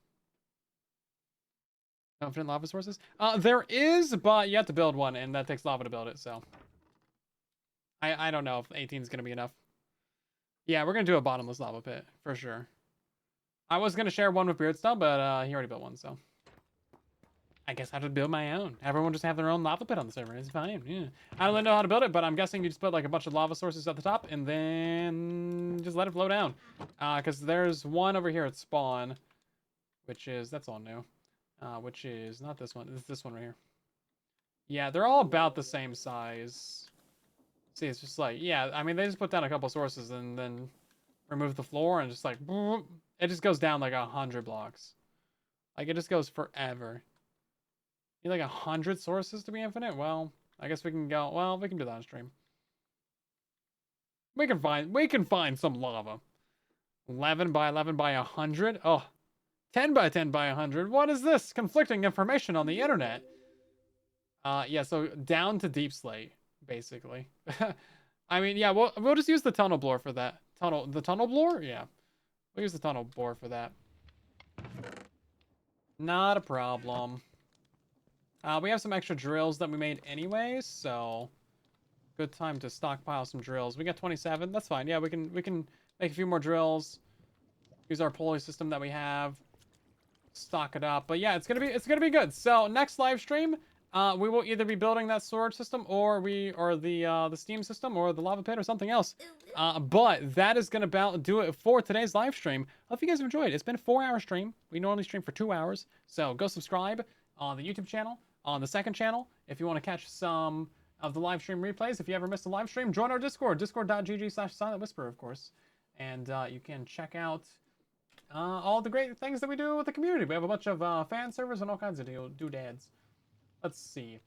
No infinite lava sources? There is, but you have to build one, and that takes lava to build it, so. I don't know if 18 is going to be enough. Yeah, we're going to do a bottomless lava pit, for sure. I was going to share one with Beardstone, but he already built one, so. I guess I have to build my own. Everyone just have their own lava pit on the server. It's fine, yeah. I don't really know how to build it, but I'm guessing you just put like a bunch of lava sources at the top, and then just let it flow down. Because there's one over here at spawn, which is, that's all new. Which is not this one. It's this one right here. Yeah, they're all about the same size. See, it's just like, yeah, I mean, they just put down a couple sources and then remove the floor and just like, it just goes down like 100 blocks. Like, it just goes forever. You need like 100 sources to be infinite? Well, I guess we can go, well, we can do that on stream. We can find some lava. 11 by 11 by 100? Oh, 10 by 10 by 100. What is this? Conflicting information on the internet. Yeah, so down to deep slate, basically. I mean, yeah, we'll just use the tunnel bore for that. The tunnel bore? Yeah. We'll use the tunnel bore for that. Not a problem. We have some extra drills that we made anyways, so good time to stockpile some drills. We got 27. That's fine. Yeah, we can make a few more drills. Use our pulley system that we have. Stock it up. But yeah, it's gonna be good. So next live stream, we will either be building that storage system or the steam system or the lava pit or something else. But that is gonna about do it for today's live stream. Hope you guys have enjoyed. It's been a 4-hour stream. We normally stream for 2 hours. So go subscribe on the YouTube channel, on the second channel, if you want to catch some of the live stream replays. If you ever missed a live stream, join our Discord, discord.gg/silentwhisper, of course. And you can check out all the great things that we do with the community. We have a bunch of fan servers and all kinds of doodads. Let's see.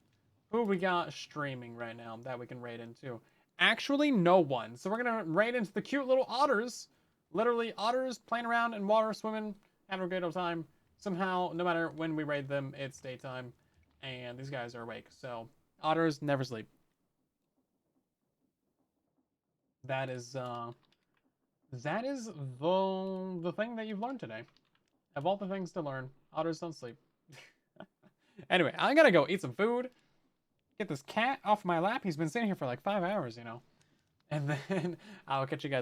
Who we got streaming right now that we can raid into? Actually, no one. So we're going to raid into the cute little otters. Literally, otters playing around in water, swimming, having a great old time. Somehow, no matter when we raid them, it's daytime. And these guys are awake. So, otters never sleep. That is the thing that you've learned today. Of all the things to learn, otters don't sleep. Anyway, I gotta go eat some food. Get this cat off my lap. He's been sitting here for like 5 hours, you know. And then I'll catch you guys